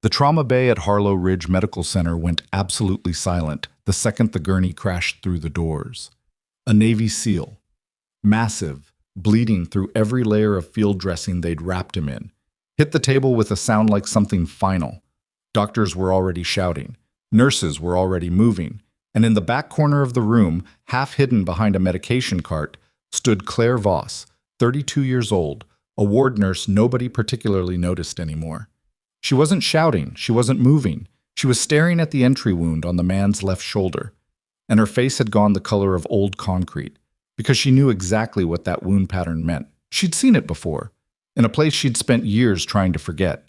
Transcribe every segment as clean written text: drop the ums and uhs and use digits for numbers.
The trauma bay at Harlow Ridge Medical Center went absolutely silent the second the gurney crashed through the doors. A Navy SEAL, massive, bleeding through every layer of field dressing they'd wrapped him in, hit the table with a sound like something final. Doctors were already shouting. Nurses were already moving. And in the back corner of the room, half hidden behind a medication cart, stood Claire Voss, 32 years old, a ward nurse nobody particularly noticed anymore. She wasn't shouting, she wasn't moving. She was staring at the entry wound on the man's left shoulder, and her face had gone the color of old concrete, because she knew exactly what that wound pattern meant. She'd seen it before, in a place she'd spent years trying to forget.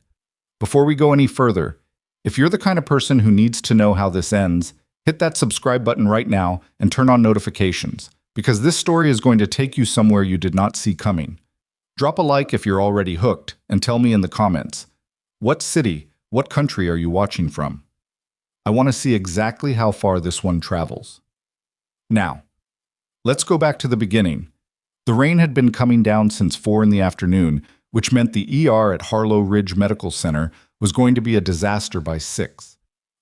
Before we go any further, if you're the kind of person who needs to know how this ends, hit that subscribe button right now and turn on notifications, because this story is going to take you somewhere you did not see coming. Drop a like if you're already hooked, and tell me in the comments, what city, what country are you watching from? I want to see exactly how far this one travels. Now, let's go back to the beginning. The rain had been coming down since 4 in the afternoon, which meant the ER at Harlow Ridge Medical Center was going to be a disaster by 6.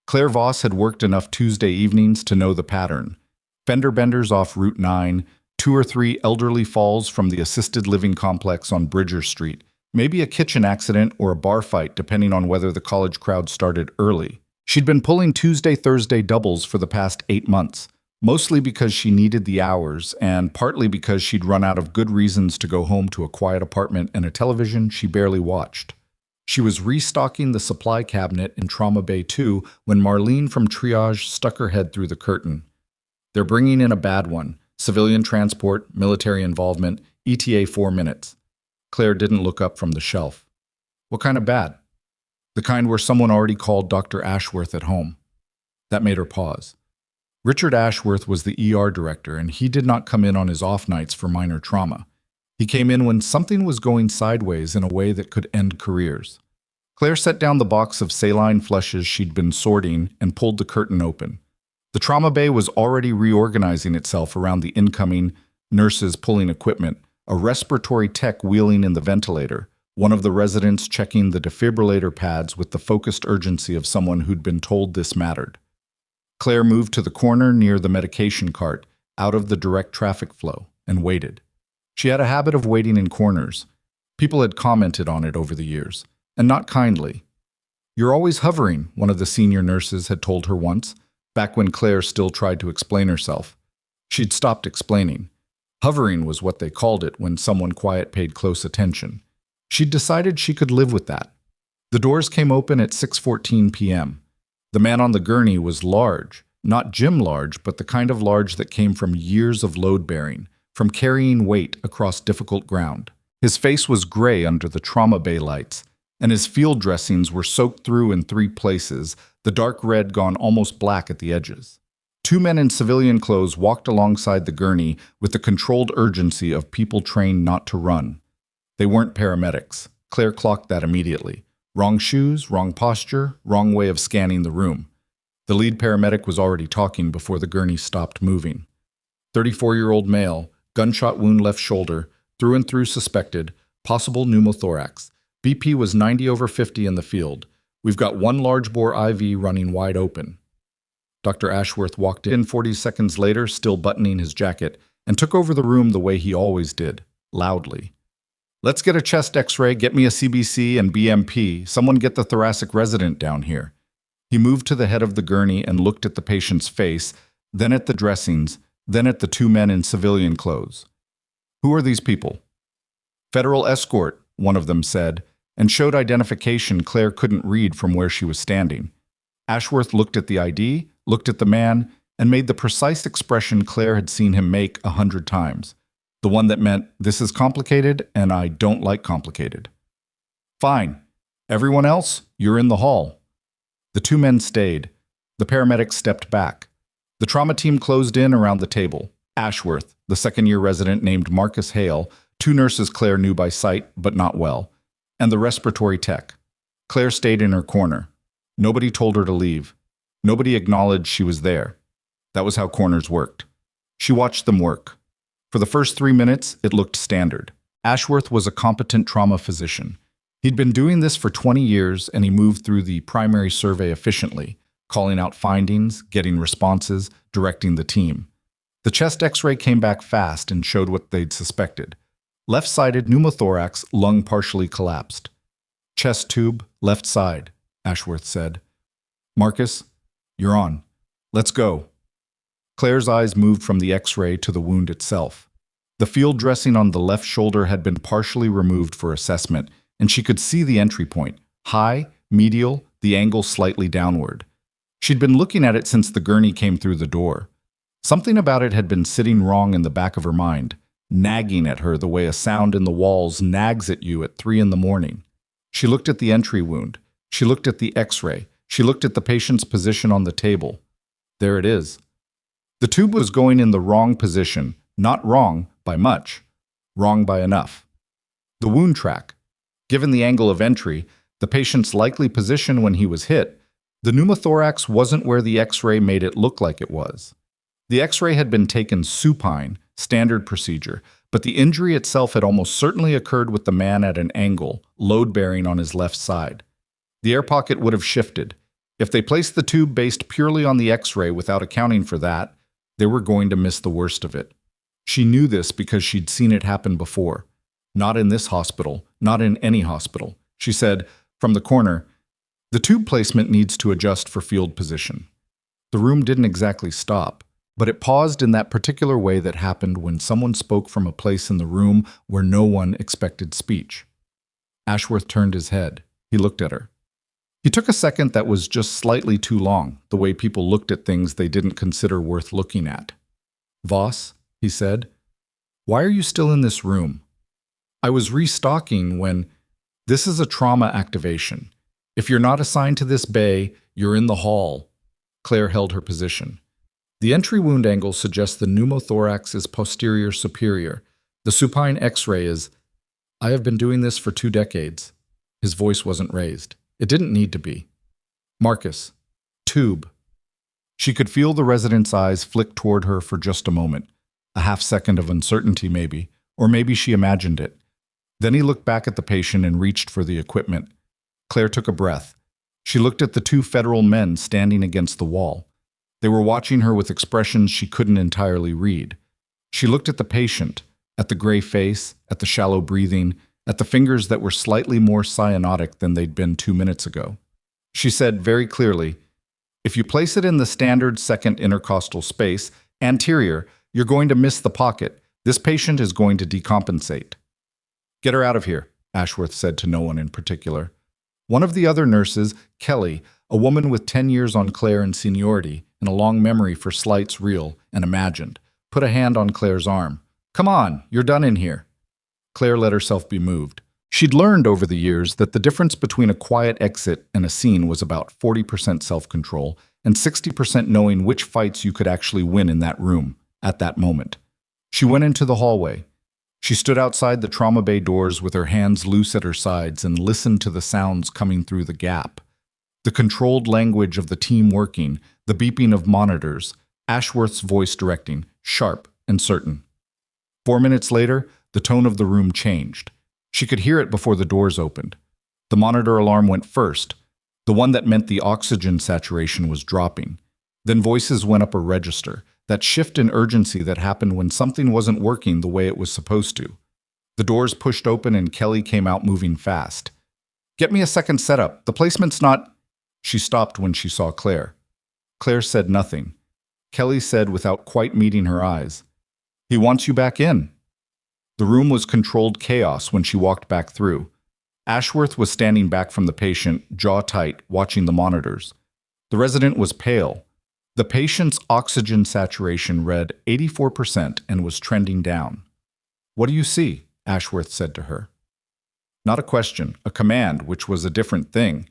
Claire Voss had worked enough Tuesday evenings to know the pattern. Fender benders off Route 9, 2 or 3 elderly falls from the assisted living complex on Bridger Street, maybe a kitchen accident or a bar fight depending on whether the college crowd started early. She'd been pulling Tuesday-Thursday doubles for the past 8 months, mostly because she needed the hours and partly because she'd run out of good reasons to go home to a quiet apartment and a television she barely watched. She was restocking the supply cabinet in Trauma Bay 2 when Marlene from Triage stuck her head through the curtain. They're bringing in a bad one. Civilian transport, military involvement, ETA 4 minutes. Claire didn't look up from the shelf. What kind of bad? The kind where someone already called Dr. Ashworth at home. That made her pause. Richard Ashworth was the ER director, and he did not come in on his off nights for minor trauma. He came in when something was going sideways in a way that could end careers. Claire set down the box of saline flushes she'd been sorting and pulled the curtain open. The trauma bay was already reorganizing itself around the incoming, nurses pulling equipment, a respiratory tech wheeling in the ventilator, one of the residents checking the defibrillator pads with the focused urgency of someone who'd been told this mattered. Claire moved to the corner near the medication cart, out of the direct traffic flow, and waited. She had a habit of waiting in corners. People had commented on it over the years, and not kindly. "You're always hovering," one of the senior nurses had told her once, back when Claire still tried to explain herself. She'd stopped explaining. Hovering was what they called it when someone quiet paid close attention. She'd decided she could live with that. The doors came open at 6:14 p.m. The man on the gurney was large, not gym large, but the kind of large that came from years of load-bearing, from carrying weight across difficult ground. His face was gray under the trauma bay lights, and his field dressings were soaked through in 3 places, the dark red gone almost black at the edges. 2 men in civilian clothes walked alongside the gurney with the controlled urgency of people trained not to run. They weren't paramedics. Claire clocked that immediately. Wrong shoes, wrong posture, wrong way of scanning the room. The lead paramedic was already talking before the gurney stopped moving. 34-year-old male, gunshot wound left shoulder, through and through suspected, possible pneumothorax. BP was 90/50 in the field. We've got 1 large bore IV running wide open. Dr. Ashworth walked in 40 seconds later, still buttoning his jacket, and took over the room the way he always did, loudly. "Let's get a chest x-ray, get me a CBC and BMP. Someone get the thoracic resident down here." He moved to the head of the gurney and looked at the patient's face, then at the dressings, then at the 2 men in civilian clothes. "Who are these people?" "Federal escort," one of them said, and showed identification Claire couldn't read from where she was standing. Ashworth looked at the ID, looked at the man, and made the precise expression Claire had seen him make 100 times. The one that meant, "This is complicated, and I don't like complicated." "Fine. Everyone else, you're in the hall." The 2 men stayed. The paramedics stepped back. The trauma team closed in around the table. Ashworth, the second-year resident named Marcus Hale, 2 nurses Claire knew by sight, but not well, and the respiratory tech. Claire stayed in her corner. Nobody told her to leave. Nobody acknowledged she was there. That was how corners worked. She watched them work. For the first 3 minutes, it looked standard. Ashworth was a competent trauma physician. He'd been doing this for 20 years, and he moved through the primary survey efficiently, calling out findings, getting responses, directing the team. The chest X-ray came back fast and showed what they'd suspected. Left-sided pneumothorax, lung partially collapsed. Chest tube, left side, Ashworth said. Marcus, you're on. Let's go. Claire's eyes moved from the X-ray to the wound itself. The field dressing on the left shoulder had been partially removed for assessment, and she could see the entry point, high, medial, the angle slightly downward. She'd been looking at it since the gurney came through the door. Something about it had been sitting wrong in the back of her mind, nagging at her the way a sound in the walls nags at you at 3 in the morning. She looked at the entry wound. She looked at the X-ray. She looked at the patient's position on the table. There it is. The tube was going in the wrong position, not wrong by much, wrong by enough. The wound track. Given the angle of entry, the patient's likely position when he was hit, the pneumothorax wasn't where the X-ray made it look like it was. The X-ray had been taken supine, standard procedure, but the injury itself had almost certainly occurred with the man at an angle, load-bearing on his left side. The air pocket would have shifted. If they placed the tube based purely on the X-ray without accounting for that, they were going to miss the worst of it. She knew this because she'd seen it happen before. Not in this hospital, not in any hospital. She said, from the corner, the tube placement needs to adjust for field position. The room didn't exactly stop, but it paused in that particular way that happened when someone spoke from a place in the room where no one expected speech. Ashworth turned his head. He looked at her. He took a second that was just slightly too long, the way people looked at things they didn't consider worth looking at. Voss, he said, why are you still in this room? I was restocking when... This is a trauma activation. If you're not assigned to this bay, you're in the hall. Claire held her position. The entry wound angle suggests the pneumothorax is posterior superior. The supine X-ray is... I have been doing this for 2 decades. His voice wasn't raised. It didn't need to be. Marcus. Tube. She could feel the resident's eyes flick toward her for just a moment. A half-second of uncertainty maybe, or maybe she imagined it. Then he looked back at the patient and reached for the equipment. Claire took a breath. She looked at the 2 federal men standing against the wall. They were watching her with expressions she couldn't entirely read. She looked at the patient, at the gray face, at the shallow breathing, at the fingers that were slightly more cyanotic than they'd been 2 minutes ago. She said very clearly, if you place it in the standard second intercostal space, anterior, you're going to miss the pocket. This patient is going to decompensate. Get her out of here, Ashworth said to no one in particular. One of the other nurses, Kelly, a woman with 10 years on Claire in seniority and a long memory for slights real and imagined, put a hand on Claire's arm. Come on, you're done in here. Claire let herself be moved. She'd learned over the years that the difference between a quiet exit and a scene was about 40% self-control and 60% knowing which fights you could actually win in that room, at that moment. She went into the hallway. She stood outside the trauma bay doors with her hands loose at her sides and listened to the sounds coming through the gap. The controlled language of the team working, the beeping of monitors, Ashworth's voice directing, sharp and certain. 4 minutes later, the tone of the room changed. She could hear it before the doors opened. The monitor alarm went first, the one that meant the oxygen saturation was dropping. Then voices went up a register, that shift in urgency that happened when something wasn't working the way it was supposed to. The doors pushed open and Kelly came out moving fast. Get me a second setup. The placement's not... She stopped when she saw Claire. Claire said nothing. Kelly said without quite meeting her eyes, He wants you back in. The room was controlled chaos when she walked back through. Ashworth was standing back from the patient, jaw tight, watching the monitors. The resident was pale. The patient's oxygen saturation read 84% and was trending down. What do you see? Ashworth said to her. Not a question, a command, which was a different thing.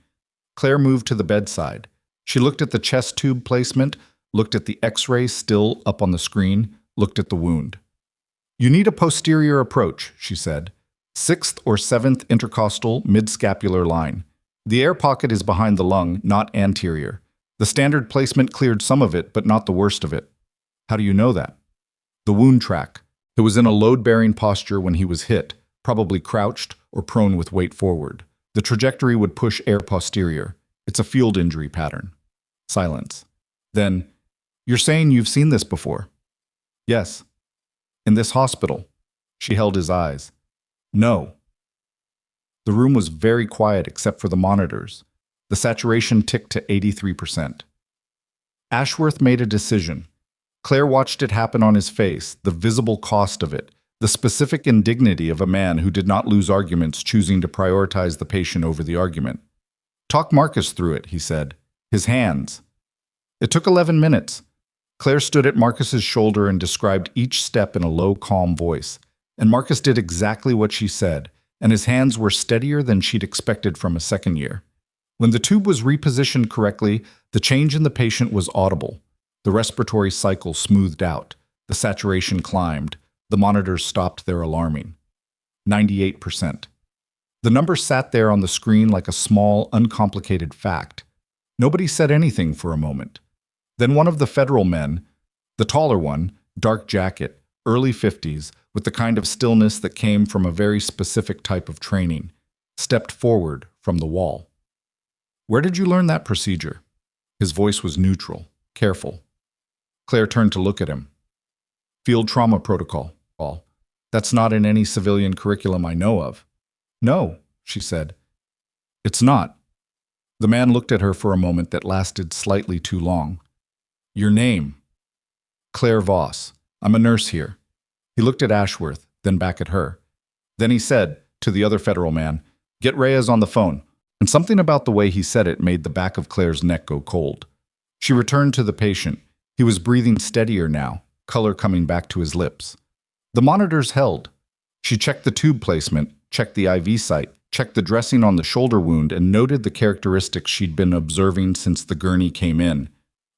Claire moved to the bedside. She looked at the chest tube placement, looked at the X-ray still up on the screen, looked at the wound. You need a posterior approach, she said. 6th or 7th intercostal mid-scapular line. The air pocket is behind the lung, not anterior. The standard placement cleared some of it, but not the worst of it. How do you know that? The wound track. It was in a load-bearing posture when he was hit, probably crouched or prone with weight forward. The trajectory would push air posterior. It's a field injury pattern. Silence. Then, you're saying you've seen this before? Yes. In this hospital. She held his eyes. No. The room was very quiet except for the monitors. The saturation ticked to 83%. Ashworth made a decision. Claire watched it happen on his face, the visible cost of it, the specific indignity of a man who did not lose arguments choosing to prioritize the patient over the argument. Talk Marcus through it, he said. His hands. It took 11 minutes. Claire stood at Marcus's shoulder and described each step in a low, calm voice. And Marcus did exactly what she said, and his hands were steadier than she'd expected from a second year. When the tube was repositioned correctly, the change in the patient was audible. The respiratory cycle smoothed out. The saturation climbed. The monitors stopped their alarming. 98%. The number sat there on the screen like a small, uncomplicated fact. Nobody said anything for a moment. Then one of the federal men, the taller one, dark jacket, early 50s, with the kind of stillness that came from a very specific type of training, stepped forward from the wall. Where did you learn that procedure? His voice was neutral, careful. Claire turned to look at him. Field trauma protocol. That's not in any civilian curriculum I know of. No, she said. It's not. The man looked at her for a moment that lasted slightly too long. Your name? Claire Voss. I'm a nurse here. He looked at Ashworth, then back at her. Then he said, to the other federal man, Get Reyes on the phone. And something about the way he said it made the back of Claire's neck go cold. She returned to the patient. He was breathing steadier now, color coming back to his lips. The monitors held. She checked the tube placement, checked the IV site, checked the dressing on the shoulder wound, and noted the characteristics she'd been observing since the gurney came in.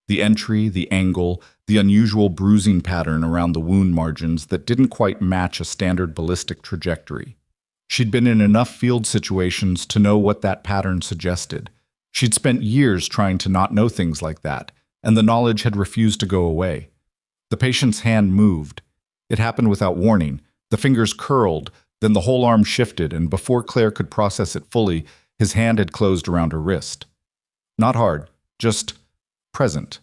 The entry, the angle, the unusual bruising pattern around the wound margins that didn't quite match a standard ballistic trajectory. She'd been in enough field situations to know what that pattern suggested. She'd spent years trying to not know things like that, and the knowledge had refused to go away. The patient's hand moved. It happened without warning. The fingers curled, then the whole arm shifted, and before Claire could process it fully, his hand had closed around her wrist. Not hard, just present.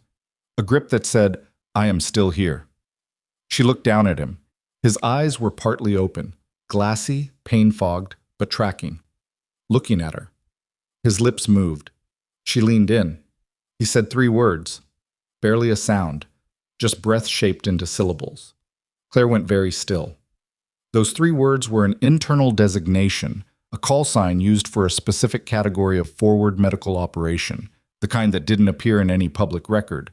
A grip that said, I am still here. She looked down at him. His eyes were partly open, glassy, pain-fogged, but tracking. Looking at her. His lips moved. She leaned in. He said 3 words. Barely a sound, just breath shaped into syllables. Claire went very still. Those 3 words were an internal designation, a call sign used for a specific category of forward medical operation, the kind that didn't appear in any public record,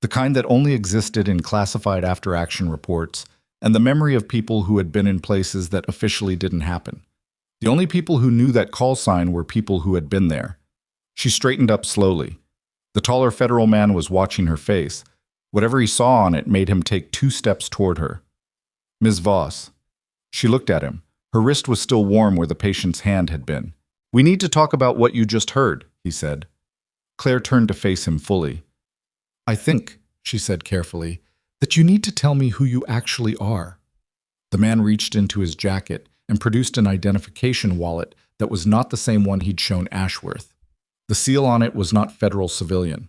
the kind that only existed in classified after-action reports, and the memory of people who had been in places that officially didn't happen. The only people who knew that call sign were people who had been there. She straightened up slowly. The taller federal man was watching her face. Whatever he saw on it made him take 2 steps toward her. Ms. Voss. She looked at him. Her wrist was still warm where the patient's hand had been. We need to talk about what you just heard, he said. Claire turned to face him fully. I think, she said carefully, that you need to tell me who you actually are. The man reached into his jacket and produced an identification wallet that was not the same one he'd shown Ashworth. The seal on it was not federal civilian.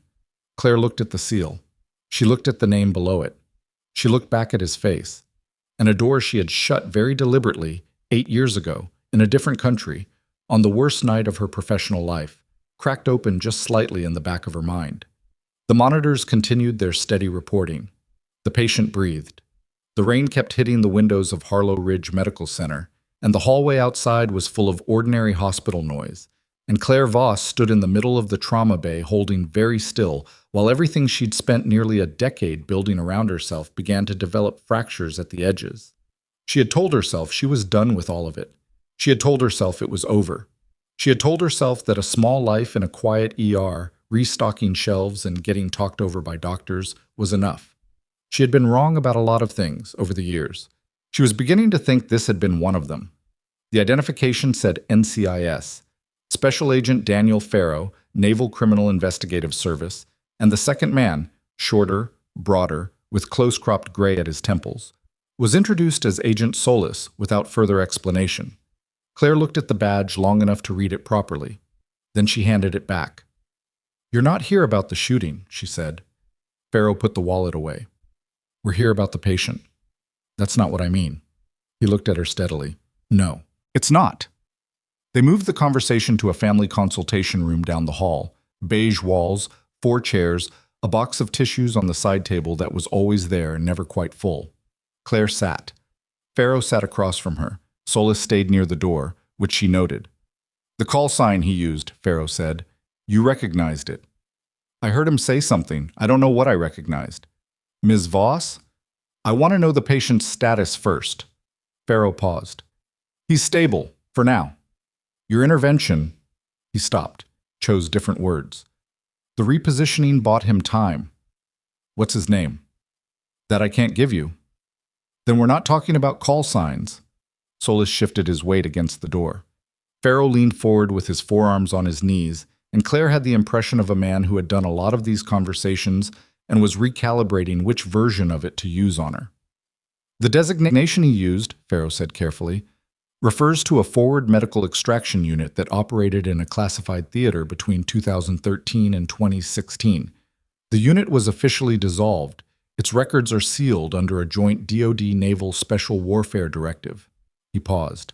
Claire looked at the seal. She looked at the name below it. She looked back at his face. And a door she had shut very deliberately 8 years ago, in a different country, on the worst night of her professional life, cracked open just slightly in the back of her mind. The monitors continued their steady reporting. The patient breathed. The rain kept hitting the windows of Harlow Ridge Medical Center, and the hallway outside was full of ordinary hospital noise, and Claire Voss stood in the middle of the trauma bay holding very still while everything she'd spent nearly a decade building around herself began to develop fractures at the edges. She had told herself she was done with all of it. She had told herself it was over. She had told herself that a small life in a quiet ER, restocking shelves and getting talked over by doctors, was enough. She had been wrong about a lot of things over the years. She was beginning to think this had been one of them. The identification said NCIS, Special Agent Daniel Farrow, Naval Criminal Investigative Service, and the second man, shorter, broader, with close-cropped gray at his temples, was introduced as Agent Solis without further explanation. Claire looked at the badge long enough to read it properly. Then she handed it back. "You're not here about the shooting," she said. Farrow put the wallet away. "We're here about the patient." "That's not what I mean." He looked at her steadily. "No, it's not." They moved the conversation to a family consultation room down the hall. Beige walls, 4 chairs, a box of tissues on the side table that was always there and never quite full. Claire sat. Farrow sat across from her. Solis stayed near the door, which she noted. "The call sign he used," Farrow said. "You recognized it." "I heard him say something. I don't know what I recognized." "Ms. Voss? I want to know the patient's status first." Farrow paused. "He's stable, for now. Your intervention—" He stopped, chose different words. "The repositioning bought him time." "What's his name?" "That I can't give you." "Then we're not talking about call signs." Solis shifted his weight against the door. Farrow leaned forward with his forearms on his knees, and Claire had the impression of a man who had done a lot of these conversations and was recalibrating which version of it to use on her. "The designation he used," Farrow said carefully, "refers to a forward medical extraction unit that operated in a classified theater between 2013 and 2016. The unit was officially dissolved. Its records are sealed under a joint DoD Naval Special Warfare Directive." He paused.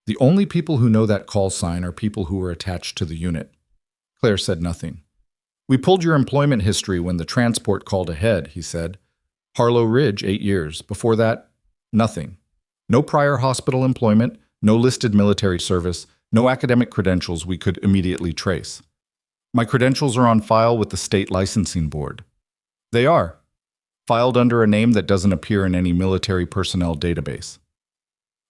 "The only people who know that call sign are people who were attached to the unit." Claire said nothing. "We pulled your employment history when the transport called ahead," he said. "Harlow Ridge, 8 years. Before that, nothing. No prior hospital employment, no listed military service, no academic credentials we could immediately trace. My credentials are on file with the state licensing board." "They are. Filed under a name that doesn't appear in any military personnel database."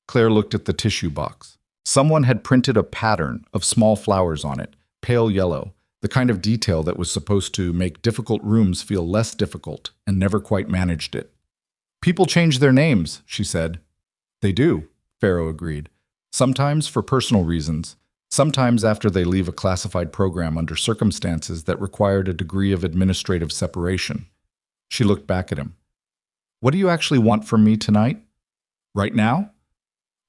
Claire looked at the tissue box. Someone had printed a pattern of small flowers on it, pale yellow, the kind of detail that was supposed to make difficult rooms feel less difficult, and never quite managed it. "People change their names," she said. "They do," Farrow agreed. "Sometimes for personal reasons, sometimes after they leave a classified program under circumstances that required a degree of administrative separation." She looked back at him. "What do you actually want from me tonight?" "Right now?"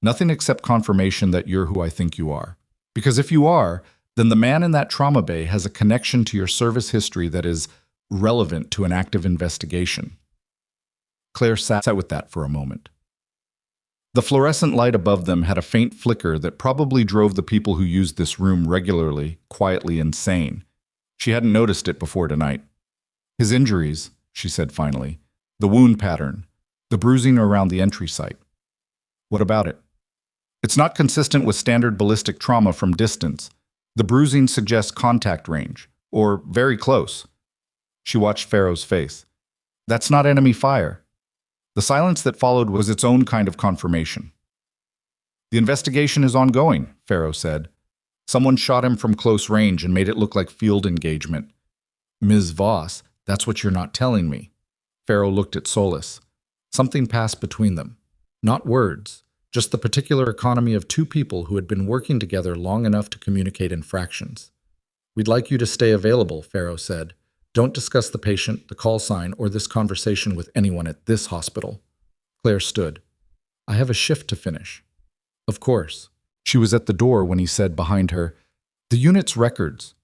"Nothing except confirmation that you're who I think you are. Because if you are, then the man in that trauma bay has a connection to your service history that is relevant to an active investigation." Claire sat with that for a moment. The fluorescent light above them had a faint flicker that probably drove the people who used this room regularly quietly insane. She hadn't noticed it before tonight. "His injuries," she said finally. "The wound pattern. The bruising around the entry site." "What about it?" "It's not consistent with standard ballistic trauma from distance. The bruising suggests contact range, or very close." She watched Farrow's face. "That's not enemy fire." The silence that followed was its own kind of confirmation. "The investigation is ongoing," Farrow said. "Someone shot him from close range and made it look like field engagement." "Ms. Voss, that's what you're not telling me." Farrow looked at Solis. Something passed between them. Not words. Just the particular economy of 2 people who had been working together long enough to communicate in fractions. "We'd like you to stay available," Farrow said. "Don't discuss the patient, the call sign, or this conversation with anyone at this hospital." Claire stood. "I have a shift to finish." "Of course." She was at the door when he said behind her, "The unit's records,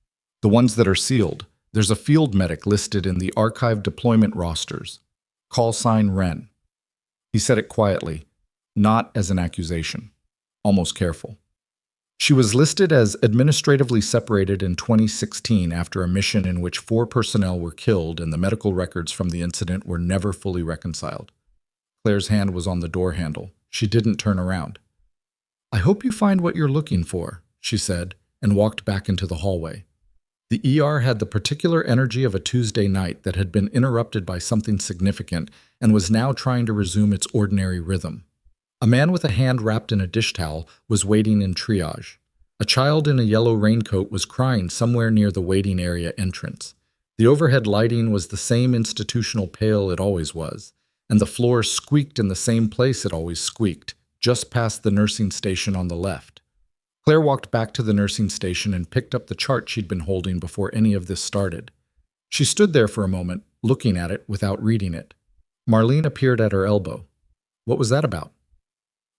the ones that are sealed, there's a field medic listed in the archive deployment rosters. Call sign Wren." He said it quietly, not as an accusation, almost careful. "She was listed as administratively separated in 2016 after a mission in which 4 personnel were killed and the medical records from the incident were never fully reconciled." Claire's hand was on the door handle. She didn't turn around. "I hope you find what you're looking for," she said, and walked back into the hallway. The ER had the particular energy of a Tuesday night that had been interrupted by something significant and was now trying to resume its ordinary rhythm. A man with a hand wrapped in a dish towel was waiting in triage. A child in a yellow raincoat was crying somewhere near the waiting area entrance. The overhead lighting was the same institutional pale it always was, and the floor squeaked in the same place it always squeaked, just past the nursing station on the left. Claire walked back to the nursing station and picked up the chart she'd been holding before any of this started. She stood there for a moment, looking at it without reading it. Marlene appeared at her elbow. "What was that about?"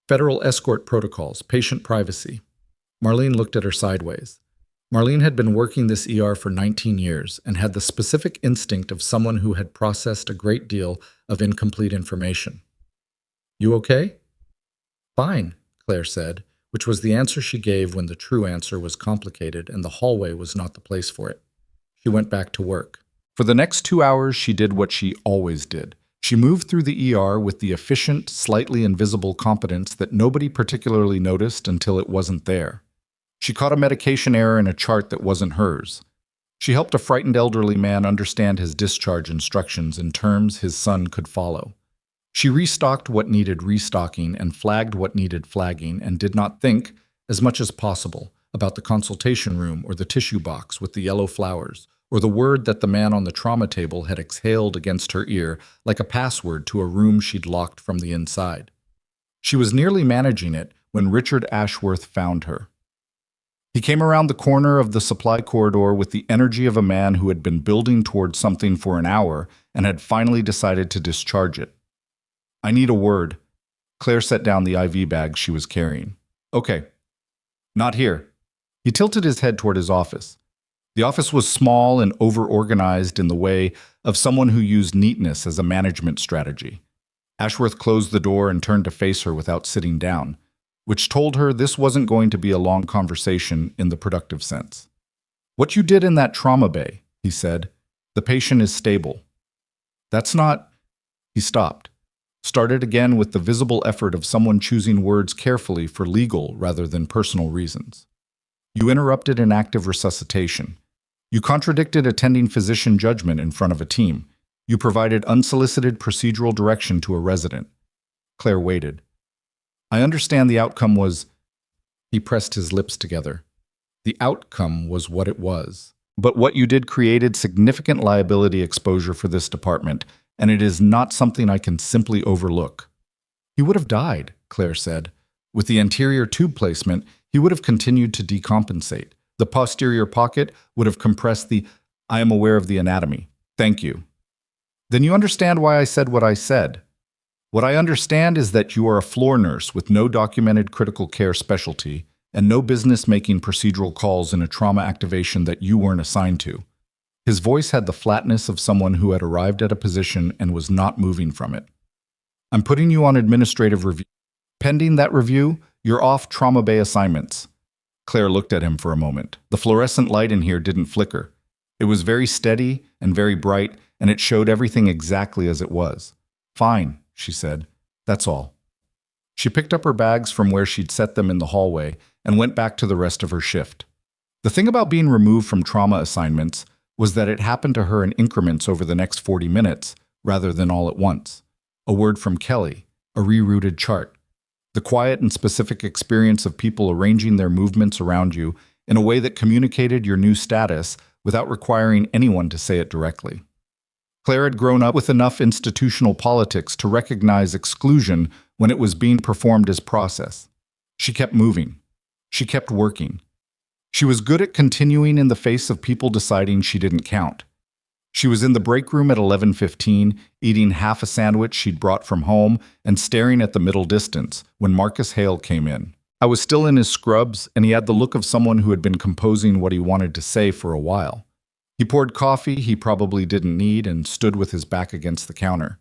Federal escort protocols, patient privacy. Marlene looked at her sideways. Marlene had been working this ER for 19 years and had the specific instinct of someone who had processed a great deal of incomplete information. You okay? Fine, Claire said, which was the answer she gave when the true answer was complicated and the hallway was not the place for it. She went back to work. For the next 2 hours, she did what she always did. She moved through the ER with the efficient, slightly invisible competence that nobody particularly noticed until it wasn't there. She caught a medication error in a chart that wasn't hers. She helped a frightened elderly man understand his discharge instructions in terms his son could follow. She restocked what needed restocking and flagged what needed flagging and did not think, as much as possible, about the consultation room or the tissue box with the yellow flowers, or the word that the man on the trauma table had exhaled against her ear like a password to a room she'd locked from the inside. She was nearly managing it when Richard Ashworth found her. He came around the corner of the supply corridor with the energy of a man who had been building towards something for an hour and had finally decided to discharge it. I need a word. Claire set down the IV bag she was carrying. Okay. Not here. He tilted his head toward his office. The office was small and over-organized in the way of someone who used neatness as a management strategy. Ashworth closed the door and turned to face her without sitting down, which told her this wasn't going to be a long conversation in the productive sense. What you did in that trauma bay, he said. The patient is stable. That's not... He stopped. Started again with the visible effort of someone choosing words carefully for legal rather than personal reasons. You interrupted an active resuscitation. You contradicted attending physician judgment in front of a team. You provided unsolicited procedural direction to a resident. Claire waited. I understand the outcome was... He pressed his lips together. The outcome was what it was. But what you did created significant liability exposure for this department, and it is not something I can simply overlook. He would have died, Claire said. With the anterior tube placement, he would have continued to decompensate. The posterior pocket would have compressed the, I am aware of the anatomy. Thank you. Then you understand why I said what I said. What I understand is that you are a floor nurse with no documented critical care specialty and no business making procedural calls in a trauma activation that you weren't assigned to. His voice had the flatness of someone who had arrived at a position and was not moving from it. I'm putting you on administrative review. Pending that review, you're off trauma bay assignments. Claire looked at him for a moment. The fluorescent light in here didn't flicker. It was very steady and very bright, and it showed everything exactly as it was. Fine, she said. That's all. She picked up her bags from where she'd set them in the hallway and went back to the rest of her shift. The thing about being removed from trauma assignments was that it happened to her in increments over the next 40 minutes, rather than all at once. A word from Kelly, a rerouted chart. The quiet and specific experience of people arranging their movements around you in a way that communicated your new status without requiring anyone to say it directly. Claire had grown up with enough institutional politics to recognize exclusion when it was being performed as process. She kept moving. She kept working. She was good at continuing in the face of people deciding she didn't count. She was in the break room at 11:15, eating half a sandwich she'd brought from home and staring at the middle distance when Marcus Hale came in. I was still in his scrubs, and he had the look of someone who had been composing what he wanted to say for a while. He poured coffee he probably didn't need and stood with his back against the counter.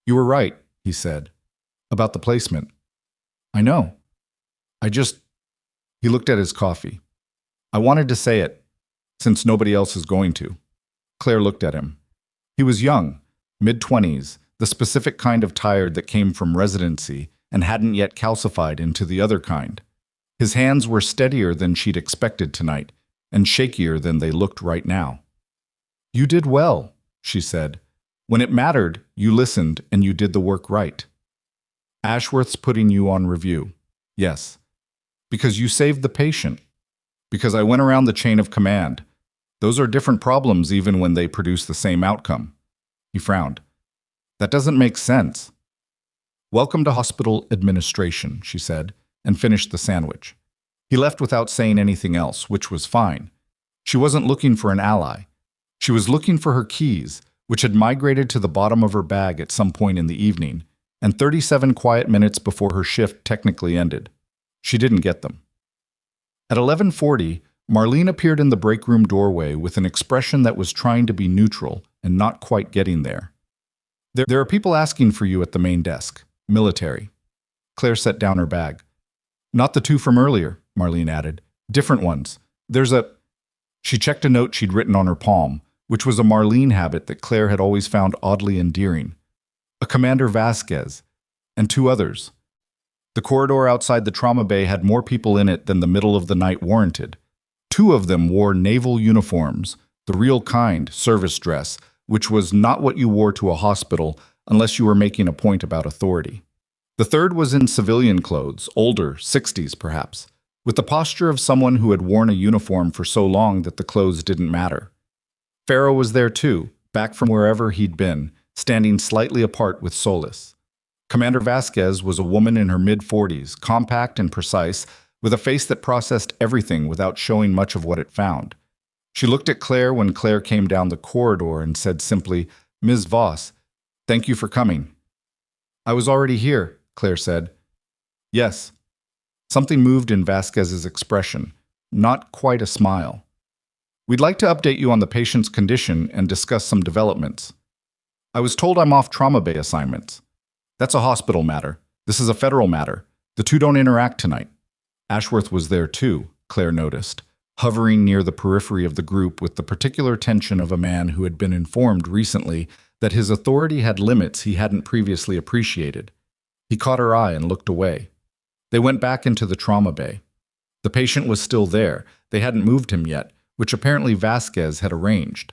You were right, he said, about the placement. I know. He looked at his coffee. I wanted to say it, since nobody else is going to. Claire looked at him. He was young, mid-20s, the specific kind of tired that came from residency and hadn't yet calcified into the other kind. His hands were steadier than she'd expected tonight, and shakier than they looked right now. You did well, she said. When it mattered, you listened and you did the work right. Ashworth's putting you on review. Yes. Because you saved the patient. Because I went around the chain of command. Those are different problems even when they produce the same outcome. He frowned. That doesn't make sense. Welcome to hospital administration, she said, and finished the sandwich. He left without saying anything else, which was fine. She wasn't looking for an ally. She was looking for her keys, which had migrated to the bottom of her bag at some point in the evening, and 37 quiet minutes before her shift technically ended. She didn't get them. At 11:40, Marlene appeared in the break room doorway with an expression that was trying to be neutral and not quite getting there. There are people asking for you at the main desk. Military. Claire set down her bag. Not the two from earlier, Marlene added. Different ones. There's a... She checked a note she'd written on her palm, which was a Marlene habit that Claire had always found oddly endearing. A Commander Vasquez, and two others. The corridor outside the trauma bay had more people in it than the middle of the night warranted. Two of them wore naval uniforms, the real kind, service dress, which was not what you wore to a hospital unless you were making a point about authority. The third was in civilian clothes, older, 60s perhaps, with the posture of someone who had worn a uniform for so long that the clothes didn't matter. Pharaoh was there too, back from wherever he'd been, standing slightly apart with Solis. Commander Vasquez was a woman in her mid-40s, compact and precise, with a face that processed everything without showing much of what it found. She looked at Claire when Claire came down the corridor and said simply, "Ms. Voss, thank you for coming." "I was already here," Claire said. "Yes." Something moved in Vasquez's expression, not quite a smile. "We'd like to update you on the patient's condition and discuss some developments. I was told I'm off trauma bay assignments. That's a hospital matter. This is a federal matter. The two don't interact tonight." Ashworth was there too, Claire noticed, hovering near the periphery of the group with the particular tension of a man who had been informed recently that his authority had limits he hadn't previously appreciated. He caught her eye and looked away. They went back into the trauma bay. The patient was still there. They hadn't moved him yet, which apparently Vasquez had arranged.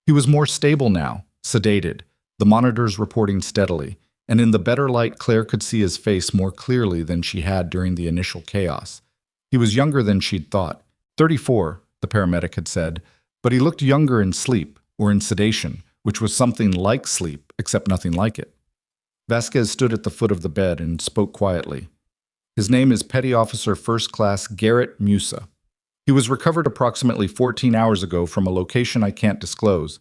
He was more stable now, sedated, the monitors reporting steadily, and in the better light Claire could see his face more clearly than she had during the initial chaos. He was younger than she'd thought. 34, the paramedic had said, but he looked younger in sleep, or in sedation, which was something like sleep, except nothing like it. Vasquez stood at the foot of the bed and spoke quietly. His name is Petty Officer First Class Garrett Musa. He was recovered approximately 14 hours ago from a location I can't disclose,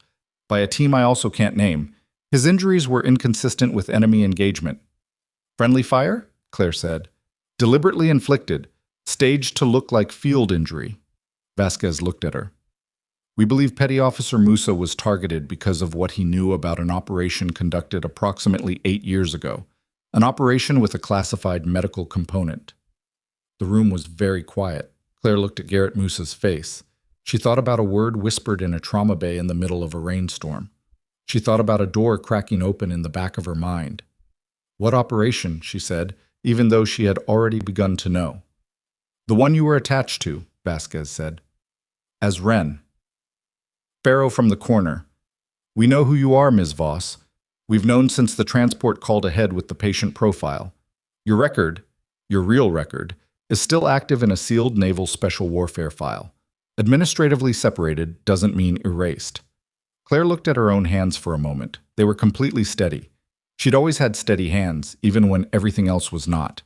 by a team I also can't name. His injuries were inconsistent with enemy engagement. "Friendly fire?" Claire said. "Deliberately inflicted, staged to look like field injury." Vasquez looked at her. "We believe Petty Officer Musa was targeted because of what he knew about an operation conducted approximately 8 years ago, an operation with a classified medical component." The room was very quiet. Claire looked at Garrett Musa's face. She thought about a word whispered in a trauma bay in the middle of a rainstorm. She thought about a door cracking open in the back of her mind. "What operation?" she said, even though she had already begun to know. "The one you were attached to," Vasquez said. "As Wren." Pharaoh from the corner. "We know who you are, Ms. Voss. We've known since the transport called ahead with the patient profile. Your record, your real record, is still active in a sealed naval special warfare file. Administratively separated doesn't mean erased." Claire looked at her own hands for a moment. They were completely steady. She'd always had steady hands, even when everything else was not.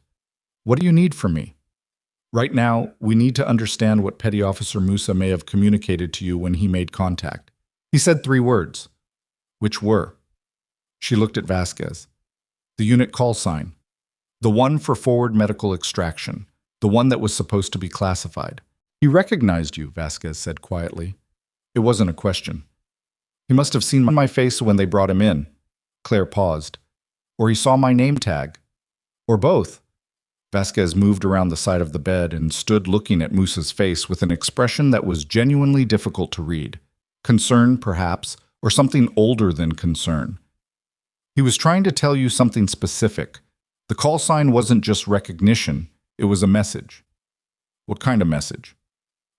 "What do you need from me?" "Right now, we need to understand what Petty Officer Musa may have communicated to you when he made contact. He said 3 words. Which were?" She looked at Vasquez. "The unit call sign. The one for forward medical extraction. The one that was supposed to be classified." "He recognized you," Vasquez said quietly. It wasn't a question. "He must have seen my face when they brought him in." Claire paused. "Or he saw my name tag. Or both." Vasquez moved around the side of the bed and stood looking at Musa's face with an expression that was genuinely difficult to read. Concern, perhaps, or something older than concern. "He was trying to tell you something specific. The call sign wasn't just recognition, it was a message." "What kind of message?"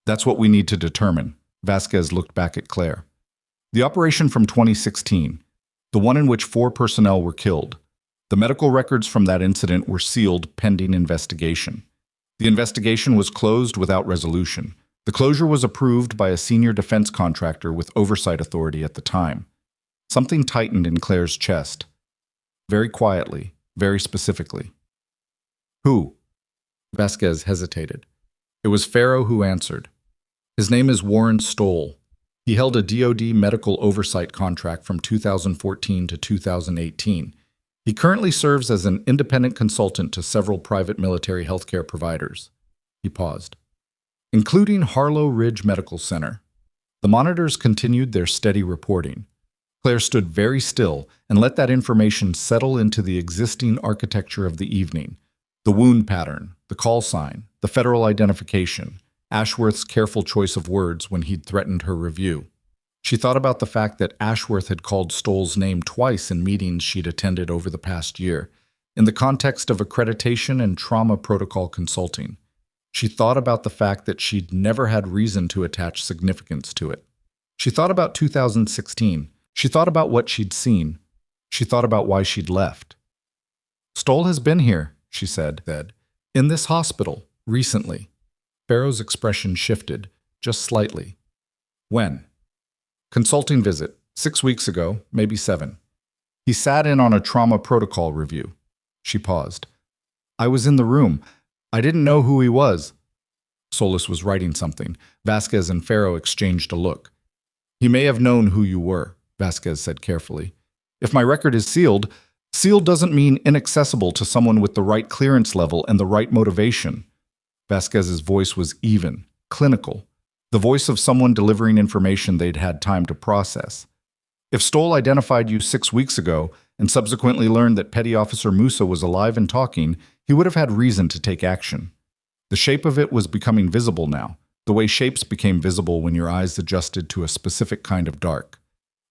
"That's what we need to determine." Vasquez looked back at Claire. "The operation from 2016, the one in which 4 personnel were killed. The medical records from that incident were sealed pending investigation. The investigation was closed without resolution. The closure was approved by a senior defense contractor with oversight authority at the time." Something tightened in Claire's chest. Very quietly, very specifically. "Who?" Vasquez hesitated. It was Pharaoh who answered. "His name is Warren Stoll. He held a DoD medical oversight contract from 2014 to 2018. He currently serves as an independent consultant to several private military healthcare providers. He paused. Including Harlow Ridge Medical Center. The monitors continued their steady reporting. Claire stood very still and let that information settle into the existing architecture of the evening. The wound pattern, the call sign, the federal identification, Ashworth's careful choice of words when he'd threatened her review. She thought about the fact that Ashworth had called Stoll's name twice in meetings she'd attended over the past year, in the context of accreditation and trauma protocol consulting. She thought about the fact that she'd never had reason to attach significance to it. She thought about 2016. She thought about what she'd seen. She thought about why she'd left. Stoll has been here, she said, in this hospital, recently. Farrow's expression shifted, just slightly. When? Consulting visit, 6 weeks ago, maybe 7. He sat in on a trauma protocol review. She paused. I was in the room. I didn't know who he was. Solis was writing something. Vasquez and Farrow exchanged a look. He may have known who you were, Vasquez said carefully. If my record is sealed, sealed doesn't mean inaccessible to someone with the right clearance level and the right motivation. Vasquez's voice was even, clinical, the voice of someone delivering information they'd had time to process. If Stoll identified you 6 weeks ago and subsequently learned that Petty Officer Musa was alive and talking, he would have had reason to take action. The shape of it was becoming visible now, the way shapes became visible when your eyes adjusted to a specific kind of dark.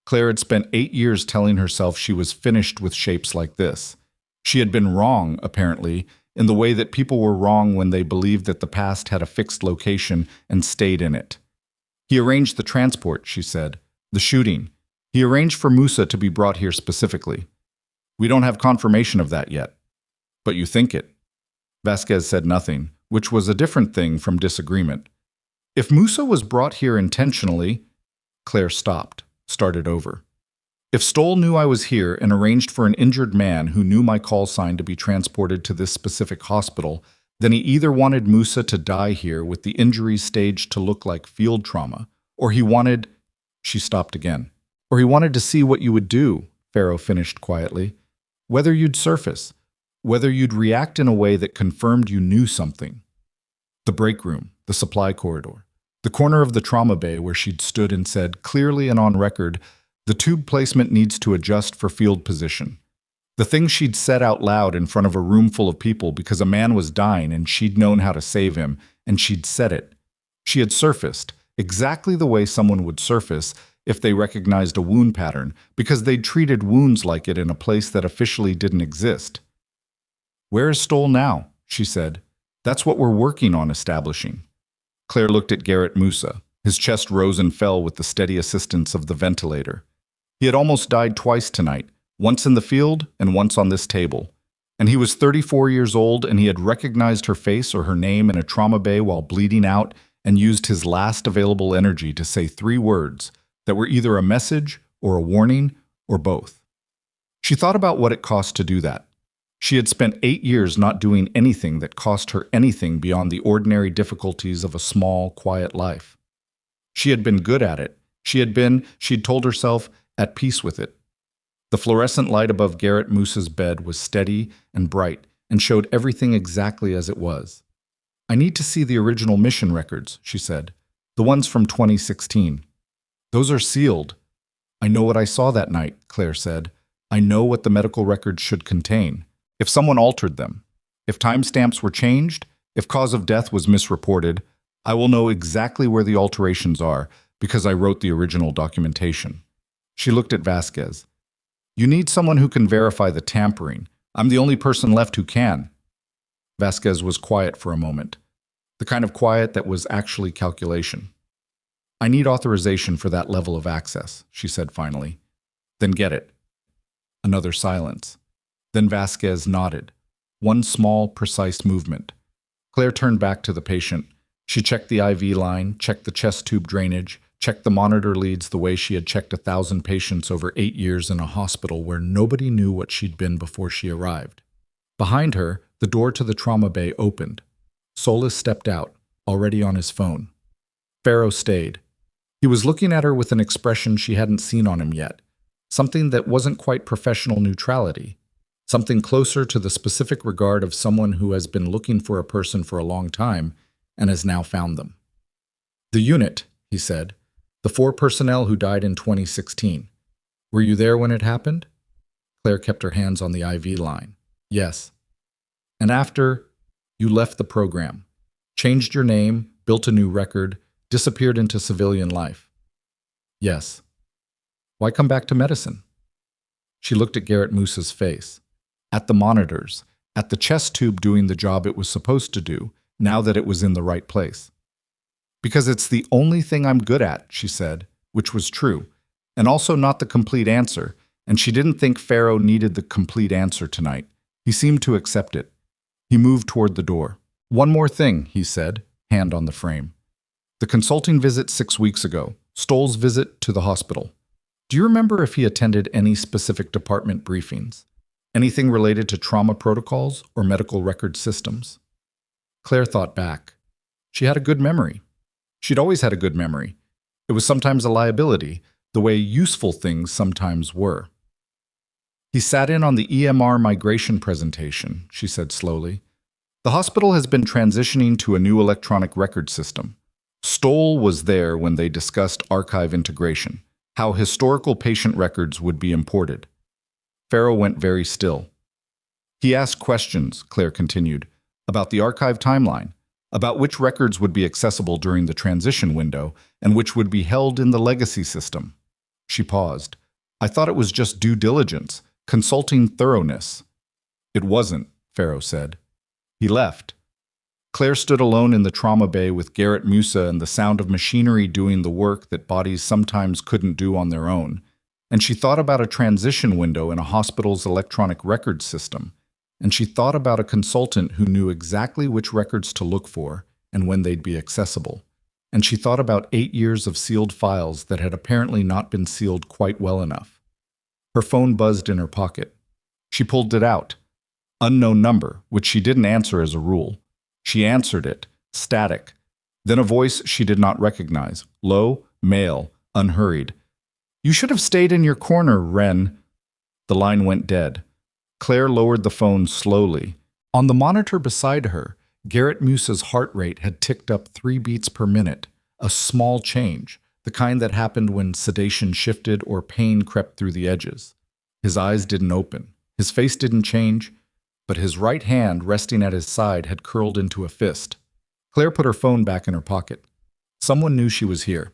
Claire had spent 8 years telling herself she was finished with shapes like this. She had been wrong, apparently, in the way that people were wrong when they believed that the past had a fixed location and stayed in it. He arranged the transport, she said, the shooting. He arranged for Musa to be brought here specifically. We don't have confirmation of that yet. But you think it. Vasquez said nothing, which was a different thing from disagreement. If Musa was brought here intentionally, Claire stopped, started over. If Stoll knew I was here and arranged for an injured man who knew my call sign to be transported to this specific hospital, then he either wanted Musa to die here with the injuries staged to look like field trauma, or he wanted... She stopped again. Or he wanted to see what you would do, Farrow finished quietly. Whether you'd surface, whether you'd react in a way that confirmed you knew something. The break room, the supply corridor, the corner of the trauma bay where she'd stood and said, clearly and on record, the tube placement needs to adjust for field position. The thing she'd said out loud in front of a room full of people because a man was dying and she'd known how to save him, and she'd said it. She had surfaced, exactly the way someone would surface if they recognized a wound pattern, because they'd treated wounds like it in a place that officially didn't exist. Where is Stoll now? She said. That's what we're working on establishing. Claire looked at Garrett Musa. His chest rose and fell with the steady assistance of the ventilator. He had almost died twice tonight, once in the field and once on this table. And he was 34 years old, and he had recognized her face or her name in a trauma bay while bleeding out and used his last available energy to say 3 words that were either a message or a warning or both. She thought about what it cost to do that. She had spent 8 years not doing anything that cost her anything beyond the ordinary difficulties of a small, quiet life. She had been good at it. She'd told herself, at peace with it. The fluorescent light above Garrett Musa's bed was steady and bright and showed everything exactly as it was. I need to see the original mission records, she said. The ones from 2016. Those are sealed. I know what I saw that night, Claire said. I know what the medical records should contain. If someone altered them, if timestamps were changed, if cause of death was misreported, I will know exactly where the alterations are because I wrote the original documentation. She looked at Vasquez. You need someone who can verify the tampering. I'm the only person left who can. Vasquez was quiet for a moment, the kind of quiet that was actually calculation. I need authorization for that level of access, she said finally. Then get it. Another silence. Then Vasquez nodded. One small, precise movement. Claire turned back to the patient. She checked the IV line, checked the chest tube drainage, checked the monitor leads the way she had checked 1,000 patients over 8 years in a hospital where nobody knew what she'd been before she arrived. Behind her, the door to the trauma bay opened. Solis stepped out, already on his phone. Farrow stayed. He was looking at her with an expression she hadn't seen on him yet, something that wasn't quite professional neutrality. something closer to the specific regard of someone who has been looking for a person for a long time and has now found them. The unit, he said. The 4 personnel who died in 2016. Were you there when it happened? Claire kept her hands on the IV line. Yes. And after, you left the program, changed your name, built a new record, disappeared into civilian life. Yes. Why come back to medicine? She looked at Garrett Moose's face, at the monitors, at the chest tube doing the job it was supposed to do, now that it was in the right place. Because it's the only thing I'm good at, she said, which was true, and also not the complete answer, and she didn't think Pharaoh needed the complete answer tonight. He seemed to accept it. He moved toward the door. One more thing, he said, hand on the frame. The consulting visit 6 weeks ago, Stoll's visit to the hospital. Do you remember if he attended any specific department briefings? Anything related to trauma protocols or medical record systems? Claire thought back. She had a good memory. She'd always had a good memory. It was sometimes a liability, the way useful things sometimes were. He sat in on the EMR migration presentation, she said slowly. The hospital has been transitioning to a new electronic record system. Stoll was there when they discussed archive integration, how historical patient records would be imported. Pharaoh went very still. He asked questions, Claire continued, about the archive timeline, about which records would be accessible during the transition window and which would be held in the legacy system. She paused. I thought it was just due diligence, consulting thoroughness. It wasn't, Pharaoh said. He left. Claire stood alone in the trauma bay with Garrett Moose and the sound of machinery doing the work that bodies sometimes couldn't do on their own. And she thought about a transition window in a hospital's electronic record system. And she thought about a consultant who knew exactly which records to look for and when they'd be accessible. And she thought about 8 years of sealed files that had apparently not been sealed quite well enough. Her phone buzzed in her pocket. She pulled it out. Unknown number, which she didn't answer as a rule. She answered it, static. Then a voice she did not recognize, low, male, unhurried. You should have stayed in your corner, Wren. The line went dead. Claire lowered the phone slowly. On the monitor beside her, Garrett Moose's heart rate had ticked up 3 beats per minute, a small change, the kind that happened when sedation shifted or pain crept through the edges. His eyes didn't open. His face didn't change, but his right hand resting at his side had curled into a fist. Claire put her phone back in her pocket. Someone knew she was here.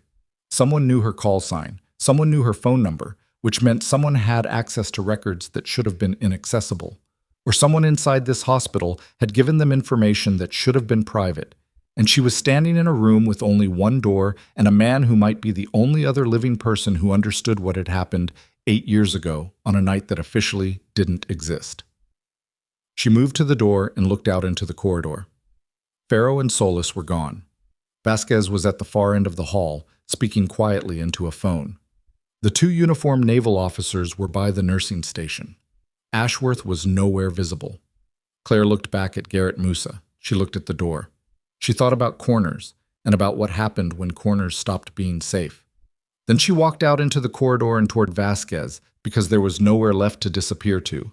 Someone knew her call sign. Someone knew her phone number, which meant someone had access to records that should have been inaccessible. Or someone inside this hospital had given them information that should have been private. And she was standing in a room with only one door and a man who might be the only other living person who understood what had happened 8 years ago on a night that officially didn't exist. She moved to the door and looked out into the corridor. Pharaoh and Solis were gone. Vasquez was at the far end of the hall, speaking quietly into a phone. The 2 uniformed naval officers were by the nursing station. Ashworth was nowhere visible. Claire looked back at Garrett Moose. She looked at the door. She thought about corners and about what happened when corners stopped being safe. Then she walked out into the corridor and toward Vasquez because there was nowhere left to disappear to,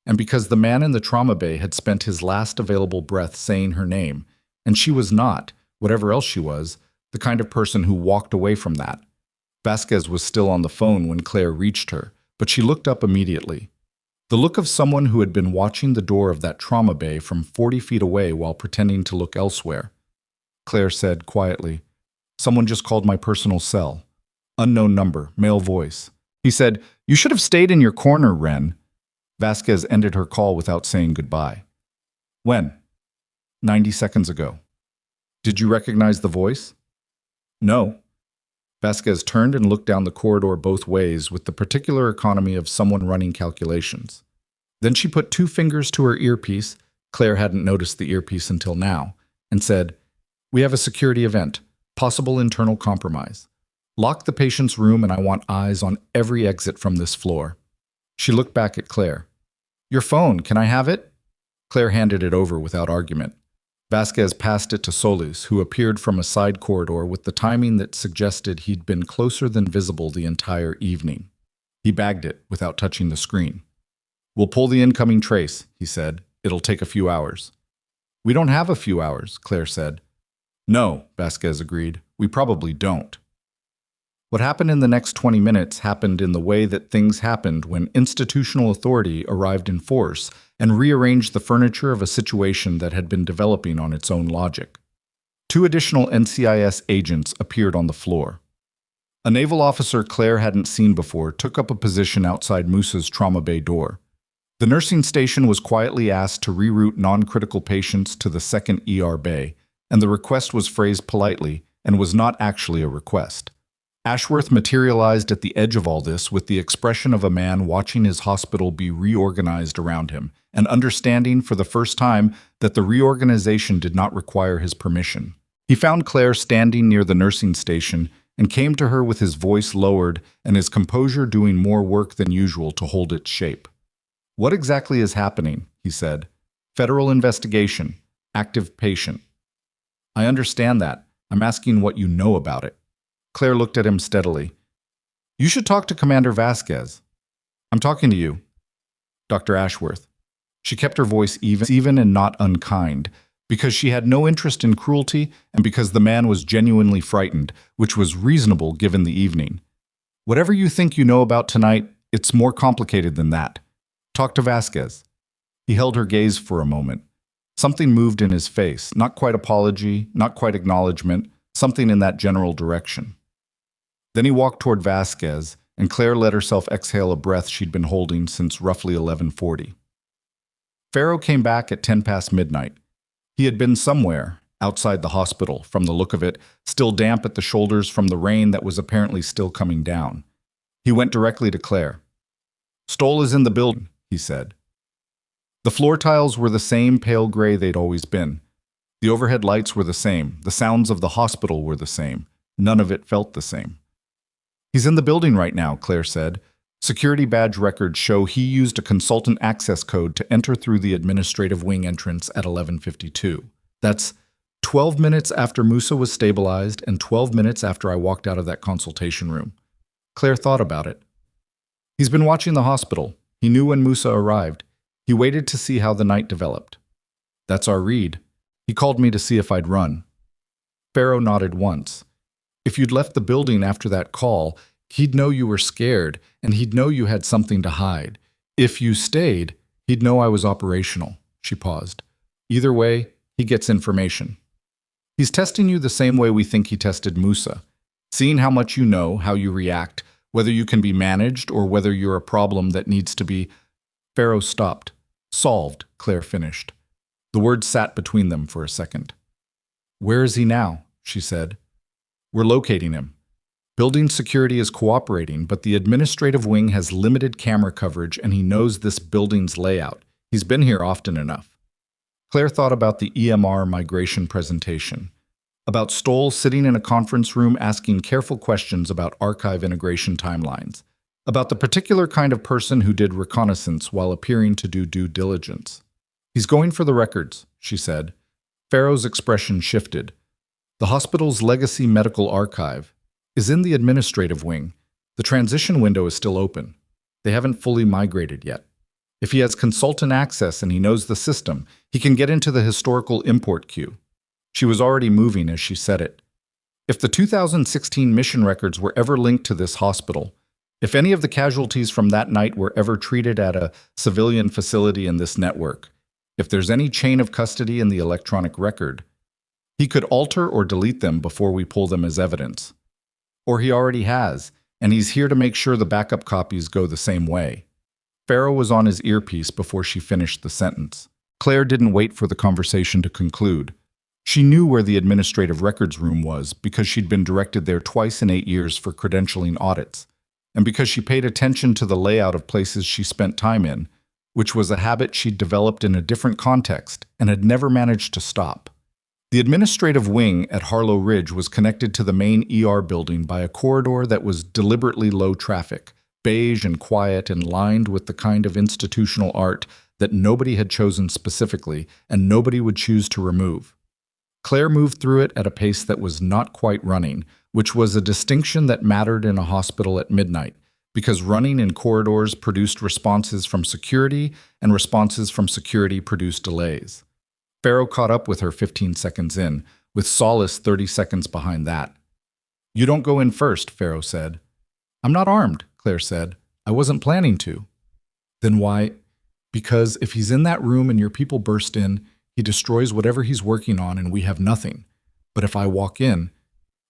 and because the man in the trauma bay had spent his last available breath saying her name, and she was not, whatever else she was, the kind of person who walked away from that. Vasquez was still on the phone when Claire reached her, but she looked up immediately. The look of someone who had been watching the door of that trauma bay from 40 feet away while pretending to look elsewhere. Claire said quietly, "Someone just called my personal cell. Unknown number, male voice. He said, 'You should have stayed in your corner, Wren.'" Vasquez ended her call without saying goodbye. "When?" 90 seconds ago. "Did you recognize the voice?" "No." Vasquez turned and looked down the corridor both ways with the particular economy of someone running calculations. Then she put 2 fingers to her earpiece, Claire hadn't noticed the earpiece until now, and said, "We have a security event, possible internal compromise. Lock the patient's room and I want eyes on every exit from this floor." She looked back at Claire. "Your phone, can I have it?" Claire handed it over without argument. Vasquez passed it to Solis, who appeared from a side corridor with the timing that suggested he'd been closer than visible the entire evening. He bagged it without touching the screen. We'll pull the incoming trace, he said. It'll take a few hours. We don't have a few hours, Claire said. No, Vasquez agreed. We probably don't. What happened in the next 20 minutes happened in the way that things happened when institutional authority arrived in force and rearranged the furniture of a situation that had been developing on its own logic. 2 additional NCIS agents appeared on the floor. A naval officer Claire hadn't seen before took up a position outside Musa's trauma bay door. The nursing station was quietly asked to reroute non-critical patients to the second ER bay, and the request was phrased politely and was not actually a request. Ashworth materialized at the edge of all this with the expression of a man watching his hospital be reorganized around him and understanding for the first time that the reorganization did not require his permission. He found Claire standing near the nursing station and came to her with his voice lowered and his composure doing more work than usual to hold its shape. What exactly is happening? He said. Federal investigation. Active patient. I understand that. I'm asking what you know about it. Claire looked at him steadily. You should talk to Commander Vasquez. I'm talking to you. Dr. Ashworth. She kept her voice even and not unkind, because she had no interest in cruelty and because the man was genuinely frightened, which was reasonable given the evening. Whatever you think you know about tonight, it's more complicated than that. Talk to Vasquez. He held her gaze for a moment. Something moved in his face, not quite apology, not quite acknowledgement, something in that general direction. Then he walked toward Vasquez, and Claire let herself exhale a breath she'd been holding since roughly 11:40. Farrow came back at 10 past midnight. He had been somewhere, outside the hospital, from the look of it, still damp at the shoulders from the rain that was apparently still coming down. He went directly to Claire. Stoll is in the building, he said. The floor tiles were the same pale gray they'd always been. The overhead lights were the same. The sounds of the hospital were the same. None of it felt the same. He's in the building right now, Claire said. Security badge records show he used a consultant access code to enter through the administrative wing entrance at 11:52. That's 12 minutes after Musa was stabilized and 12 minutes after I walked out of that consultation room. Claire thought about it. He's been watching the hospital. He knew when Musa arrived. He waited to see how the night developed. That's our read. He called me to see if I'd run. Farrow nodded once. If you'd left the building after that call, he'd know you were scared, and he'd know you had something to hide. If you stayed, he'd know I was operational. She paused. Either way, he gets information. He's testing you the same way we think he tested Musa, seeing how much you know, how you react, whether you can be managed or whether you're a problem that needs to be... Farrow stopped. Solved, Claire finished. The words sat between them for a second. Where is he now? She said. We're locating him. Building security is cooperating, but the administrative wing has limited camera coverage and he knows this building's layout. He's been here often enough. Claire thought about the EMR migration presentation, about Stoll sitting in a conference room asking careful questions about archive integration timelines, about the particular kind of person who did reconnaissance while appearing to do due diligence. He's going for the records, she said. Farrow's expression shifted. The hospital's legacy medical archive is in the administrative wing. The transition window is still open. They haven't fully migrated yet. If he has consultant access and he knows the system, he can get into the historical import queue. She was already moving as she said it. If the 2016 mission records were ever linked to this hospital, if any of the casualties from that night were ever treated at a civilian facility in this network, if there's any chain of custody in the electronic record, he could alter or delete them before we pull them as evidence. Or he already has, and he's here to make sure the backup copies go the same way. Farrow was on his earpiece before she finished the sentence. Claire didn't wait for the conversation to conclude. She knew where the administrative records room was because she'd been directed there twice in 8 years for credentialing audits, and because she paid attention to the layout of places she spent time in, which was a habit she'd developed in a different context and had never managed to stop. The administrative wing at Harlow Ridge was connected to the main ER building by a corridor that was deliberately low traffic, beige and quiet and lined with the kind of institutional art that nobody had chosen specifically and nobody would choose to remove. Claire moved through it at a pace that was not quite running, which was a distinction that mattered in a hospital at midnight, because running in corridors produced responses from security, and responses from security produced delays. Pharaoh caught up with her 15 seconds in, with Solace 30 seconds behind that. "You don't go in first," Pharaoh said. "I'm not armed," Claire said. "I wasn't planning to." "Then why?" "Because if he's in that room and your people burst in, he destroys whatever he's working on and we have nothing. But if I walk in—"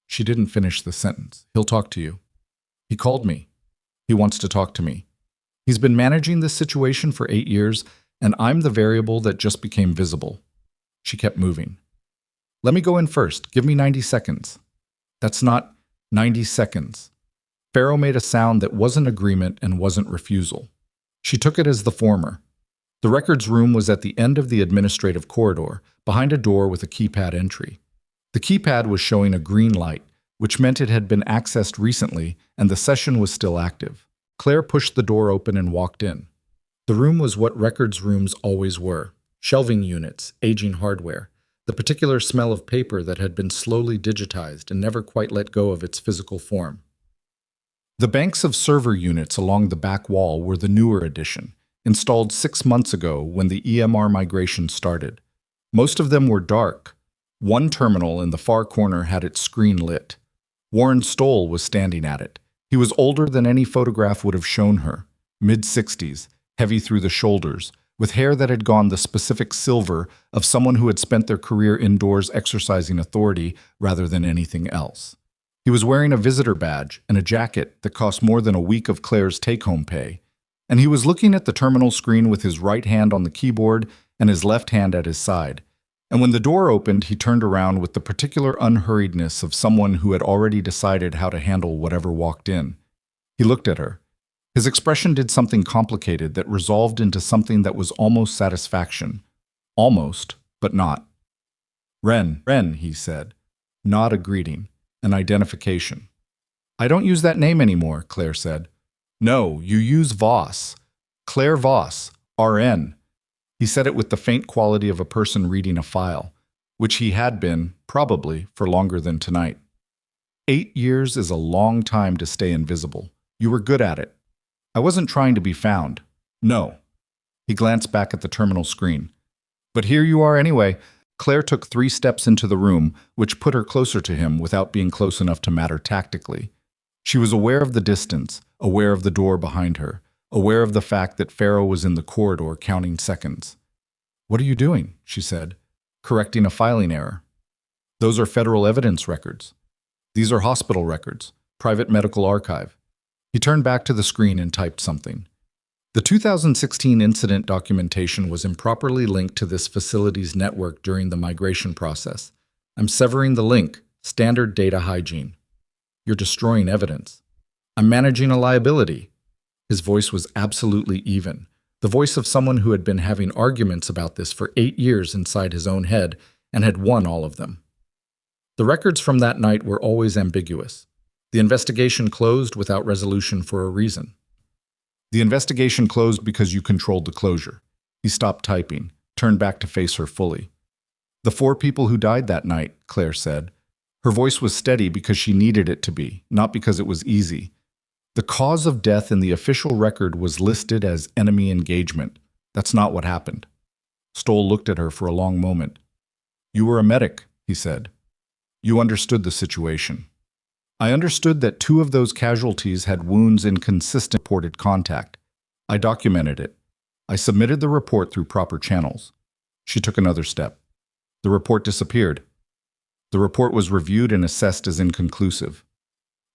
She didn't finish the sentence. "He'll talk to you." "He called me. He wants to talk to me. He's been managing this situation for 8 years, and I'm the variable that just became visible." She kept moving. "Let me go in first. Give me 90 seconds. "That's not 90 seconds. Pharaoh made a sound that wasn't agreement and wasn't refusal. She took it as the former. The records room was at the end of the administrative corridor, behind a door with a keypad entry. The keypad was showing a green light, which meant it had been accessed recently and the session was still active. Claire pushed the door open and walked in. The room was what records rooms always were: shelving units, aging hardware, the particular smell of paper that had been slowly digitized and never quite let go of its physical form. The banks of server units along the back wall were the newer edition, installed 6 months ago when the EMR migration started. Most of them were dark. One terminal in the far corner had its screen lit. Warren Stoll was standing at it. He was older than any photograph would have shown her, mid-60s, heavy through the shoulders, with hair that had gone the specific silver of someone who had spent their career indoors exercising authority rather than anything else. He was wearing a visitor badge and a jacket that cost more than a week of Claire's take-home pay, and he was looking at the terminal screen with his right hand on the keyboard and his left hand at his side. And when the door opened, he turned around with the particular unhurriedness of someone who had already decided how to handle whatever walked in. He looked at her. His expression did something complicated that resolved into something that was almost satisfaction. Almost, but not. Wren, he said. Not a greeting, an identification. "I don't use that name anymore," Claire said. "No, you use Voss. Claire Voss, RN. He said it with the faint quality of a person reading a file, which he had been, probably, for longer than tonight. 8 years is a long time to stay invisible. You were good at it. I wasn't trying to be found. No." He glanced back at the terminal screen. "But here you are anyway." Claire took 3 steps into the room, which put her closer to him without being close enough to matter tactically. She was aware of the distance, aware of the door behind her, aware of the fact that Pharaoh was in the corridor counting seconds. "What are you doing?" she said. "Correcting a filing error." "Those are federal evidence records. These are hospital records, private medical archive." He turned back to the screen and typed something. The 2016 incident documentation was improperly linked to this facility's network during the migration process. "I'm severing the link. Standard data hygiene." "You're destroying evidence." "I'm managing a liability." His voice was absolutely even, the voice of someone who had been having arguments about this for 8 years inside his own head and had won all of them. The records from that night were always ambiguous. The investigation closed without resolution for a reason. "The investigation closed because you controlled the closure." He stopped typing, turned back to face her fully. "The 4 people who died that night," Claire said. Her voice was steady because she needed it to be, not because it was easy. "The cause of death in the official record was listed as enemy engagement. That's not what happened." Stoll looked at her for a long moment. "You were a medic," he said. "You understood the situation." "I understood that 2 of those casualties had wounds in consistent reported contact. I documented it. I submitted the report through proper channels." She took another step. "The report disappeared." "The report was reviewed and assessed as inconclusive."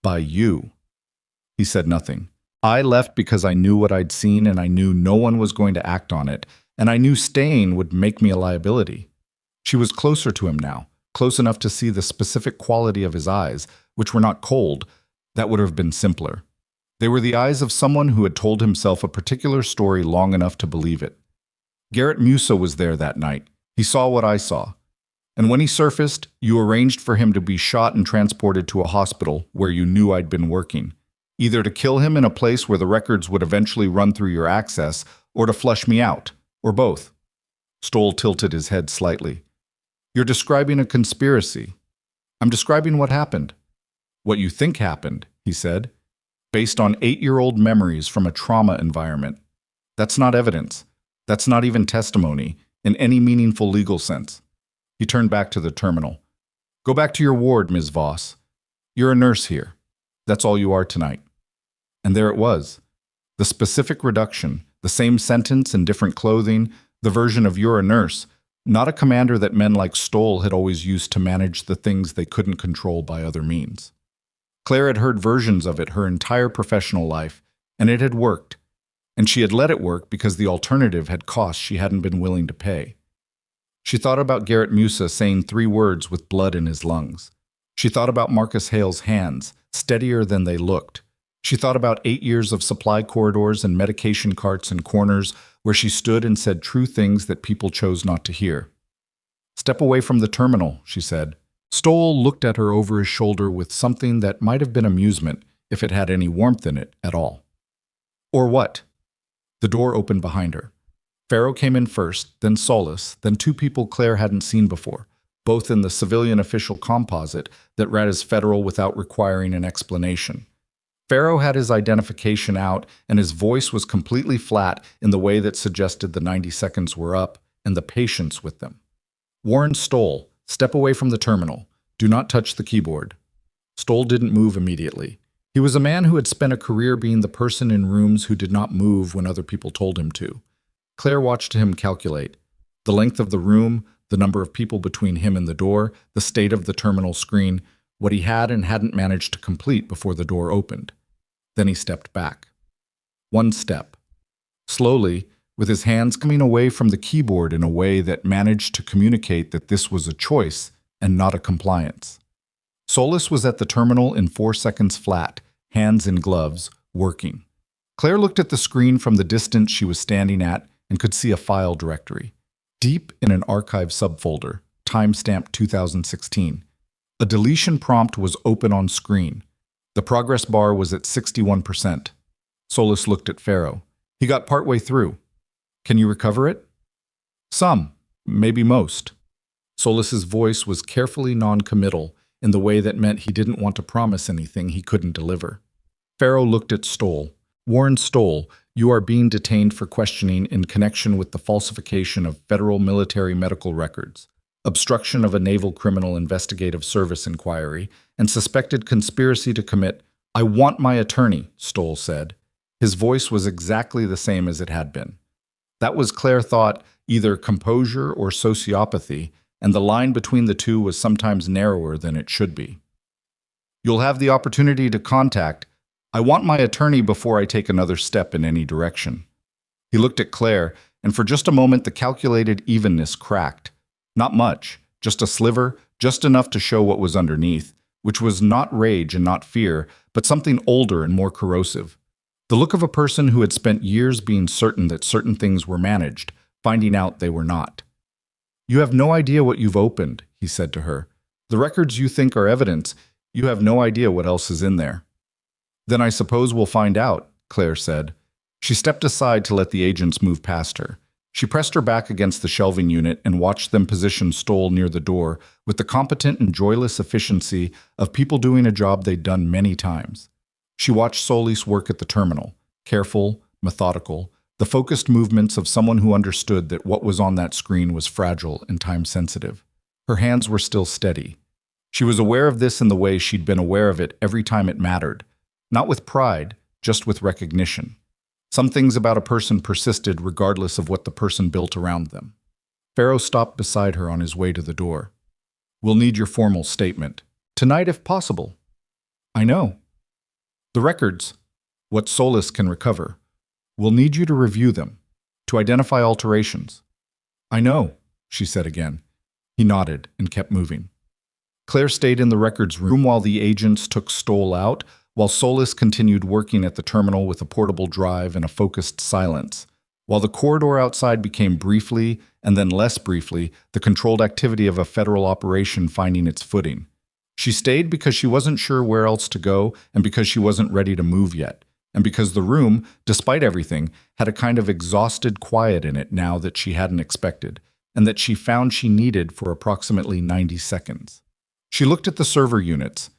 "By you." He said nothing. "I left because I knew what I'd seen and I knew no one was going to act on it, and I knew staying would make me a liability." She was closer to him now, close enough to see the specific quality of his eyes, which were not cold. That would have been simpler. They were the eyes of someone who had told himself a particular story long enough to believe it. "Garrett Musa was there that night. He saw what I saw. And when he surfaced, you arranged for him to be shot and transported to a hospital where you knew I'd been working, either to kill him in a place where the records would eventually run through your access, or to flush me out, or both." Stoll tilted his head slightly. "You're describing a conspiracy." "I'm describing what happened." "What you think happened," he said. based on 8-year-old memories from a trauma environment. That's not evidence. That's not even testimony in any meaningful legal sense. He turned back to the terminal. Go back to your ward, Ms. Voss. You're a nurse here. That's all you are tonight. And there it was. The specific reduction, the same sentence in different clothing, the version of you're a nurse, not a commander that men like Stoll had always used to manage the things they couldn't control by other means. Claire had heard versions of it her entire professional life, and it had worked. And she had let it work because the alternative had costs she hadn't been willing to pay. She thought about Garrett Musa saying 3 words with blood in his lungs. She thought about Marcus Hale's hands, steadier than they looked. She thought about 8 years of supply corridors and medication carts and corners where she stood and said true things that people chose not to hear. Step away from the terminal, she said. Stoll looked at her over his shoulder with something that might have been amusement if it had any warmth in it at all. Or what? The door opened behind her. Farrow came in first, then Solis, then 2 people Claire hadn't seen before, both in the civilian official composite that read as federal without requiring an explanation. Farrow had his identification out, and his voice was completely flat in the way that suggested the 90 seconds were up and the patience with them. Warren Stoll, step away from the terminal. Do not touch the keyboard. Stoll didn't move immediately. He was a man who had spent a career being the person in rooms who did not move when other people told him to. Claire watched him calculate the length of the room, the number of people between him and the door, the state of the terminal screen, what he had and hadn't managed to complete before the door opened. Then he stepped back. 1 step. Slowly, with his hands coming away from the keyboard in a way that managed to communicate that this was a choice and not a compliance. Solis was at the terminal in 4 seconds flat, hands in gloves, working. Claire looked at the screen from the distance she was standing at and could see a file directory. Deep in an archive subfolder, timestamp 2016. A deletion prompt was open on screen. The progress bar was at 61%. Solis looked at Farrow. He got partway through. Can you recover it? Some, maybe most. Solis's voice was carefully non-committal in the way that meant he didn't want to promise anything he couldn't deliver. Farrow looked at Stoll. Warren Stoll, you are being detained for questioning in connection with the falsification of federal military medical records, obstruction of a Naval Criminal Investigative Service inquiry, and suspected conspiracy to commit. I want my attorney, Stoll said. His voice was exactly the same as it had been. That was, Claire thought, either composure or sociopathy, and the line between the two was sometimes narrower than it should be. You'll have the opportunity to contact. I want my attorney before I take another step in any direction. He looked at Claire, and for just a moment the calculated evenness cracked. Not much, just a sliver, just enough to show what was underneath, which was not rage and not fear, but something older and more corrosive. The look of a person who had spent years being certain that certain things were managed, finding out they were not. You have no idea what you've opened, he said to her. The records you think are evidence, you have no idea what else is in there. Then I suppose we'll find out, Claire said. She stepped aside to let the agents move past her. She pressed her back against the shelving unit and watched them position Stoll near the door with the competent and joyless efficiency of people doing a job they'd done many times. She watched Solis work at the terminal, careful, methodical, the focused movements of someone who understood that what was on that screen was fragile and time-sensitive. Her hands were still steady. She was aware of this in the way she'd been aware of it every time it mattered, not with pride, just with recognition. Some things about a person persisted regardless of what the person built around them. Farrow stopped beside her on his way to the door. We'll need your formal statement. Tonight, if possible. I know. The records, what Solis can recover. We'll need you to review them, to identify alterations. I know, she said again. He nodded and kept moving. Claire stayed in the records room while the agents took Stoll out, while Solis continued working at the terminal with a portable drive and a focused silence, while the corridor outside became briefly, and then less briefly, the controlled activity of a federal operation finding its footing. She stayed because she wasn't sure where else to go and because she wasn't ready to move yet, and because the room, despite everything, had a kind of exhausted quiet in it now that she hadn't expected, and that she found she needed for approximately 90 seconds. She looked at the server units.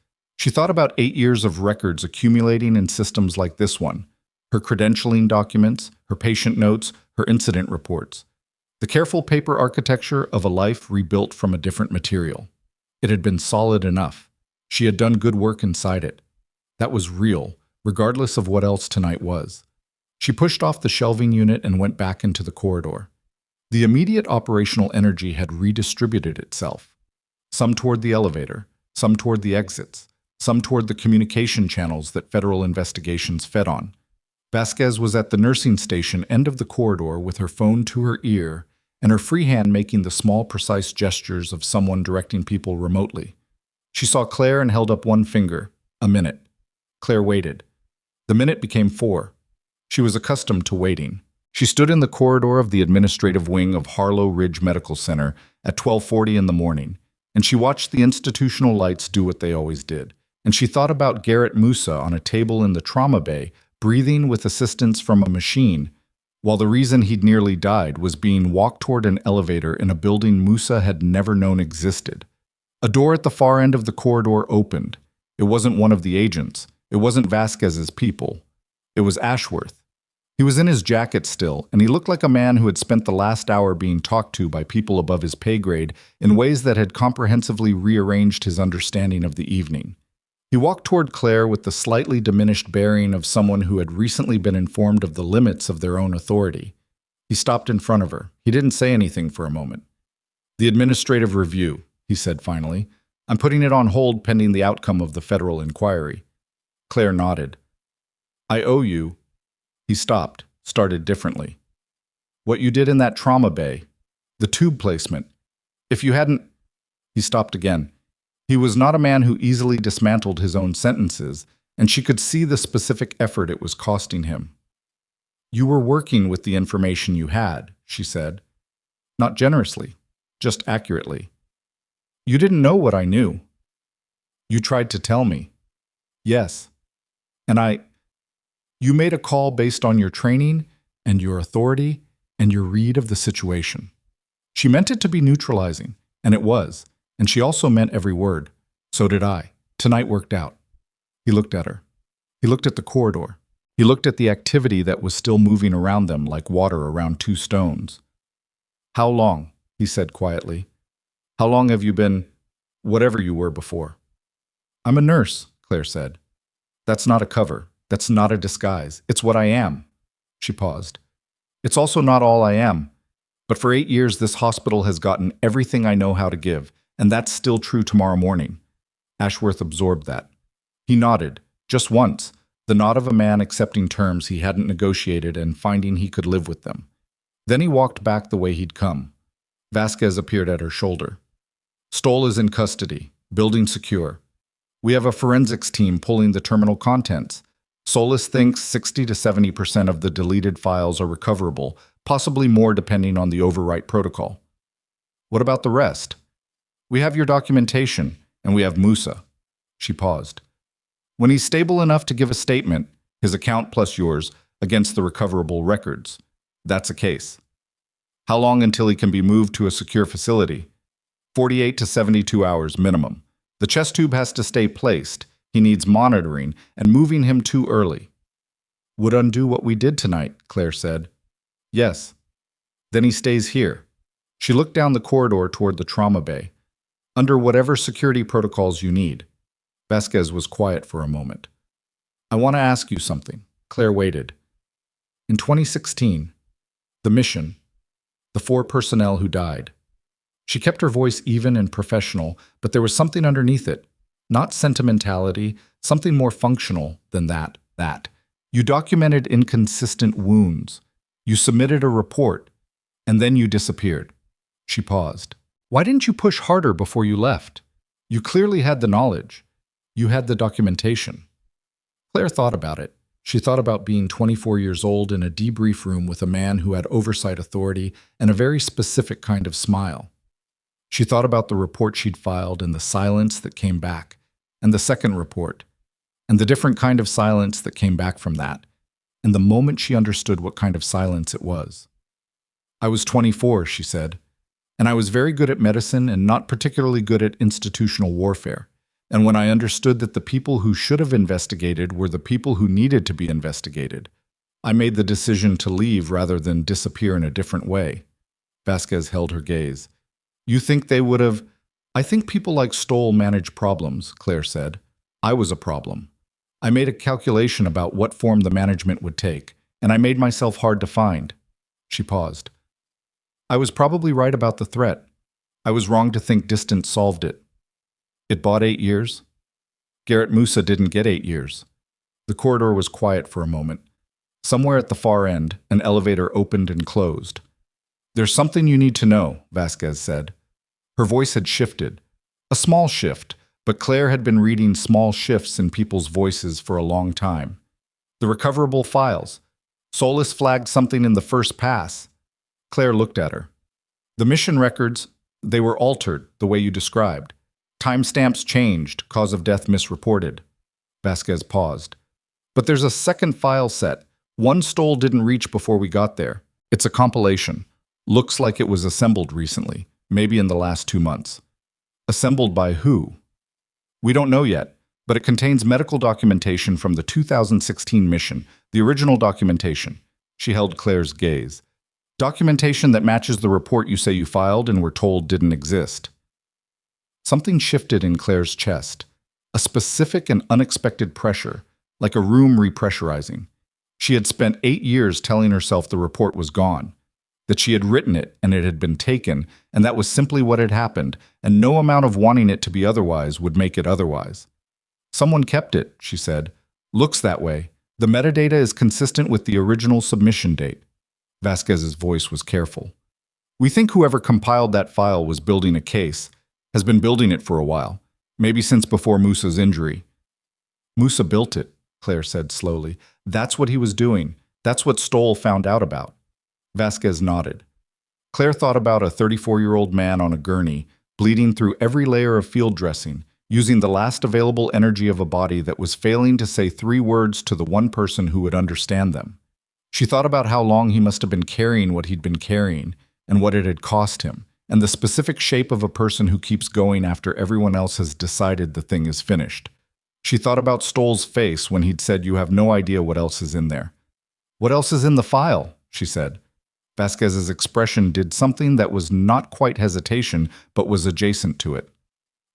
She thought about 8 years of records accumulating in systems like this one, her credentialing documents, her patient notes, her incident reports. The careful paper architecture of a life rebuilt from a different material. It had been solid enough. She had done good work inside it. That was real, regardless of what else tonight was. She pushed off the shelving unit and went back into the corridor. The immediate operational energy had redistributed itself. Some toward the elevator, some toward the exits, some toward the communication channels that federal investigations fed on. Vasquez was at the nursing station end of the corridor with her phone to her ear and her free hand making the small, precise gestures of someone directing people remotely. She saw Claire and held up one finger. A minute. Claire waited. The minute became 4. She was accustomed to waiting. She stood in the corridor of the administrative wing of Harlow Ridge Medical Center at 12:40 in the morning, and she watched the institutional lights do what they always did. And she thought about Garrett Musa on a table in the trauma bay, breathing with assistance from a machine, while the reason he'd nearly died was being walked toward an elevator in a building Musa had never known existed. A door at the far end of the corridor opened. It wasn't one of the agents. It wasn't Vasquez's people. It was Ashworth. He was in his jacket still, and he looked like a man who had spent the last hour being talked to by people above his pay grade in ways that had comprehensively rearranged his understanding of the evening. He walked toward Claire with the slightly diminished bearing of someone who had recently been informed of the limits of their own authority. He stopped in front of her. He didn't say anything for a moment. "The administrative review," he said finally. "I'm putting it on hold pending the outcome of the federal inquiry." Claire nodded. "I owe you." He stopped, started differently. "What you did in that trauma bay, the tube placement. If you hadn't—" He stopped again. He was not a man who easily dismantled his own sentences, and she could see the specific effort it was costing him. "You were working with the information you had," she said. "Not generously, just accurately. You didn't know what I knew. You tried to tell me. Yes. And you made a call based on your training and your authority and your read of the situation." She meant it to be neutralizing, and it was, and she also meant every word. So did I. Tonight worked out. He looked at her. He looked at the corridor. He looked at the activity that was still moving around them like water around two stones. "How long?" he said quietly. "How long have you been whatever you were before?" "I'm a nurse," Claire said. "That's not a cover. That's not a disguise. It's what I am." She paused. "It's also not all I am. But for 8 years, this hospital has gotten everything I know how to give, and that's still true tomorrow morning." Ashworth absorbed that. He nodded, just once, the nod of a man accepting terms he hadn't negotiated and finding he could live with them. Then he walked back the way he'd come. Vasquez appeared at her shoulder. "Stoll is in custody, building secure. We have a forensics team pulling the terminal contents. Solis thinks 60 to 70% of the deleted files are recoverable, possibly more depending on the overwrite protocol." "What about the rest?" "We have your documentation, and we have Musa." She paused. "When he's stable enough to give a statement, his account plus yours, against the recoverable records, that's a case." "How long until he can be moved to a secure facility?" 48 to 72 hours minimum. The chest tube has to stay placed. He needs monitoring, and moving him too early." "Would undo what we did tonight," Claire said. "Yes." "Then he stays here." She looked down the corridor toward the trauma bay. "Under whatever security protocols you need." Vasquez was quiet for a moment. "I want to ask you something." Claire waited. "In 2016, the mission, the 4 personnel who died." She kept her voice even and professional, but there was something underneath it. Not sentimentality, something more functional than that. You documented inconsistent wounds. You submitted a report, and then you disappeared. She paused. "Why didn't you push harder before you left? You clearly had the knowledge. You had the documentation." Claire thought about it. She thought about being 24 years old in a debrief room with a man who had oversight authority and a very specific kind of smile. She thought about the report she'd filed and the silence that came back, and the second report, and the different kind of silence that came back from that, and the moment she understood what kind of silence it was. "I was 24, she said, "and I was very good at medicine and not particularly good at institutional warfare. And when I understood that the people who should have investigated were the people who needed to be investigated, I made the decision to leave rather than disappear in a different way. Vasquez held her gaze. You think they would have... I think people like Stoll manage problems, Claire said. I was a problem. I made a calculation about what form the management would take, and I made myself hard to find. She paused. I was probably right about the threat. I was wrong to think distance solved it. It bought 8 years? Garrett Musa didn't get 8 years. The corridor was quiet for a moment. Somewhere at the far end, an elevator opened and closed. There's something you need to know, Vasquez said. Her voice had shifted. A small shift, but Claire had been reading small shifts in people's voices for a long time. The recoverable files. Solis flagged something in the first pass. Claire looked at her. The mission records, they were altered, the way you described. Timestamps changed, cause of death misreported. Vasquez paused. But there's a second file set. One Stoll didn't reach before we got there. It's a compilation. Looks like it was assembled recently, maybe in the last 2 months. Assembled by who? We don't know yet, but it contains medical documentation from the 2016 mission, the original documentation. She held Claire's gaze. Documentation that matches the report you say you filed and were told didn't exist. Something shifted in Claire's chest. A specific and unexpected pressure, like a room repressurizing. She had spent 8 years telling herself the report was gone, that she had written it and it had been taken, and that was simply what had happened, and no amount of wanting it to be otherwise would make it otherwise. Someone kept it, she said. Looks that way. The metadata is consistent with the original submission date. Vasquez's voice was careful. We think whoever compiled that file was building a case, has been building it for a while, maybe since before Musa's injury. Musa built it, Claire said slowly. That's what he was doing. That's what Stoll found out about. Vasquez nodded. Claire thought about a 34-year-old man on a gurney, bleeding through every layer of field dressing, using the last available energy of a body that was failing to say 3 words to the one person who would understand them. She thought about how long he must have been carrying what he'd been carrying, and what it had cost him, and the specific shape of a person who keeps going after everyone else has decided the thing is finished. She thought about Stoll's face when he'd said, "You have no idea what else is in there." "What else is in the file?" she said. Vasquez's expression did something that was not quite hesitation, but was adjacent to it.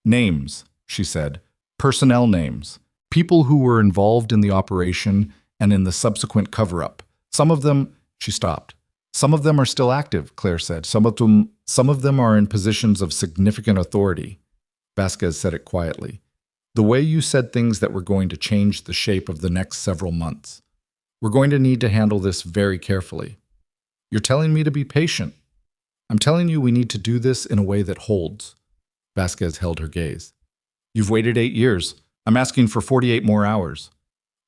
"Names," she said. "Personnel names. People who were involved in the operation and in the subsequent cover-up. Some of them..." She stopped. "Some of them are still active," Claire said. Some of them are in positions of significant authority." Vasquez said it quietly. "The way you said things that were going to change the shape of the next several months. We're going to need to handle this very carefully. You're telling me to be patient. I'm telling you we need to do this in a way that holds." Vasquez held her gaze. "You've waited 8 years. I'm asking for 48 more hours."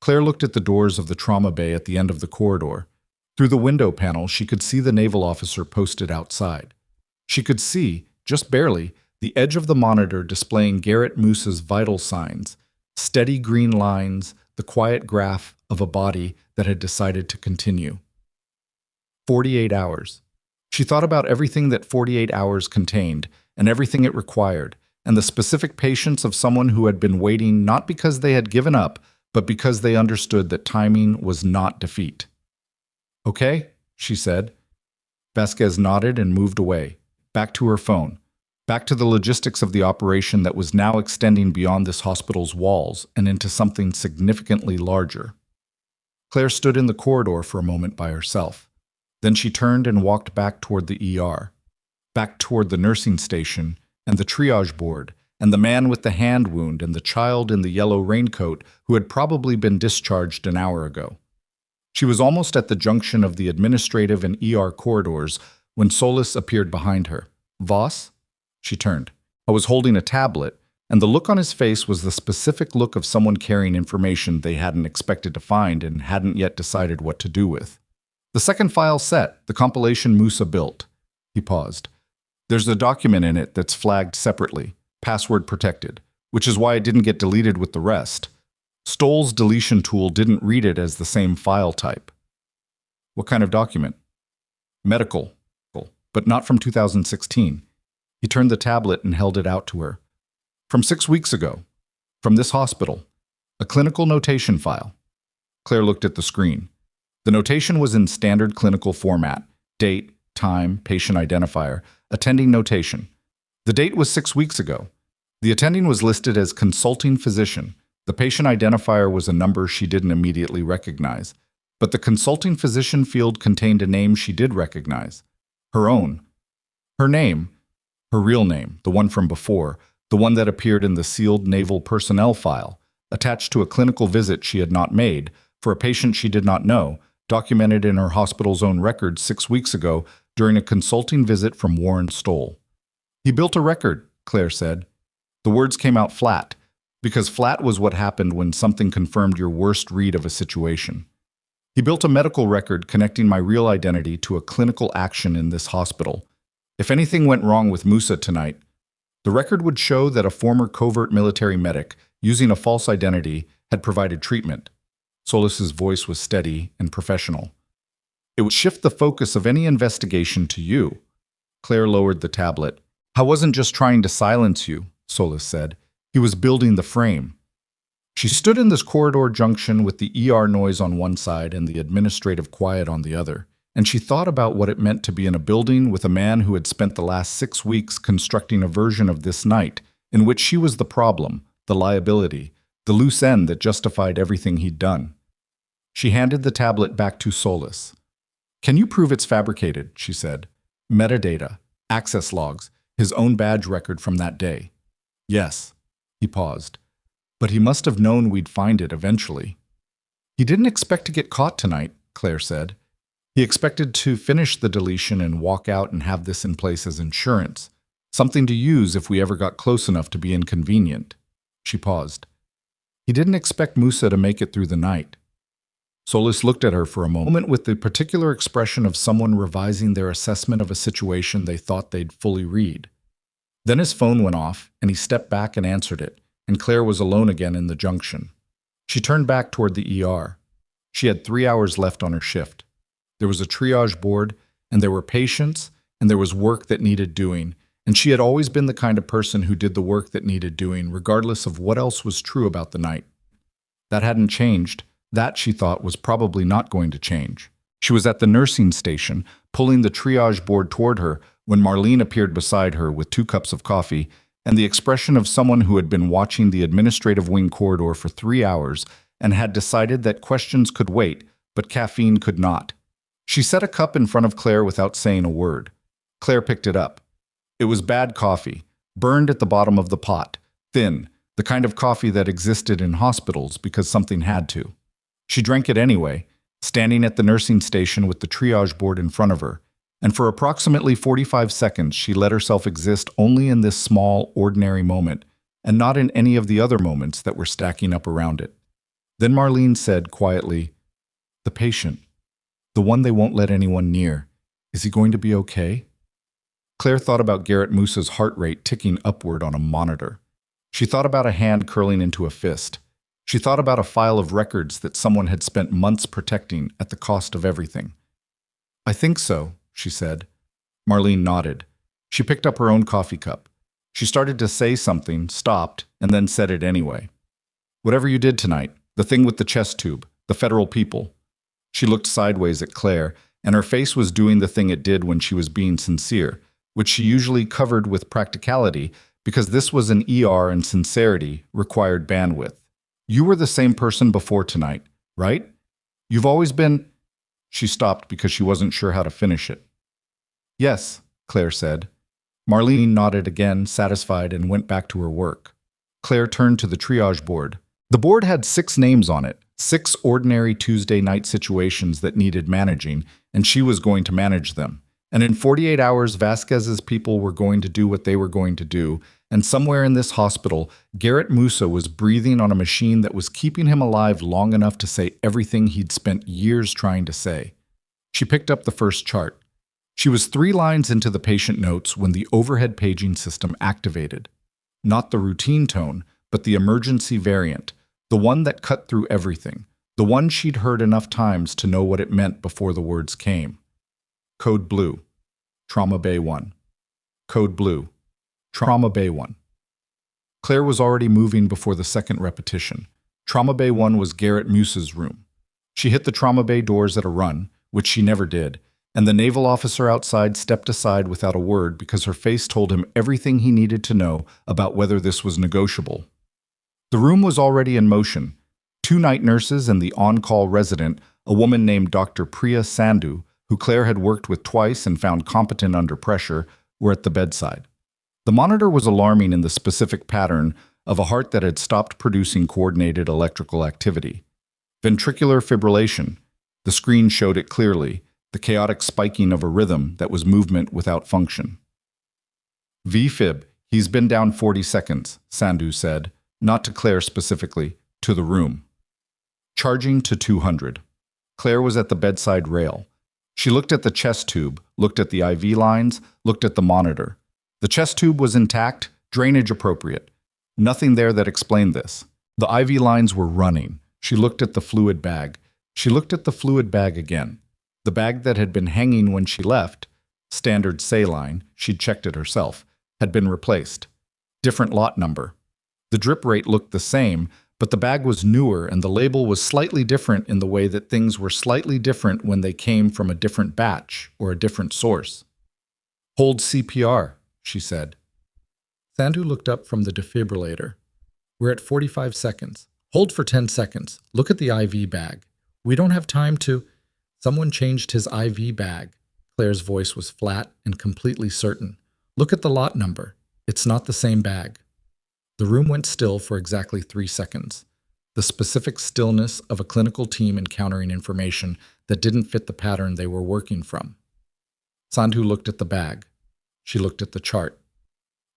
Claire looked at the doors of the trauma bay at the end of the corridor. Through the window panel, she could see the naval officer posted outside. She could see, just barely, the edge of the monitor displaying Garrett Musa's vital signs, steady green lines, the quiet graph of a body that had decided to continue. 48 hours. She thought about everything that 48 hours contained, and everything it required, and the specific patience of someone who had been waiting not because they had given up, but because they understood that timing was not defeat. "Okay," she said. Vasquez nodded and moved away, back to her phone, back to the logistics of the operation that was now extending beyond this hospital's walls and into something significantly larger. Claire stood in the corridor for a moment by herself. Then she turned and walked back toward the ER, back toward the nursing station and the triage board, and the man with the hand wound and the child in the yellow raincoat who had probably been discharged an hour ago. She was almost at the junction of the administrative and ER corridors when Solis appeared behind her. "Voss?" She turned. I was holding a tablet, and the look on his face was the specific look of someone carrying information they hadn't expected to find and hadn't yet decided what to do with. "The second file set, the compilation Musa built." He paused. "There's a document in it that's flagged separately, password protected, which is why it didn't get deleted with the rest. Stoll's deletion tool didn't read it as the same file type." "What kind of document?" "Medical, but not from 2016. He turned the tablet and held it out to her. "From 6 weeks ago. From this hospital. A clinical notation file. Claire looked at the screen. The notation was in standard clinical format: date, time, patient identifier, attending notation. The date was 6 weeks ago. The attending was listed as consulting physician. The patient identifier was a number she didn't immediately recognize. But the consulting physician field contained a name she did recognize. Her own. Her name. Her real name, the one from before, the one that appeared in the sealed naval personnel file, attached to a clinical visit she had not made, for a patient she did not know, documented in her hospital's own records 6 weeks ago during a consulting visit from Warren Stoll. He built a record, Claire said. The words came out flat, because flat was what happened when something confirmed your worst read of a situation. He built a medical record connecting my real identity to a clinical action in this hospital. If anything went wrong with Musa tonight, the record would show that a former covert military medic, using a false identity, had provided treatment. Solis's voice was steady and professional. It would shift the focus of any investigation to you. Claire lowered the tablet. I wasn't just trying to silence you, Solis said. He was building the frame. She stood in this corridor junction with the ER noise on one side and the administrative quiet on the other, and she thought about what it meant to be in a building with a man who had spent the last 6 weeks constructing a version of this night in which she was the problem, the liability, the loose end that justified everything he'd done. She handed the tablet back to Solis. Can you prove it's fabricated? She said. Metadata, access logs, his own badge record from that day. Yes. He paused. But he must have known we'd find it eventually. He didn't expect to get caught tonight, Claire said. He expected to finish the deletion and walk out and have this in place as insurance, something to use if we ever got close enough to be inconvenient. She paused. He didn't expect Musa to make it through the night. Solis looked at her for a moment with the particular expression of someone revising their assessment of a situation they thought they'd fully read. Then his phone went off, and he stepped back and answered it, and Claire was alone again in the junction. She turned back toward the ER. She had 3 hours left on her shift. There was a triage board, and there were patients, and there was work that needed doing, and she had always been the kind of person who did the work that needed doing, regardless of what else was true about the night. That hadn't changed. That, she thought, was probably not going to change. She was at the nursing station, pulling the triage board toward her, when Marlene appeared beside her with 2 cups of coffee and the expression of someone who had been watching the administrative wing corridor for 3 hours and had decided that questions could wait, but caffeine could not. She set a cup in front of Claire without saying a word. Claire picked it up. It was bad coffee, burned at the bottom of the pot, thin, the kind of coffee that existed in hospitals because something had to. She drank it anyway, standing at the nursing station with the triage board in front of her, and for approximately 45 seconds she let herself exist only in this small, ordinary moment, and not in any of the other moments that were stacking up around it. Then Marlene said quietly, "The patient, the one they won't let anyone near, is he going to be okay?" Claire thought about Garrett Musa's heart rate ticking upward on a monitor. She thought about a hand curling into a fist. She thought about a file of records that someone had spent months protecting at the cost of everything. "I think so," she said. Marlene nodded. She picked up her own coffee cup. She started to say something, stopped, and then said it anyway. "Whatever you did tonight, the thing with the chest tube, the federal people." She looked sideways at Claire, and her face was doing the thing it did when she was being sincere, which she usually covered with practicality because this was an ER and sincerity required bandwidth. "You were the same person before tonight, right? You've always been—" She stopped because she wasn't sure how to finish it. "Yes," Claire said. Marlene nodded again, satisfied, and went back to her work. Claire turned to the triage board. The board had 6 names on it, 6 ordinary Tuesday night situations that needed managing, and she was going to manage them. And in 48 hours, Vasquez's people were going to do what they were going to do, and somewhere in this hospital, Garrett Musa was breathing on a machine that was keeping him alive long enough to say everything he'd spent years trying to say. She picked up the first chart. She was 3 lines into the patient notes when the overhead paging system activated. Not the routine tone, but the emergency variant, the one that cut through everything, the one she'd heard enough times to know what it meant before the words came. Code Blue, Trauma Bay 1. Code Blue, Trauma Bay 1. Claire was already moving before the second repetition. Trauma Bay 1 was Garrett Musa's room. She hit the Trauma Bay doors at a run, which she never did, and the naval officer outside stepped aside without a word because her face told him everything he needed to know about whether this was negotiable. The room was already in motion. 2 night nurses and the on-call resident, a woman named Dr. Priya Sandhu, who Claire had worked with twice and found competent under pressure, were at the bedside. The monitor was alarming in the specific pattern of a heart that had stopped producing coordinated electrical activity. Ventricular fibrillation. The screen showed it clearly, the chaotic spiking of a rhythm that was movement without function. VFib, he's been down 40 seconds, Sandhu said, not to Claire specifically, to the room. Charging to 200. Claire was at the bedside rail. She looked at the chest tube, looked at the IV lines, looked at the monitor. The chest tube was intact, drainage appropriate. Nothing there that explained this. The IV lines were running. She looked at the fluid bag. She looked at the fluid bag again. The bag that had been hanging when she left, standard saline, she'd checked it herself, had been replaced. Different lot number. The drip rate looked the same, but the bag was newer and the label was slightly different in the way that things were slightly different when they came from a different batch or a different source. Hold CPR, she said. Sandhu looked up from the defibrillator. We're at 45 seconds. Hold for 10 seconds. Look at the IV bag. We don't have time to... Someone changed his IV bag. Claire's voice was flat and completely certain. Look at the lot number. It's not the same bag. The room went still for exactly 3 seconds. The specific stillness of a clinical team encountering information that didn't fit the pattern they were working from. Sandhu looked at the bag. She looked at the chart.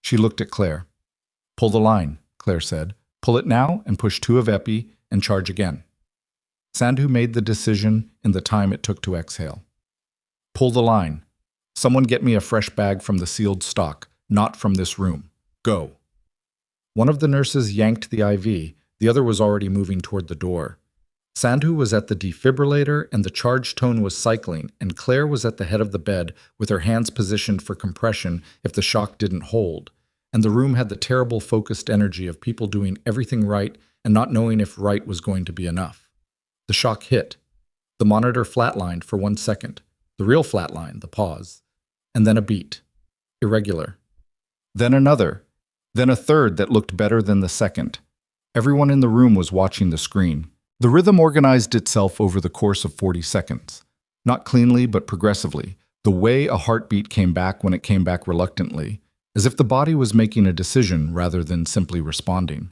She looked at Claire. Pull the line, Claire said. Pull it now and push 2 of epi and charge again. Sandhu made the decision in the time it took to exhale. Pull the line. Someone get me a fresh bag from the sealed stock, not from this room. Go. One of the nurses yanked the IV. The other was already moving toward the door. Sandhu was at the defibrillator and the charge tone was cycling, and Claire was at the head of the bed with her hands positioned for compression if the shock didn't hold. And the room had the terrible focused energy of people doing everything right and not knowing if right was going to be enough. The shock hit. The monitor flatlined for 1 second. The real flatline, the pause. And then a beat. Irregular. Then another. Then a third that looked better than the second. Everyone in the room was watching the screen. The rhythm organized itself over the course of 40 seconds. Not cleanly, but progressively. The way a heartbeat came back when it came back reluctantly, as if the body was making a decision rather than simply responding.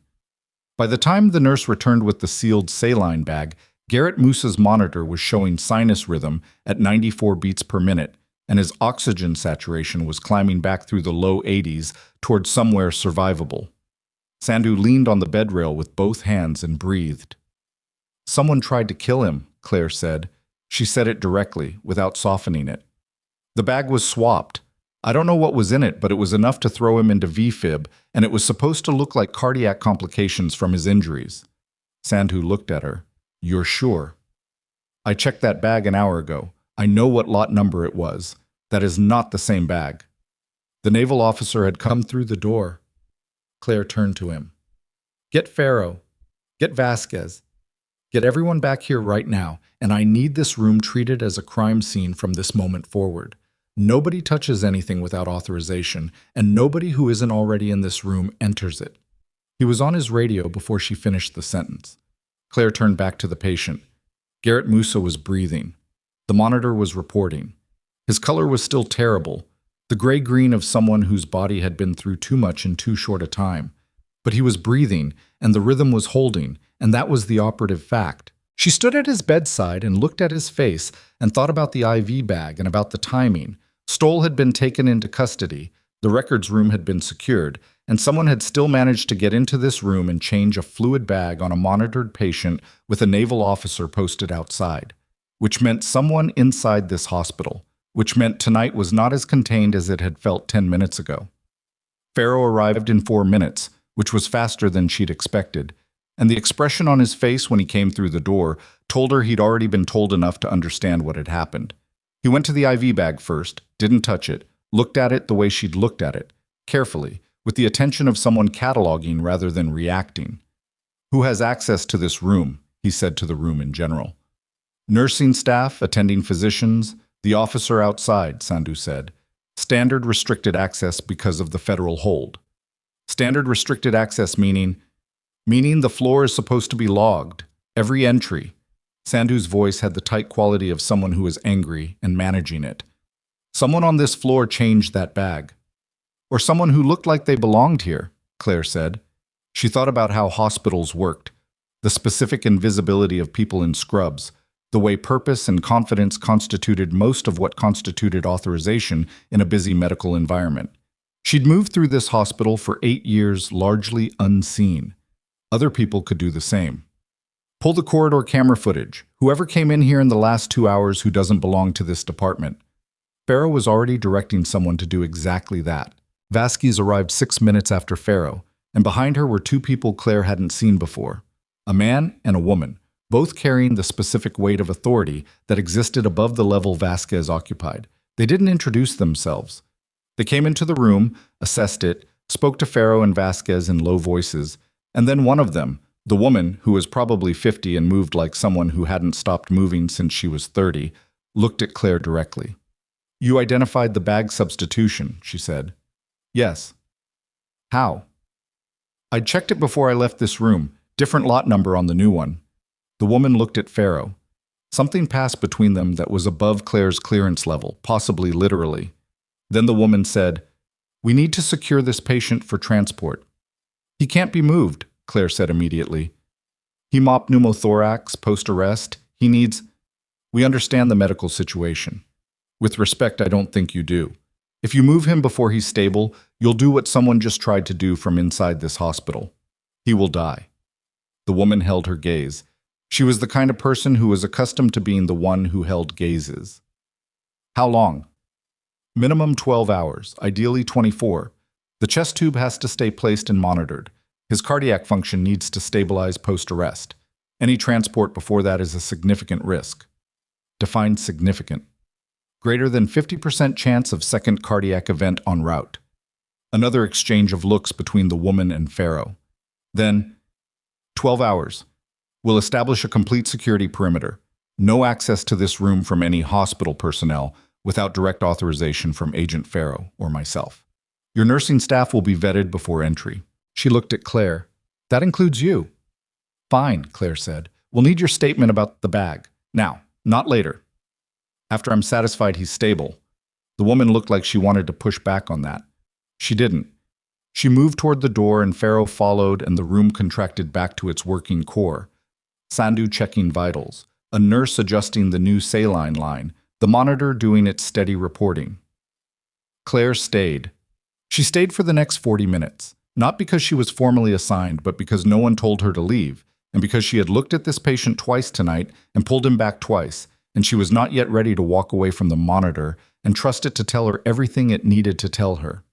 By the time the nurse returned with the sealed saline bag, Garrett Musa's monitor was showing sinus rhythm at 94 beats per minute, and his oxygen saturation was climbing back through the low 80s towards somewhere survivable. Sandhu leaned on the bed rail with both hands and breathed. Someone tried to kill him, Claire said. She said it directly, without softening it. The bag was swapped. I don't know what was in it, but it was enough to throw him into VFib, and it was supposed to look like cardiac complications from his injuries. Sandhu looked at her. You're sure? I checked that bag an hour ago. I know what lot number it was. That is not the same bag. The naval officer had come through the door. Claire turned to him. Get Farrow. Get Vasquez. Get everyone back here right now, and I need this room treated as a crime scene from this moment forward. Nobody touches anything without authorization, and nobody who isn't already in this room enters it. He was on his radio before she finished the sentence. Claire turned back to the patient. Garrett Musa was breathing. The monitor was reporting. His color was still terrible, the gray-green of someone whose body had been through too much in too short a time. But he was breathing, and the rhythm was holding, and that was the operative fact. She stood at his bedside and looked at his face and thought about the IV bag and about the timing. Stoll had been taken into custody, the records room had been secured, and someone had still managed to get into this room and change a fluid bag on a monitored patient with a naval officer posted outside, which meant someone inside this hospital, which meant tonight was not as contained as it had felt 10 minutes ago. Farrow arrived in 4 minutes, which was faster than she'd expected, and the expression on his face when he came through the door told her he'd already been told enough to understand what had happened. He went to the IV bag first, didn't touch it, looked at it the way she'd looked at it, carefully, with the attention of someone cataloging rather than reacting. "Who has access to this room?" he said to the room in general. "Nursing staff, attending physicians, the officer outside," Sandhu said. "Standard restricted access because of the federal hold." Standard restricted access meaning the floor is supposed to be logged. Every entry. Sandhu's voice had the tight quality of someone who is angry and managing it. "Someone on this floor changed that bag." "Or someone who looked like they belonged here," Claire said. She thought about how hospitals worked, the specific invisibility of people in scrubs, the way purpose and confidence constituted most of what constituted authorization in a busy medical environment. She'd moved through this hospital for 8 years largely unseen. Other people could do the same. "Pull the corridor camera footage. Whoever came in here in the last 2 hours who doesn't belong to this department." Farrow was already directing someone to do exactly that. Vasquez arrived 6 minutes after Farrow, and behind her were 2 people Claire hadn't seen before. A man and a woman, both carrying the specific weight of authority that existed above the level Vasquez occupied. They didn't introduce themselves. They came into the room, assessed it, spoke to Farrow and Vasquez in low voices, and then one of them, the woman, who was probably 50 and moved like someone who hadn't stopped moving since she was 30, looked at Claire directly. "You identified the bag substitution," she said. "Yes." "How?" "I checked it before I left this room. Different lot number on the new one." The woman looked at Farrow. Something passed between them that was above Claire's clearance level, possibly literally. Then the woman said, "We need to secure this patient for transport." "He can't be moved," Claire said immediately. "Hemop pneumothorax, post-arrest. He needs—" "We understand the medical situation. With respect, I don't think you do. If you move him before he's stable, you'll do what someone just tried to do from inside this hospital. He will die." The woman held her gaze. She was the kind of person who was accustomed to being the one who held gazes. "How long?" "Minimum 12 hours, ideally 24. The chest tube has to stay placed and monitored. His cardiac function needs to stabilize post-arrest. Any transport before that is a significant risk." Define significant. "Greater than 50% chance of second cardiac event en route." Another exchange of looks between the woman and Farrow. Then, 12 hours. "We'll establish a complete security perimeter. No access to this room from any hospital personnel without direct authorization from Agent Farrow or myself. Your nursing staff will be vetted before entry." She looked at Claire. "That includes you." "Fine," Claire said. "We'll need your statement about the bag. Now, not later. After I'm satisfied he's stable." The woman looked like she wanted to push back on that. She didn't. She moved toward the door and Farrow followed and the room contracted back to its working core. Sandhu checking vitals, a nurse adjusting the new saline line, the monitor doing its steady reporting. Claire stayed. She stayed for the next 40 minutes, not because she was formally assigned, but because no one told her to leave, and because she had looked at this patient twice tonight and pulled him back twice, and she was not yet ready to walk away from the monitor and trust it to tell her everything it needed to tell her.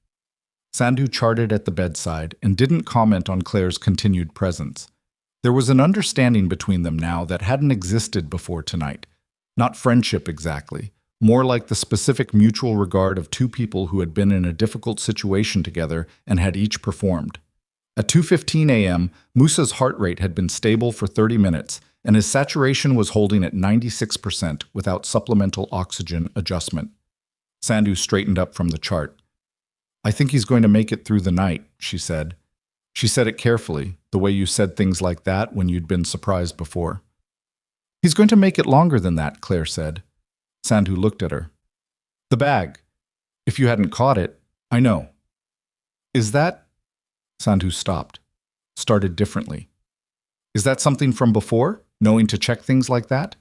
Sandhu charted at the bedside and didn't comment on Claire's continued presence. There was an understanding between them now that hadn't existed before tonight. Not friendship exactly, more like the specific mutual regard of 2 people who had been in a difficult situation together and had each performed. At 2:15 a.m., Musa's heart rate had been stable for 30 minutes, and his saturation was holding at 96% without supplemental oxygen adjustment. Sandhu straightened up from the chart. "I think he's going to make it through the night," she said. She said it carefully, the way you said things like that when you'd been surprised before. "He's going to make it longer than that," Claire said. Sandhu looked at her. "The bag. If you hadn't caught it, I know." "Is that—" Sandhu stopped, started differently. "Is that something from before, knowing to check things like that?"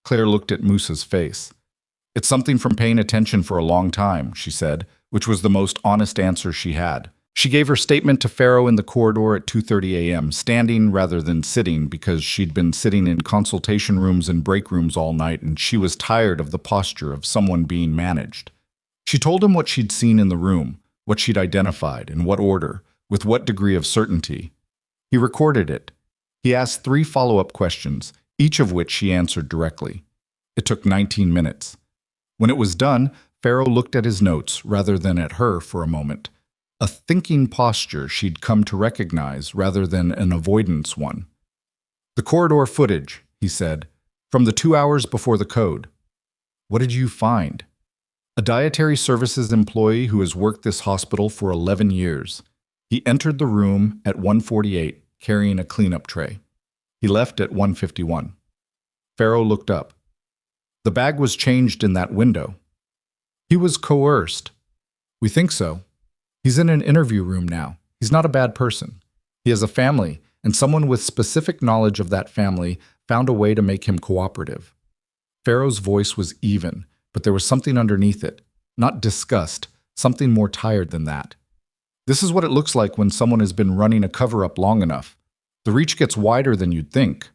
Claire looked at Musa's face. "It's something from paying attention for a long time," she said, which was the most honest answer she had. She gave her statement to Farrow in the corridor at 2:30 a.m., standing rather than sitting because she'd been sitting in consultation rooms and break rooms all night and she was tired of the posture of someone being managed. She told him what she'd seen in the room, what she'd identified, in what order, with what degree of certainty. He recorded it. He asked 3 follow-up questions, each of which she answered directly. It took 19 minutes. When it was done, Farrow looked at his notes rather than at her for a moment. a thinking posture she'd come to recognize rather than an avoidance one. "The corridor footage," he said, "from the 2 hours before the code." "What did you find?" "A dietary services employee who has worked this hospital for 11 years. He entered the room at 1:48 carrying a cleanup tray. He left at 1:51. Farrow looked up. "The bag was changed in that window." "He was coerced." "We think so. He's in an interview room now. He's not a bad person. He has a family, and someone with specific knowledge of that family found a way to make him cooperative." Farrow's voice was even, but there was something underneath it. Not disgust, something more tired than that. "This is what it looks like when someone has been running a cover-up long enough. The reach gets wider than you'd think."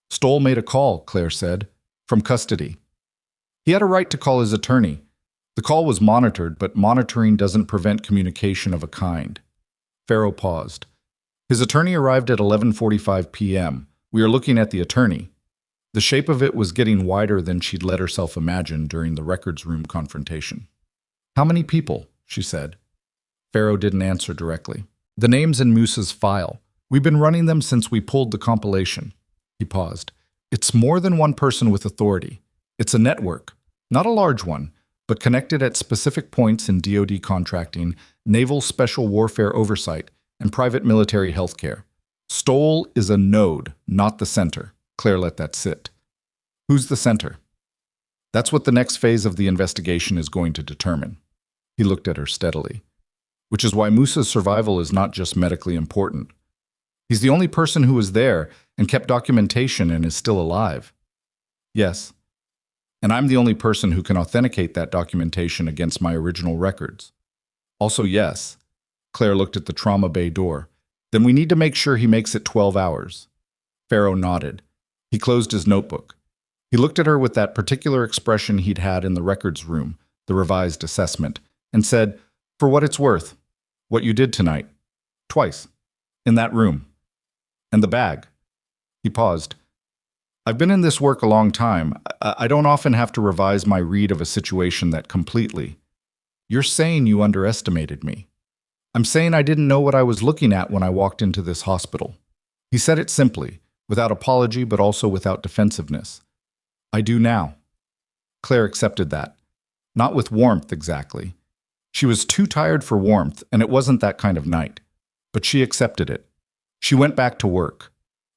"Stoll made a call," Claire said, "from custody. He had a right to call his attorney. The call was monitored, but monitoring doesn't prevent communication of a kind." Farrow paused. "His attorney arrived at 11:45 p.m. We are looking at the attorney." The shape of it was getting wider than she'd let herself imagine during the records room confrontation. "How many people?" she said. Farrow didn't answer directly. "The names in Moose's file. We've been running them since we pulled the compilation." He paused. "It's more than one person with authority. It's a network. Not a large one, but connected at specific points in DoD contracting, naval special warfare oversight, and private military healthcare. Stoll is a node, not the center." Claire let that sit. "Who's the center?" "That's what the next phase of the investigation is going to determine." He looked at her steadily. "Which is why Moose's survival is not just medically important. He's the only person who was there and kept documentation and is still alive." "Yes. And I'm the only person who can authenticate that documentation against my original records." "Also yes." Claire looked at the trauma bay door. "Then we need to make sure he makes it 12 hours. Farrow nodded. He closed his notebook. He looked at her with that particular expression he'd had in the records room, the revised assessment, and said, "For what it's worth, what you did tonight. Twice. In that room. And the bag." He paused. "I've been in this work a long time. I don't often have to revise my read of a situation that completely. You're saying you underestimated me. I'm saying I didn't know what I was looking at when I walked into this hospital." He said it simply, without apology but also without defensiveness. "I do now." Claire accepted that. Not with warmth, exactly. She was too tired for warmth, and it wasn't that kind of night. But she accepted it. She went back to work.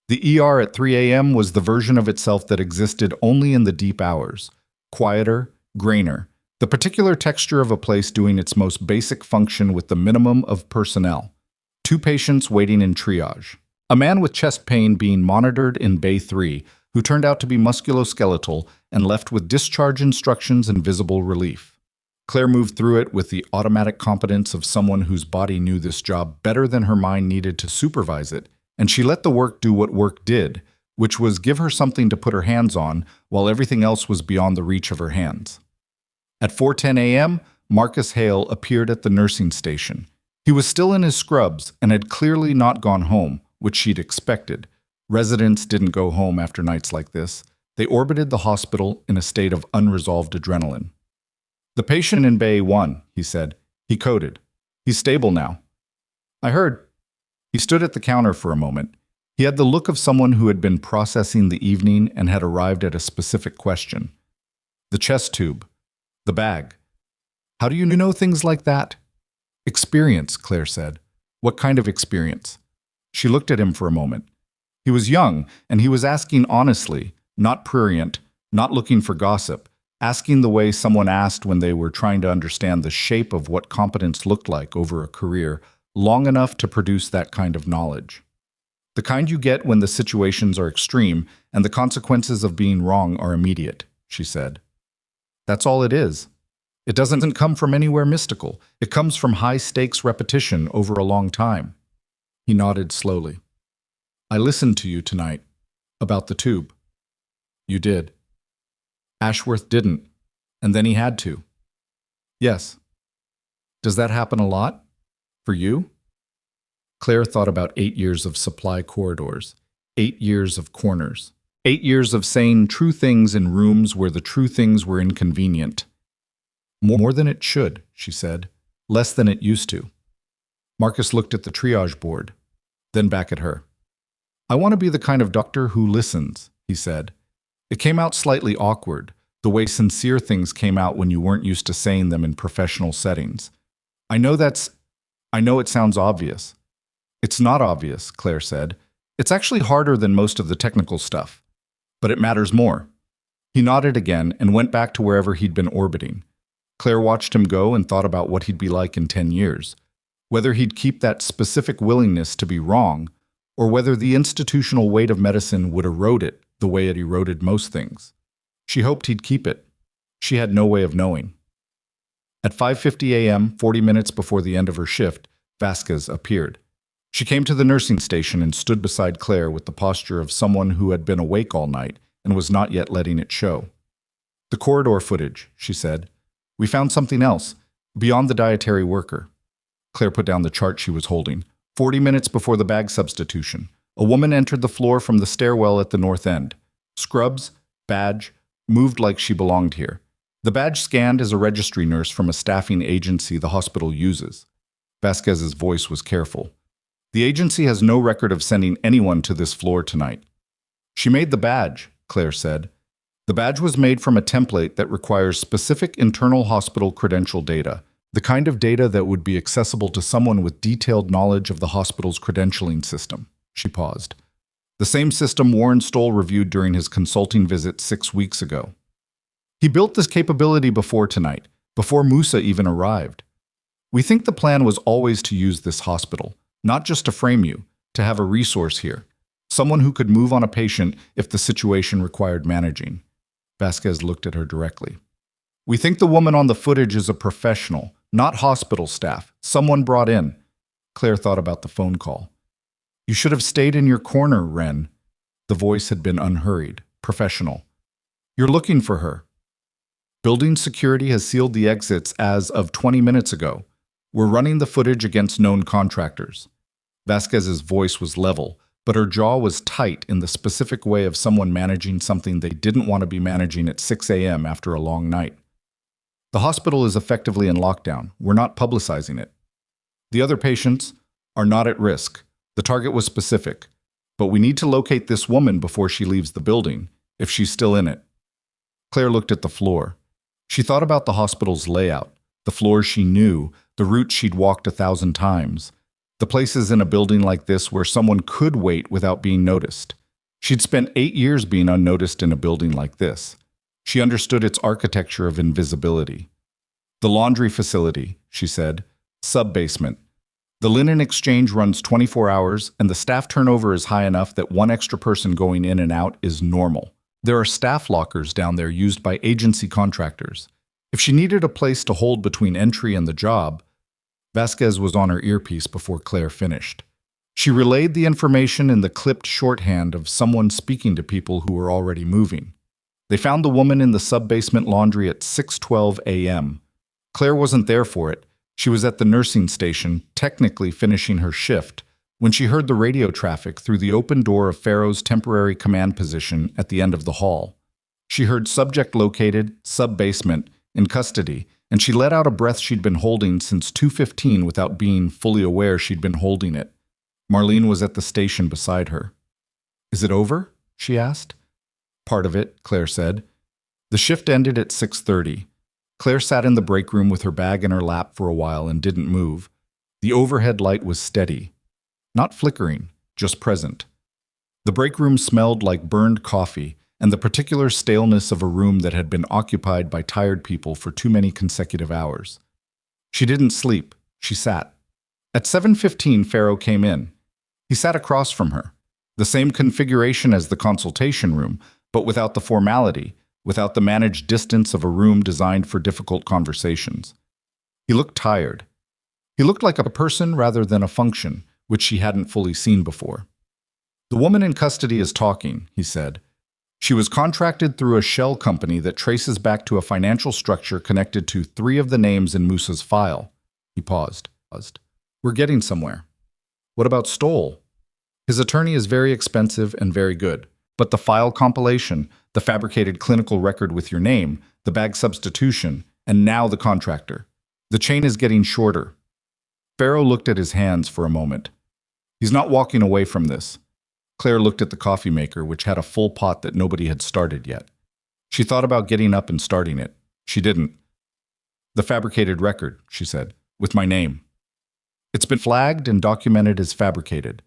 The ER at 3 a.m. was the version of itself that existed only in the deep hours. Quieter, grainer, the particular texture of a place doing its most basic function with the minimum of personnel. 2 patients waiting in triage. A man with chest pain being monitored in Bay 3, who turned out to be musculoskeletal and left with discharge instructions and visible relief. Claire moved through it with the automatic competence of someone whose body knew this job better than her mind needed to supervise it, and she let the work do what work did, which was give her something to put her hands on while everything else was beyond the reach of her hands. At 4:10 a.m., Marcus Hale appeared at the nursing station. He was still in his scrubs and had clearly not gone home, which she'd expected. Residents didn't go home after nights like this. They orbited the hospital in a state of unresolved adrenaline. "The patient in Bay 1, he said. He coded. He's stable now." "I heard." He stood at the counter for a moment. He had the look of someone who had been processing the evening and had arrived at a specific question. "The chest tube. The bag. How do you know things like that?" "Experience," Claire said. "What kind of experience?" She looked at him for a moment. He was young, and he was asking honestly, not prurient, not looking for gossip, asking the way someone asked when they were trying to understand the shape of what competence looked like over a career long enough to produce that kind of knowledge. The kind you get when the situations are extreme and the consequences of being wrong are immediate, she said. "That's all it is. It doesn't come from anywhere mystical. It comes from high-stakes repetition over a long time." He nodded slowly. "I listened to you tonight. About the tube." "You did." "Ashworth didn't. And then he had to." "Yes." "Does that happen a lot? For you?" Claire thought about 8 years of supply corridors, 8 years of corners, 8 years of saying true things in rooms where the true things were inconvenient. "More than it should," she said. "Less than it used to." Marcus looked at the triage board, then back at her. "I want to be the kind of doctor who listens," he said. It came out slightly awkward, the way sincere things came out when you weren't used to saying them in professional settings. I know it sounds obvious." "It's not obvious," Claire said. "It's actually harder than most of the technical stuff. But it matters more." He nodded again and went back to wherever he'd been orbiting. Claire watched him go and thought about what he'd be like in 10 years. Whether he'd keep that specific willingness to be wrong, or whether the institutional weight of medicine would erode it the way it eroded most things. She hoped he'd keep it. She had no way of knowing. At 5:50 a.m., 40 minutes before the end of her shift, Vasquez appeared. She came to the nursing station and stood beside Claire with the posture of someone who had been awake all night and was not yet letting it show. "The corridor footage," she said. "We found something else, beyond the dietary worker." Claire put down the chart she was holding. 40 minutes before the bag substitution, a woman entered the floor from the stairwell at the north end. Scrubs, badge, moved like she belonged here. The badge scanned as a registry nurse from a staffing agency the hospital uses. Vasquez's voice was careful. "The agency has no record of sending anyone to this floor tonight." "She made the badge," Claire said. "The badge was made from a template that requires specific internal hospital credential data, the kind of data that would be accessible to someone with detailed knowledge of the hospital's credentialing system." She paused. "The same system Warren Stoll reviewed during his consulting visit 6 weeks ago. He built this capability before tonight, before Musa even arrived. We think the plan was always to use this hospital, not just to frame you, to have a resource here, someone who could move on a patient if the situation required managing." Vasquez looked at her directly. "We think the woman on the footage is a professional, not hospital staff, someone brought in." Claire thought about the phone call. "You should have stayed in your corner, Wren." The voice had been unhurried, professional. "You're looking for her. Building security has sealed the exits as of 20 minutes ago. We're running the footage against known contractors." Vasquez's voice was level, but her jaw was tight in the specific way of someone managing something they didn't want to be managing at 6 a.m. after a long night. "The hospital is effectively in lockdown. We're not publicizing it. The other patients are not at risk. The target was specific. But we need to locate this woman before she leaves the building, if she's still in it." Claire looked at the floor. She thought about the hospital's layout, the floors she knew, the routes she'd walked 1,000 times, the places in a building like this where someone could wait without being noticed. She'd spent 8 years being unnoticed in a building like this. She understood its architecture of invisibility. "The laundry facility," she said, "sub-basement. The linen exchange runs 24 hours, and the staff turnover is high enough that one extra person going in and out is normal. There are staff lockers down there used by agency contractors. If she needed a place to hold between entry and the job..." Vasquez was on her earpiece before Claire finished. She relayed the information in the clipped shorthand of someone speaking to people who were already moving. They found the woman in the sub-basement laundry at 6:12 a.m. Claire wasn't there for it. She was at the nursing station, technically finishing her shift, when she heard the radio traffic through the open door of Pharaoh's temporary command position at the end of the hall. She heard "subject located, sub-basement, in custody," and she let out a breath she'd been holding since 2:15 without being fully aware she'd been holding it. Marlene was at the station beside her. "Is it over?" she asked. "Part of it," Claire said. The shift ended at 6:30. Claire sat in the break room with her bag in her lap for a while and didn't move. The overhead light was steady. Not flickering, just present. The break room smelled like burned coffee and the particular staleness of a room that had been occupied by tired people for too many consecutive hours. She didn't sleep. She sat. At 7:15, Pharaoh came in. He sat across from her. The same configuration as the consultation room, but without the formality, without the managed distance of a room designed for difficult conversations. He looked tired. He looked like a person rather than a function, which she hadn't fully seen before. "The woman in custody is talking," he said. "She was contracted through a shell company that traces back to a financial structure connected to 3 of the names in Musa's file." He paused. "We're getting somewhere." "What about Stoll?" "His attorney is very expensive and very good. But the file compilation, the fabricated clinical record with your name, the bag substitution, and now the contractor. The chain is getting shorter." Farrow looked at his hands for a moment. He's not walking away from this. Claire looked at the coffee maker, which had a full pot that nobody had started yet. She thought about getting up and starting it. She didn't. The fabricated record, she said, with my name. It's been flagged and documented as fabricated.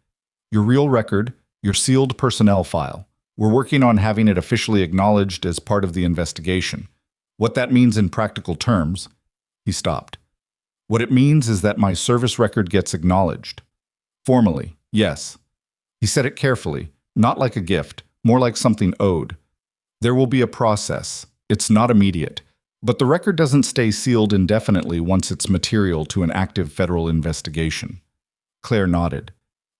Your real record, your sealed personnel file. We're working on having it officially acknowledged as part of the investigation. What that means in practical terms, he stopped. What it means is that my service record gets acknowledged. Formally, yes. He said it carefully, not like a gift, more like something owed. There will be a process. It's not immediate. But the record doesn't stay sealed indefinitely once it's material to an active federal investigation. Claire nodded.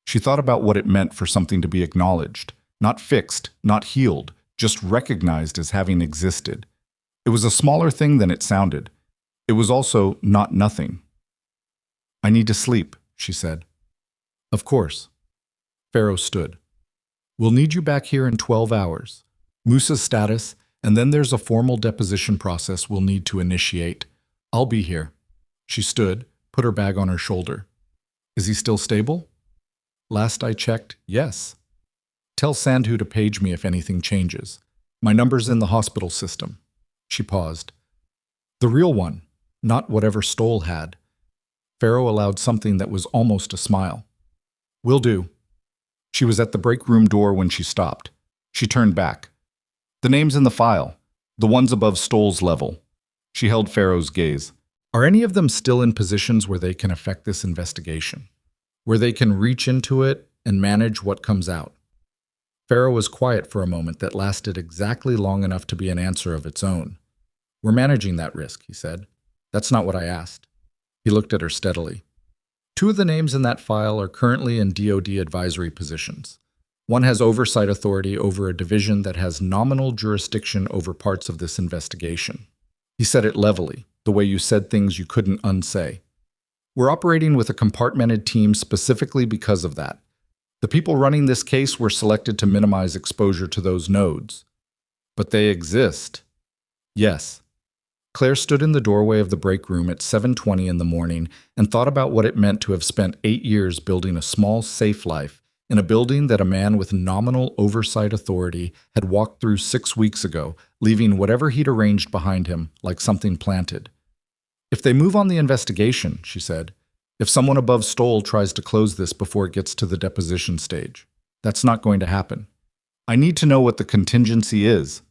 She thought about what it meant for something to be acknowledged, not fixed, not healed, just recognized as having existed. It was a smaller thing than it sounded. It was also not nothing. I need to sleep, she said. Of course. Farrow stood. We'll need you back here in 12 hours. Musa's status, and then there's a formal deposition process we'll need to initiate. I'll be here. She stood, put her bag on her shoulder. Is he still stable? Last I checked, yes. Tell Sandhu to page me if anything changes. My number's in the hospital system. She paused. The real one, not whatever Stoll had. Farrow allowed something that was almost a smile. Will do. She was at the break room door when she stopped. She turned back. The names in the file, the ones above Stoll's level. She held Farrow's gaze. Are any of them still in positions where they can affect this investigation? Where they can reach into it and manage what comes out? Farrow was quiet for a moment that lasted exactly long enough to be an answer of its own. We're managing that risk, he said. That's not what I asked. He looked at her steadily. 2 of the names in that file are currently in DoD advisory positions. One has oversight authority over a division that has nominal jurisdiction over parts of this investigation. He said it levelly, the way you said things you couldn't unsay. We're operating with a compartmented team specifically because of that. The people running this case were selected to minimize exposure to those nodes. But they exist. Yes. Claire stood in the doorway of the break room at 7:20 in the morning and thought about what it meant to have spent 8 years building a small, safe life in a building that a man with nominal oversight authority had walked through 6 weeks ago, leaving whatever he'd arranged behind him like something planted. If they move on the investigation, she said, if someone above Stoll tries to close this before it gets to the deposition stage, that's not going to happen. I need to know what the contingency is.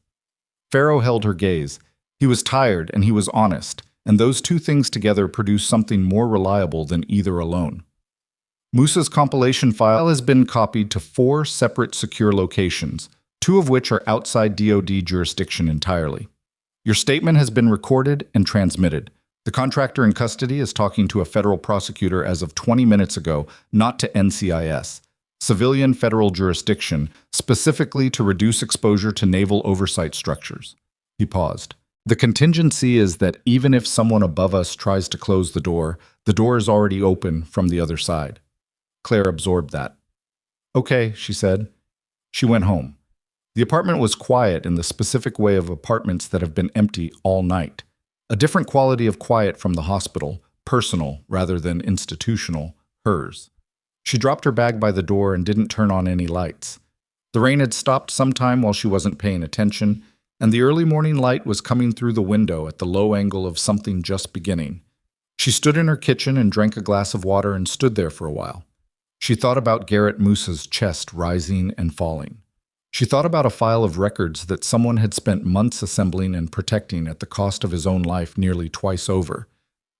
Farrow held her gaze. He was tired and he was honest, and those 2 things together produced something more reliable than either alone. Musa's compilation file has been copied to 4 separate secure locations, 2 of which are outside DoD jurisdiction entirely. Your statement has been recorded and transmitted. The contractor in custody is talking to a federal prosecutor as of 20 minutes ago, not to NCIS, civilian federal jurisdiction, specifically to reduce exposure to naval oversight structures. He paused. The contingency is that even if someone above us tries to close the door is already open from the other side. Claire absorbed that. Okay, she said. She went home. The apartment was quiet in the specific way of apartments that have been empty all night. A different quality of quiet from the hospital, personal rather than institutional, hers. She dropped her bag by the door and didn't turn on any lights. The rain had stopped sometime while she wasn't paying attention, and the early morning light was coming through the window at the low angle of something just beginning. She stood in her kitchen and drank a glass of water and stood there for a while. She thought about Garrett Musa's chest rising and falling. She thought about a file of records that someone had spent months assembling and protecting at the cost of his own life nearly twice over.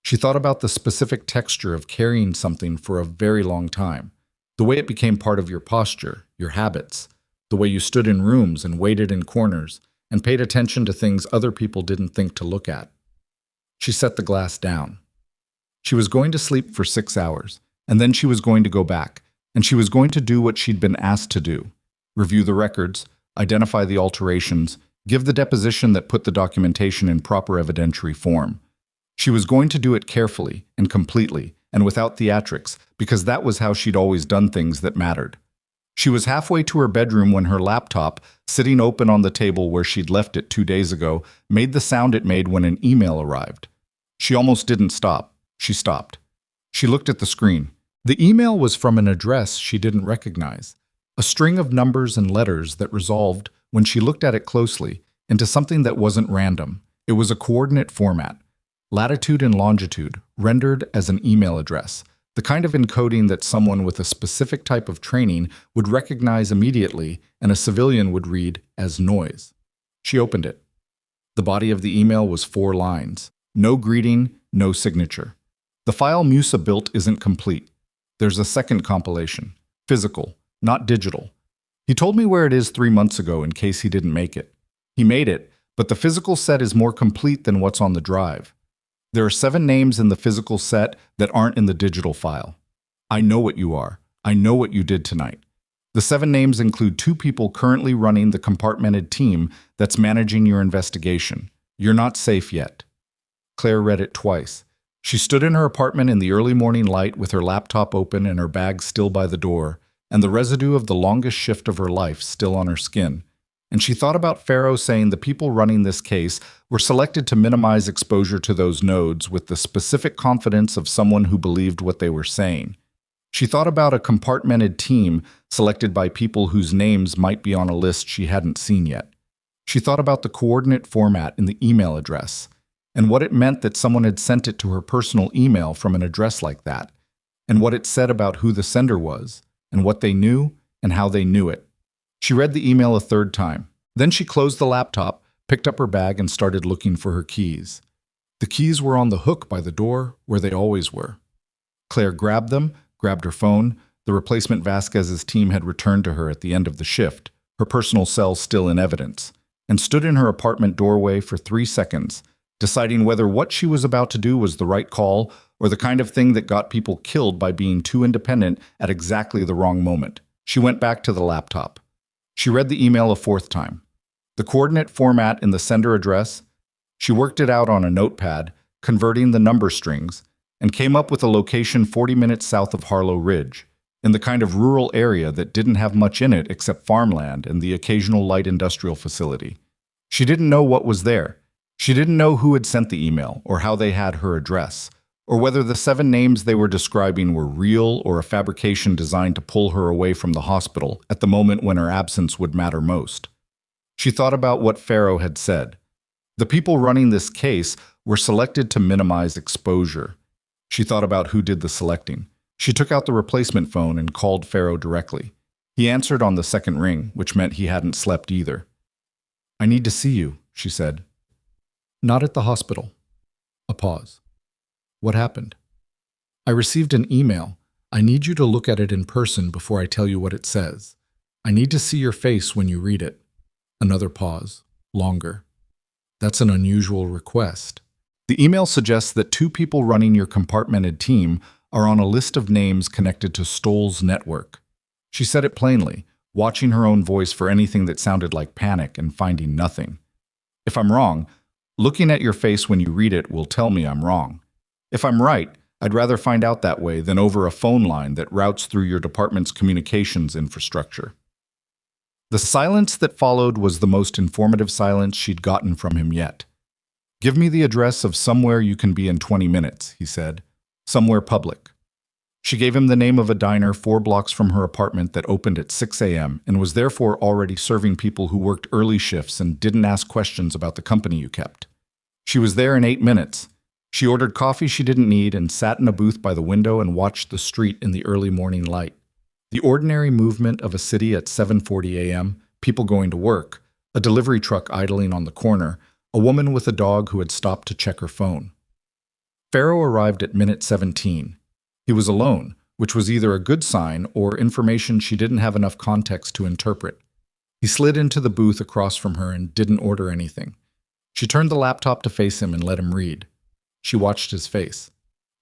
She thought about the specific texture of carrying something for a very long time, the way it became part of your posture, your habits, the way you stood in rooms and waited in corners and paid attention to things other people didn't think to look at. She set the glass down. She was going to sleep for 6 hours, and then she was going to go back, and she was going to do what she'd been asked to do. Review the records, identify the alterations, give the deposition that put the documentation in proper evidentiary form. She was going to do it carefully and completely and without theatrics, because that was how she'd always done things that mattered. She was halfway to her bedroom when her laptop, sitting open on the table where she'd left it 2 days ago, made the sound it made when an email arrived. She almost didn't stop. She stopped. She looked at the screen. The email was from an address she didn't recognize, a string of numbers and letters that resolved, when she looked at it closely, into something that wasn't random. It was a coordinate format, latitude and longitude, rendered as an email address, the kind of encoding that someone with a specific type of training would recognize immediately and a civilian would read as noise. She opened it. The body of the email was 4 lines. No greeting, no signature. The file Musa built isn't complete. There's a second compilation. Physical, not digital. He told me where it is 3 months ago in case he didn't make it. He made it, but the physical set is more complete than what's on the drive. There are 7 names in the physical set that aren't in the digital file. I know what you are. I know what you did tonight. The 7 names include 2 people currently running the compartmented team that's managing your investigation. You're not safe yet. Claire read it twice. She stood in her apartment in the early morning light with her laptop open and her bag still by the door, and the residue of the longest shift of her life still on her skin. And she thought about Pharaoh saying the people running this case were selected to minimize exposure to those nodes with the specific confidence of someone who believed what they were saying. She thought about a compartmented team selected by people whose names might be on a list she hadn't seen yet. She thought about the coordinate format in the email address, and what it meant that someone had sent it to her personal email from an address like that, and what it said about who the sender was, and what they knew, and how they knew it. She read the email a 3rd time. Then she closed the laptop, picked up her bag, and started looking for her keys. The keys were on the hook by the door, where they always were. Claire grabbed them, grabbed her phone. The replacement Vasquez's team had returned to her at the end of the shift, her personal cell still in evidence, and stood in her apartment doorway for 3 seconds, deciding whether what she was about to do was the right call or the kind of thing that got people killed by being too independent at exactly the wrong moment. She went back to the laptop. She read the email a 4th time. The coordinate format in the sender address, she worked it out on a notepad, converting the number strings, and came up with a location 40 minutes south of Harlow Ridge, in the kind of rural area that didn't have much in it except farmland and the occasional light industrial facility. She didn't know what was there. She didn't know who had sent the email or how they had her address, or whether the 7 names they were describing were real or a fabrication designed to pull her away from the hospital at the moment when her absence would matter most. She thought about what Pharaoh had said. The people running this case were selected to minimize exposure. She thought about who did the selecting. She took out the replacement phone and called Pharaoh directly. He answered on the 2nd ring, which meant he hadn't slept either. "I need to see you," she said. "Not at the hospital." A pause. "What happened?" "I received an email. I need you to look at it in person before I tell you what it says. I need to see your face when you read it." Another pause. Longer. "That's an unusual request." The email suggests that 2 people running your compartmented team are on a list of names connected to Stoll's network. She said it plainly, watching her own voice for anything that sounded like panic and finding nothing. "If I'm wrong, looking at your face when you read it will tell me I'm wrong. If I'm right, I'd rather find out that way than over a phone line that routes through your department's communications infrastructure." The silence that followed was the most informative silence she'd gotten from him yet. "Give me the address of somewhere you can be in 20 minutes, he said. "Somewhere public." She gave him the name of a diner 4 blocks from her apartment that opened at 6 a.m. and was therefore already serving people who worked early shifts and didn't ask questions about the company you kept. She was there in 8 minutes. She ordered coffee she didn't need and sat in a booth by the window and watched the street in the early morning light. The ordinary movement of a city at 7:40 a.m., people going to work, a delivery truck idling on the corner, a woman with a dog who had stopped to check her phone. Pharaoh arrived at minute 17. He was alone, which was either a good sign or information she didn't have enough context to interpret. He slid into the booth across from her and didn't order anything. She turned the laptop to face him and let him read. She watched his face.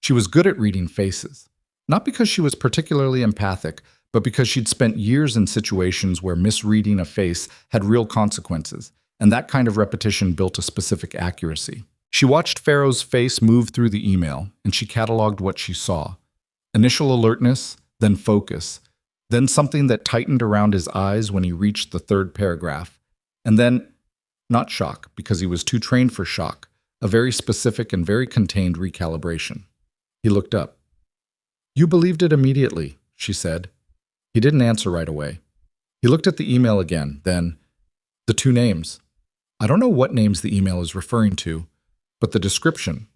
She was good at reading faces. Not because she was particularly empathic, but because she'd spent years in situations where misreading a face had real consequences, and that kind of repetition built a specific accuracy. She watched Pharaoh's face move through the email, and she cataloged what she saw. Initial alertness, then focus, then something that tightened around his eyes when he reached the 3rd paragraph, and then, not shock, because he was too trained for shock, a very specific and very contained recalibration. He looked up. You believed it immediately, she said. He didn't answer right away. He looked at the email again, then the two names. I don't know what names the email is referring to, but the description.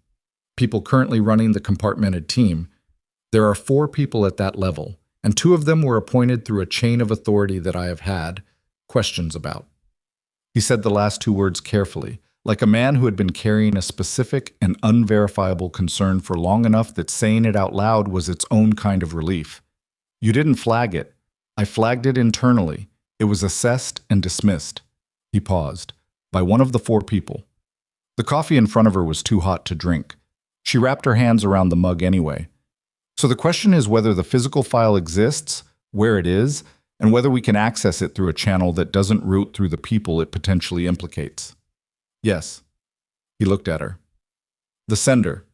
People currently running the compartmented team. There are 4 people at that level, and 2 of them were appointed through a chain of authority that I have had questions about. He said the last 2 words carefully, like a man who had been carrying a specific and unverifiable concern for long enough that saying it out loud was its own kind of relief. You didn't flag it. I flagged it internally. It was assessed and dismissed. He paused. By one of the 4 people. The coffee in front of her was too hot to drink. She wrapped her hands around the mug anyway. So the question is whether the physical file exists, where it is, and whether we can access it through a channel that doesn't route through the people it potentially implicates. Yes. He looked at her. The sender.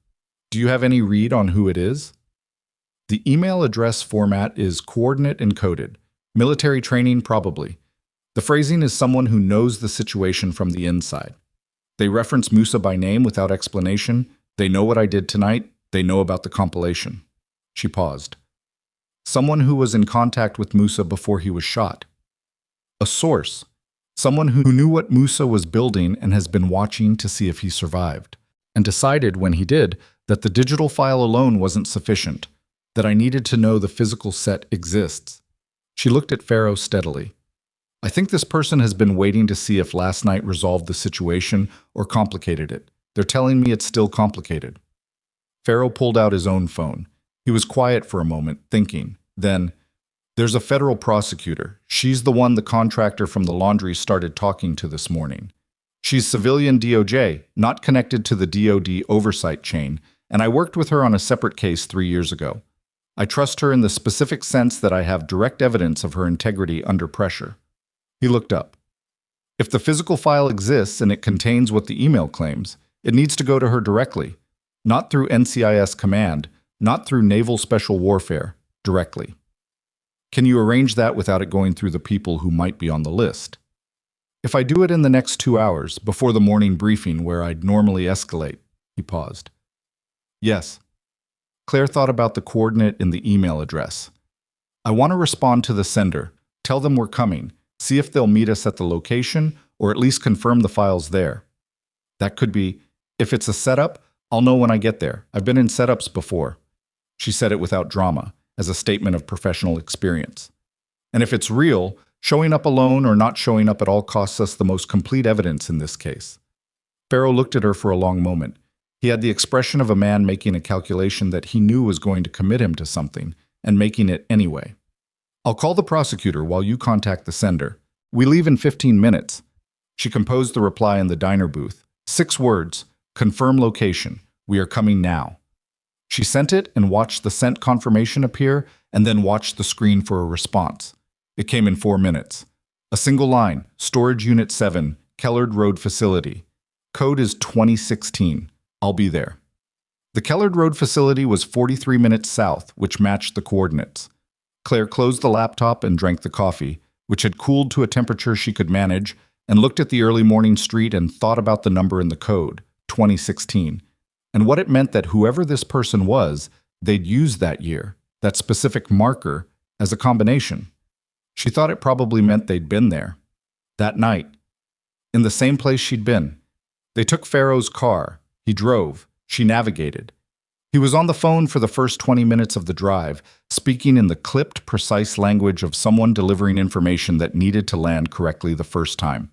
Do you have any read on who it is? The email address format is coordinate encoded. Military training, probably. The phrasing is someone who knows the situation from the inside. They reference Musa by name without explanation. They know what I did tonight. They know about the compilation. She paused. Someone who was in contact with Musa before he was shot. A source. Someone who knew what Musa was building and has been watching to see if he survived, and decided when he did that the digital file alone wasn't sufficient, that I needed to know the physical set exists. She looked at Pharaoh steadily. I think this person has been waiting to see if last night resolved the situation or complicated it. They're telling me it's still complicated. Pharaoh pulled out his own phone. He was quiet for a moment, thinking. Then, there's a federal prosecutor. She's the one the contractor from the laundry started talking to this morning. She's civilian DOJ, not connected to the DOD oversight chain, and I worked with her on a separate case 3 years ago. I trust her in the specific sense that I have direct evidence of her integrity under pressure. He looked up. If the physical file exists and it contains what the email claims, it needs to go to her directly, not through NCIS command, not through Naval Special Warfare, directly. Can you arrange that without it going through the people who might be on the list? If I do it in the next 2 hours, before the morning briefing where I'd normally escalate, he paused. Yes. Claire thought about the coordinate in the email address. I want to respond to the sender, tell them we're coming, see if they'll meet us at the location, or at least confirm the file's there. That could be, if it's a setup, I'll know when I get there. I've been in setups before. She said it without drama, as a statement of professional experience. And if it's real, showing up alone or not showing up at all costs us the most complete evidence in this case. Pharaoh looked at her for a long moment. He had the expression of a man making a calculation that he knew was going to commit him to something, and making it anyway. I'll call the prosecutor while you contact the sender. We leave in 15 minutes. She composed the reply in the diner booth. 6 words. Confirm location. We are coming now. She sent it and watched the sent confirmation appear, and then watched the screen for a response. It came in 4 minutes. A single line. Storage Unit 7, Kellard Road Facility. Code is 2016. I'll be there. The Kellard Road facility was 43 minutes south, which matched the coordinates. Claire closed the laptop and drank the coffee, which had cooled to a temperature she could manage, and looked at the early morning street and thought about the number in the code, 2016, and what it meant that whoever this person was, they'd used that year, that specific marker, as a combination. She thought it probably meant they'd been there. That night. In the same place she'd been. They took Pharaoh's car. He drove. She navigated. He was on the phone for the first 20 minutes of the drive, speaking in the clipped, precise language of someone delivering information that needed to land correctly the first time.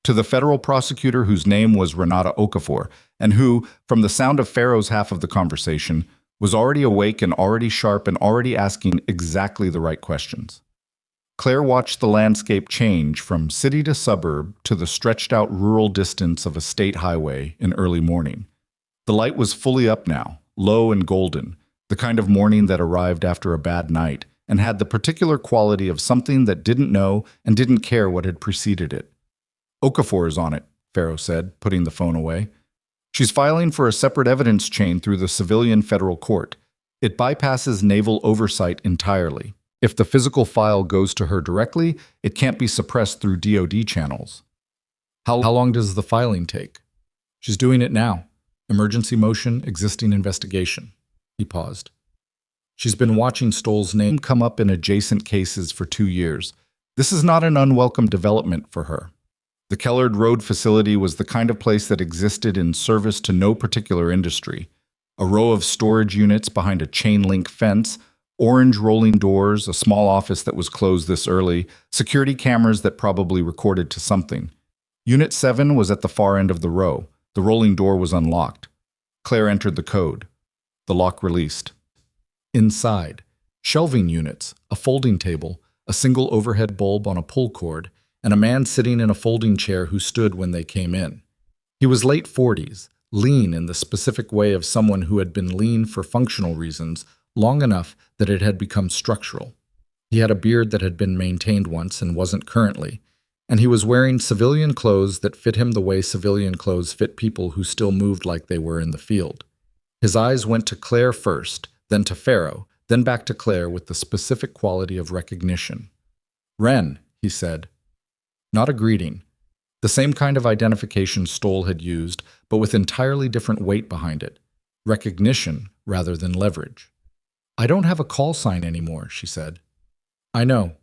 To the federal prosecutor whose name was Renata Okafor, and who, from the sound of Pharaoh's half of the conversation, was already awake and already sharp and already asking exactly the right questions. Claire watched the landscape change from city to suburb to the stretched-out rural distance of a state highway in early morning. The light was fully up now, low and golden, the kind of morning that arrived after a bad night and had the particular quality of something that didn't know and didn't care what had preceded it. Okafor is on it, Pharaoh said, putting the phone away. She's filing for a separate evidence chain through the civilian federal court. It bypasses naval oversight entirely. If the physical file goes to her directly, it can't be suppressed through DOD channels. How long does the filing take? She's doing it now. Emergency motion, existing investigation. He paused. She's been watching Stoll's name come up in adjacent cases for 2 years. This is not an unwelcome development for her. The Kellard Road facility was the kind of place that existed in service to no particular industry. A row of storage units behind a chain-link fence, orange rolling doors, a small office that was closed this early, security cameras that probably recorded to something. Unit 7 was at the far end of the row. The rolling door was unlocked. Claire entered the code. The lock released. Inside, shelving units, a folding table, a single overhead bulb on a pull cord, and a man sitting in a folding chair who stood when they came in. He was late 40s, lean in the specific way of someone who had been lean for functional reasons long enough that it had become structural. He had a beard that had been maintained once and wasn't currently, and he was wearing civilian clothes that fit him the way civilian clothes fit people who still moved like they were in the field. His eyes went to Claire first, then to Pharaoh, then back to Claire with the specific quality of recognition. "Wren," he said. Not a greeting. The same kind of identification Stoll had used, but with entirely different weight behind it. Recognition rather than leverage. "I don't have a call sign anymore," she said. "I know."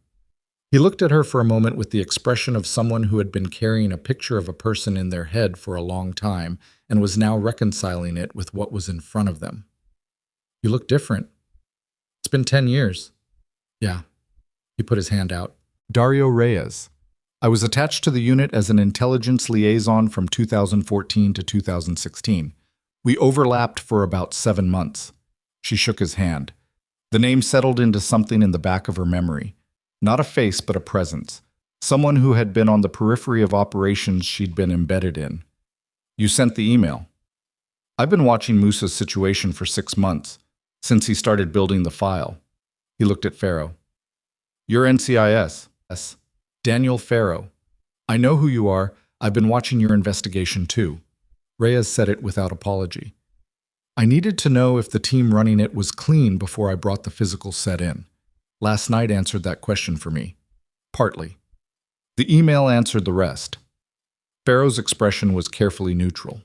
He looked at her for a moment with the expression of someone who had been carrying a picture of a person in their head for a long time and was now reconciling it with what was in front of them. "You look different. It's been 10 years. "Yeah." He put his hand out. "Dario Reyes. I was attached to the unit as an intelligence liaison from 2014 to 2016. We overlapped for about 7 months. She shook his hand. The name settled into something in the back of her memory. Not a face, but a presence. Someone who had been on the periphery of operations she'd been embedded in. "You sent the email." "I've been watching Musa's situation for 6 months, since he started building the file." He looked at Pharaoh. "You're NCIS. Yes. Daniel Pharaoh. I know who you are. I've been watching your investigation too." Reyes said it without apology. "I needed to know if the team running it was clean before I brought the physical set in. Last night answered that question for me. Partly. The email answered the rest." Pharaoh's expression was carefully neutral.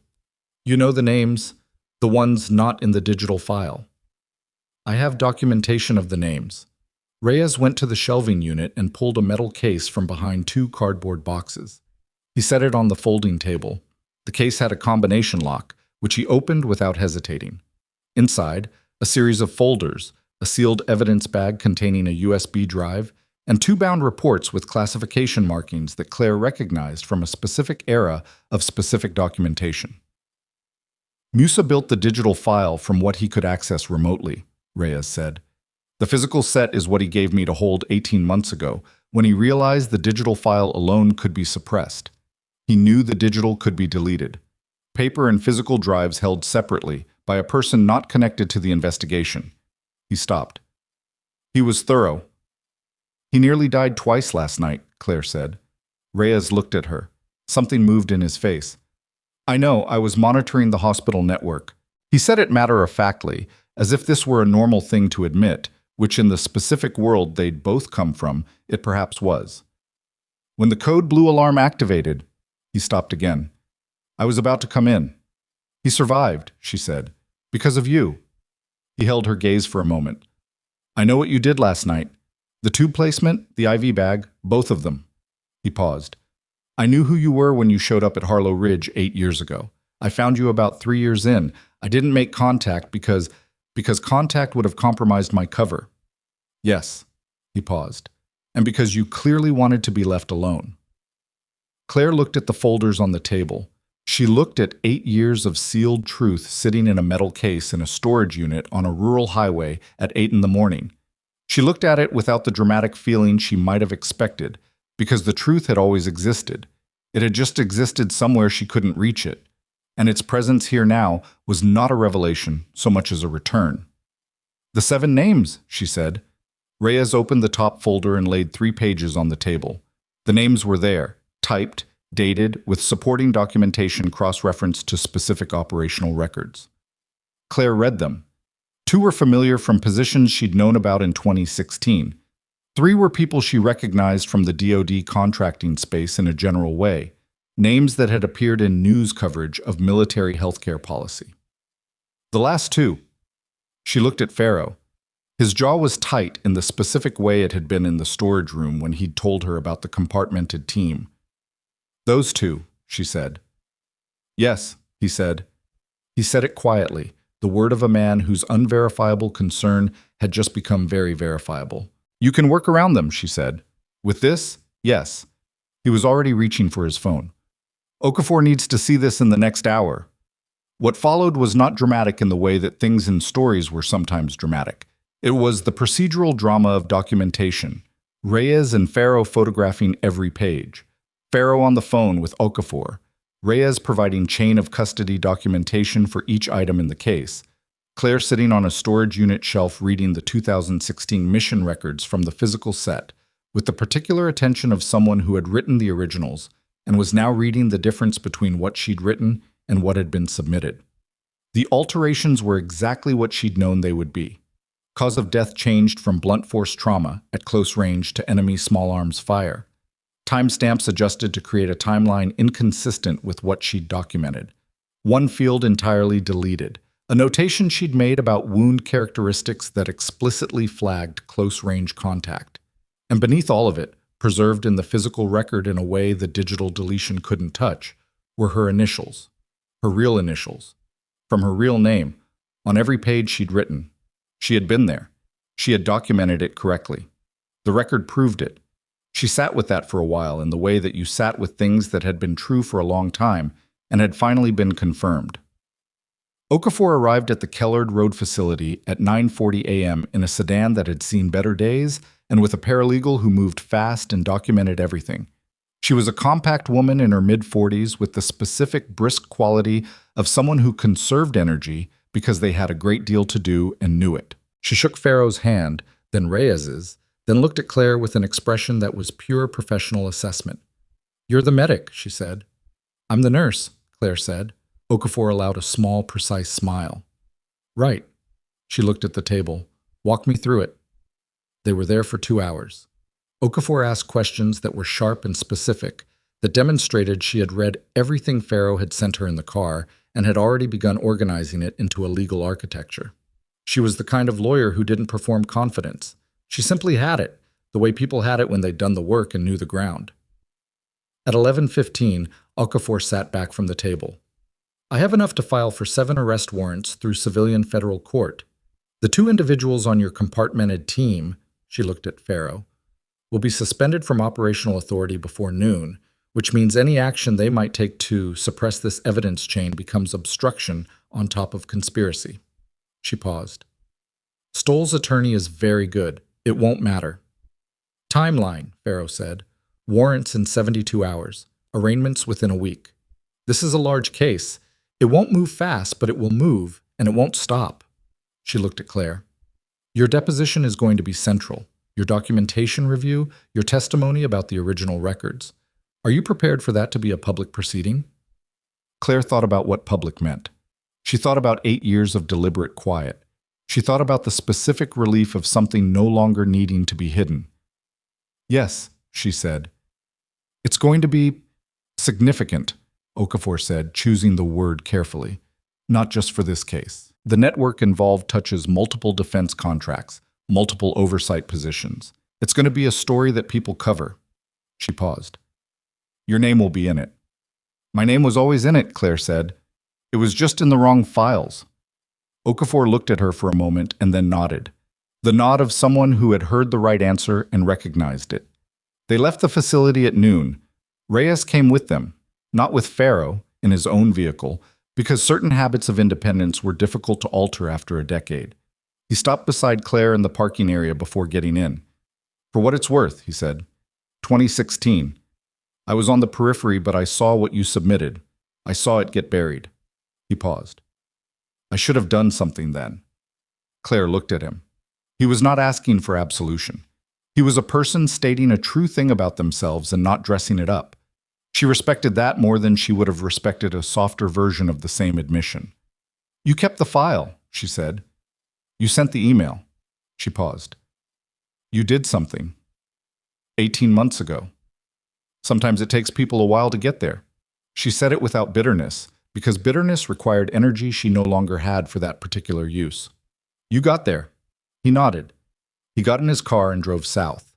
"You know the names, the ones not in the digital file." "I have documentation of the names." Reyes went to the shelving unit and pulled a metal case from behind 2 cardboard boxes. He set it on the folding table. The case had a combination lock, which he opened without hesitating. Inside, a series of folders, a sealed evidence bag containing a USB drive, and 2 bound reports with classification markings that Claire recognized from a specific era of specific documentation. "Musa built the digital file from what he could access remotely," Reyes said. "The physical set is what he gave me to hold 18 months ago, when he realized the digital file alone could be suppressed. He knew the digital could be deleted. Paper and physical drives held separately by a person not connected to the investigation." He stopped. "He was thorough." "He nearly died twice last night," Claire said. Reyes looked at her. Something moved in his face. "I know, I was monitoring the hospital network." He said it matter-of-factly, as if this were a normal thing to admit, which in the specific world they'd both come from, it perhaps was. "When the code blue alarm activated," he stopped again. "I was about to come in." "He survived," she said. "Because of you." He held her gaze for a moment. "I know what you did last night. The tube placement, the IV bag, both of them." He paused. "I knew who you were when you showed up at Harlow Ridge 8 years ago. I found you about 3 years in. I didn't make contact because contact would have compromised my cover." "Yes," he paused, "and because you clearly wanted to be left alone." Claire looked at the folders on the table. She looked at 8 years of sealed truth sitting in a metal case in a storage unit on a rural highway at 8 in the morning. She looked at it without the dramatic feeling she might have expected, because the truth had always existed. It had just existed somewhere she couldn't reach it. And its presence here now was not a revelation so much as a return. "The 7 names," she said. Reyes opened the top folder and laid 3 pages on the table. The names were there, typed, dated, with supporting documentation cross-referenced to specific operational records. Claire read them. 2 were familiar from positions she'd known about in 2016. 3 were people she recognized from the DoD contracting space in a general way. Names that had appeared in news coverage of military healthcare policy. The last 2. She looked at Pharaoh. His jaw was tight in the specific way it had been in the storage room when he'd told her about the compartmented team. "Those two," she said. "Yes," he said. He said it quietly, the word of a man whose unverifiable concern had just become very verifiable. "You can work around them," she said. "With this, yes." He was already reaching for his phone. "Okafor needs to see this in the next hour." What followed was not dramatic in the way that things in stories were sometimes dramatic. It was the procedural drama of documentation. Reyes and Farrow photographing every page. Farrow on the phone with Okafor. Reyes providing chain of custody documentation for each item in the case. Claire sitting on a storage unit shelf reading the 2016 mission records from the physical set, with the particular attention of someone who had written the originals and was now reading the difference between what she'd written and what had been submitted. The alterations were exactly what she'd known they would be. Cause of death changed from blunt force trauma at close range to enemy small arms fire. Timestamps adjusted to create a timeline inconsistent with what she'd documented. One field entirely deleted, a notation she'd made about wound characteristics that explicitly flagged close-range contact. And beneath all of it, preserved in the physical record in a way the digital deletion couldn't touch, were her initials. Her real initials. From her real name, on every page she'd written. She had been there. She had documented it correctly. The record proved it. She sat with that for a while in the way that you sat with things that had been true for a long time and had finally been confirmed. Okafor arrived at the Kellard Road facility at 9:40 a.m. in a sedan that had seen better days and with a paralegal who moved fast and documented everything. She was a compact woman in her mid-40s with the specific brisk quality of someone who conserved energy because they had a great deal to do and knew it. She shook Farrow's hand, then Reyes's, then looked at Claire with an expression that was pure professional assessment. "You're the medic," she said. "I'm the nurse," Claire said. Okafor allowed a small, precise smile. "Right." She looked at the table. "Walk me through it." They were there for 2 hours. Okafor asked questions that were sharp and specific, that demonstrated she had read everything Farrow had sent her in the car and had already begun organizing it into a legal architecture. She was the kind of lawyer who didn't perform confidence. She simply had it, the way people had it when they'd done the work and knew the ground. At 11:15, Okafor sat back from the table. "I have enough to file for 7 arrest warrants through civilian federal court. The 2 individuals on your compartmented team," she looked at Farrow, "will be suspended from operational authority before noon, which means any action they might take to suppress this evidence chain becomes obstruction on top of conspiracy." She paused. "Stoll's attorney is very good. It won't matter." "Timeline," Farrow said. "Warrants in 72 hours. Arraignments within a week. This is a large case. It won't move fast, but it will move, and it won't stop." She looked at Claire. "Your deposition is going to be central. Your documentation review, your testimony about the original records. Are you prepared for that to be a public proceeding?" Claire thought about what public meant. She thought about 8 years of deliberate quiet. She thought about the specific relief of something no longer needing to be hidden. "Yes," she said. "It's going to be significant," Okafor said, choosing the word carefully. "Not just for this case. The network involved touches multiple defense contracts, multiple oversight positions. It's going to be a story that people cover." She paused. "Your name will be in it." "My name was always in it," Claire said. "It was just in the wrong files." Okafor looked at her for a moment and then nodded. The nod of someone who had heard the right answer and recognized it. They left the facility at noon. Reyes came with them, not with Farrow, in his own vehicle, because certain habits of independence were difficult to alter after a decade. He stopped beside Claire in the parking area before getting in. "For what it's worth," he said. 2016. I was on the periphery, but I saw what you submitted. I saw it get buried." He paused. "I should have done something then." Claire looked at him. He was not asking for absolution. He was a person stating a true thing about themselves and not dressing it up. She respected that more than she would have respected a softer version of the same admission. "You kept the file," she said. "You sent the email." She paused. "You did something. 18 months ago. Sometimes it takes people a while to get there." She said it without bitterness, because bitterness required energy she no longer had for that particular use. "You got there." He nodded. He got in his car and drove south.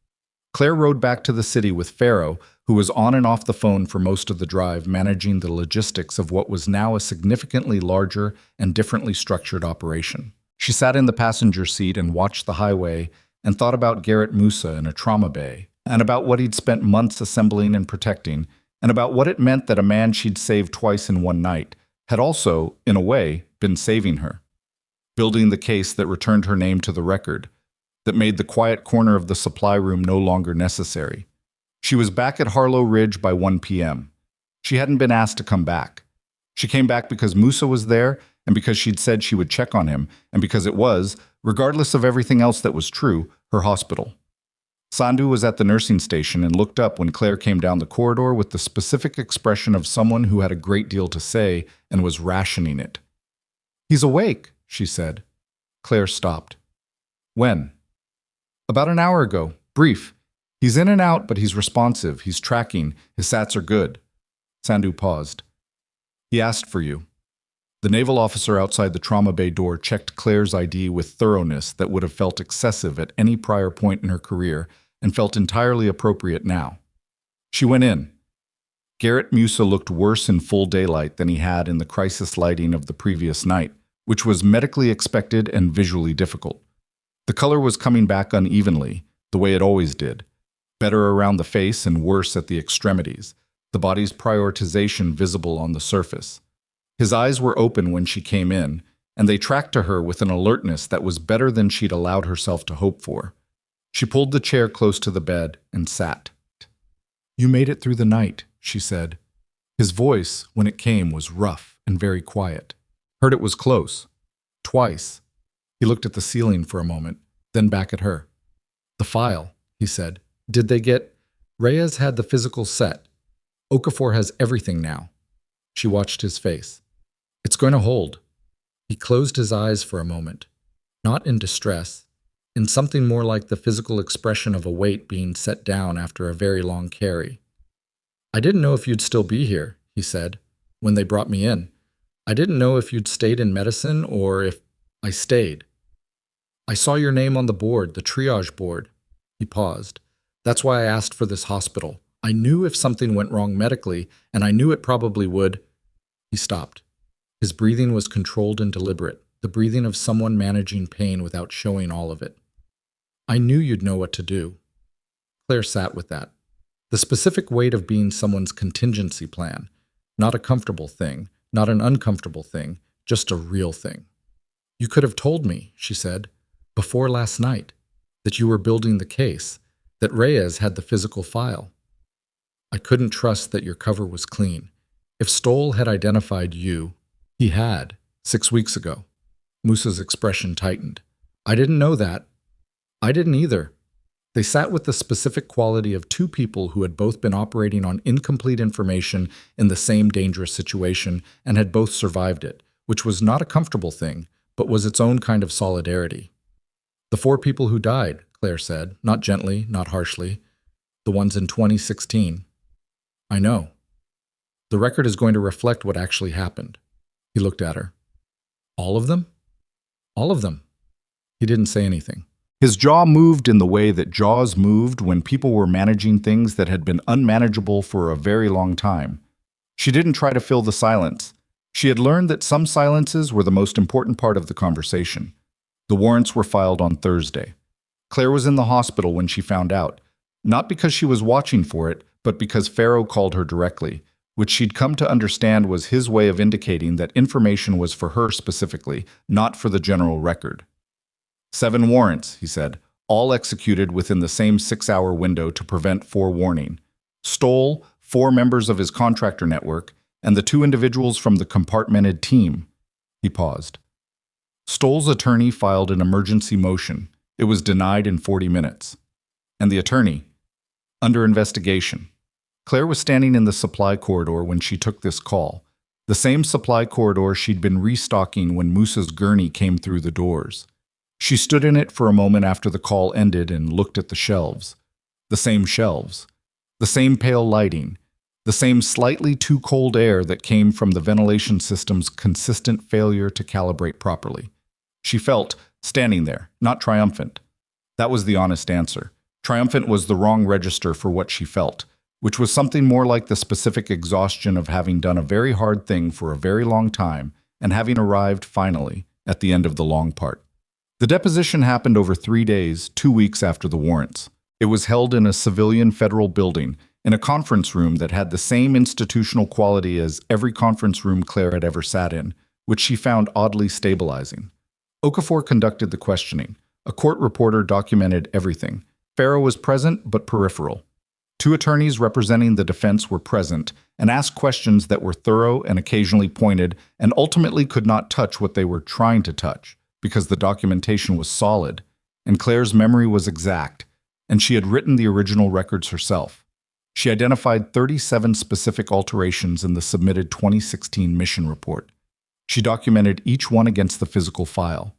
Claire rode back to the city with Pharaoh, who was on and off the phone for most of the drive, managing the logistics of what was now a significantly larger and differently structured operation. She sat in the passenger seat and watched the highway and thought about Garrett Musa in a trauma bay, and about what he'd spent months assembling and protecting, and about what it meant that a man she'd saved twice in one night had also, in a way, been saving her, building the case that returned her name to the record, that made the quiet corner of the supply room no longer necessary. She was back at Harlow Ridge by 1 p.m. She hadn't been asked to come back. She came back because Musa was there, and because she'd said she would check on him, and because it was, regardless of everything else that was true, her hospital. Sandhu was at the nursing station and looked up when Claire came down the corridor with the specific expression of someone who had a great deal to say and was rationing it. "He's awake," she said. Claire stopped. "When?" "About an hour ago. Brief. He's in and out, but he's responsive. He's tracking. His sats are good." Sandhu paused. "He asked for you." The naval officer outside the trauma bay door checked Claire's ID with thoroughness that would have felt excessive at any prior point in her career and felt entirely appropriate now. She went in. Garrett Musa looked worse in full daylight than he had in the crisis lighting of the previous night, which was medically expected and visually difficult. The color was coming back unevenly, the way it always did, better around the face and worse at the extremities, the body's prioritization visible on the surface. His eyes were open when she came in, and they tracked to her with an alertness that was better than she'd allowed herself to hope for. She pulled the chair close to the bed and sat. "You made it through the night," she said. His voice, when it came, was rough and very quiet. Heard it was close. Twice. He looked at the ceiling for a moment, then back at her. "The file," he said. "Did they get—" "Reyes had the physical set. Okafor has everything now." She watched his face. "It's going to hold." He closed his eyes for a moment, not in distress, in something more like the physical expression of a weight being set down after a very long carry. "I didn't know if you'd still be here," he said, "when they brought me in. I didn't know if you'd stayed in medicine or if—" "I stayed. I saw your name on the board, the triage board." He paused. "That's why I asked for this hospital. I knew if something went wrong medically, and I knew it probably would—" He stopped. His breathing was controlled and deliberate, the breathing of someone managing pain without showing all of it. "I knew you'd know what to do." Claire sat with that. The specific weight of being someone's contingency plan, not a comfortable thing, not an uncomfortable thing, just a real thing. "You could have told me," she said, "before last night, that you were building the case, that Reyes had the physical file. I couldn't trust that your cover was clean. If Stoll had identified you—" "He had, 6 weeks ago." Musa's expression tightened. "I didn't know that." "I didn't either." They sat with the specific quality of two people who had both been operating on incomplete information in the same dangerous situation and had both survived it, which was not a comfortable thing, but was its own kind of solidarity. "The 4 people who died," Claire said, not gently, not harshly. "The ones in 2016. "I know. The record is going to reflect what actually happened." He looked at her. "All of them?" "All of them." He didn't say anything. His jaw moved in the way that jaws moved when people were managing things that had been unmanageable for a very long time. She didn't try to fill the silence. She had learned that some silences were the most important part of the conversation. The warrants were filed on Thursday. Claire was in the hospital when she found out, not because she was watching for it, but because Pharaoh called her directly, which she'd come to understand was his way of indicating that information was for her specifically, not for the general record. 7 warrants, he said, all executed within the same 6-hour window to prevent forewarning. Stoll, 4 members of his contractor network, and the 2 individuals from the compartmented team. He paused. Stoll's attorney filed an emergency motion. It was denied in 40 minutes. And the attorney? Under investigation. Claire was standing in the supply corridor when she took this call, the same supply corridor she'd been restocking when Musa's gurney came through the doors. She stood in it for a moment after the call ended and looked at the shelves. The same shelves. The same pale lighting. The same slightly too cold air that came from the ventilation system's consistent failure to calibrate properly. She felt, standing there, not triumphant. That was the honest answer. Triumphant was the wrong register for what she felt, which was something more like the specific exhaustion of having done a very hard thing for a very long time and having arrived, finally, at the end of the long part. The deposition happened over 3 days, 2 weeks after the warrants. It was held in a civilian federal building, in a conference room that had the same institutional quality as every conference room Claire had ever sat in, which she found oddly stabilizing. Okafor conducted the questioning. A court reporter documented everything. Farrow was present, but peripheral. 2 attorneys representing the defense were present and asked questions that were thorough and occasionally pointed and ultimately could not touch what they were trying to touch because the documentation was solid and Claire's memory was exact, and she had written the original records herself. She identified 37 specific alterations in the submitted 2016 mission report. She documented each one against the physical file.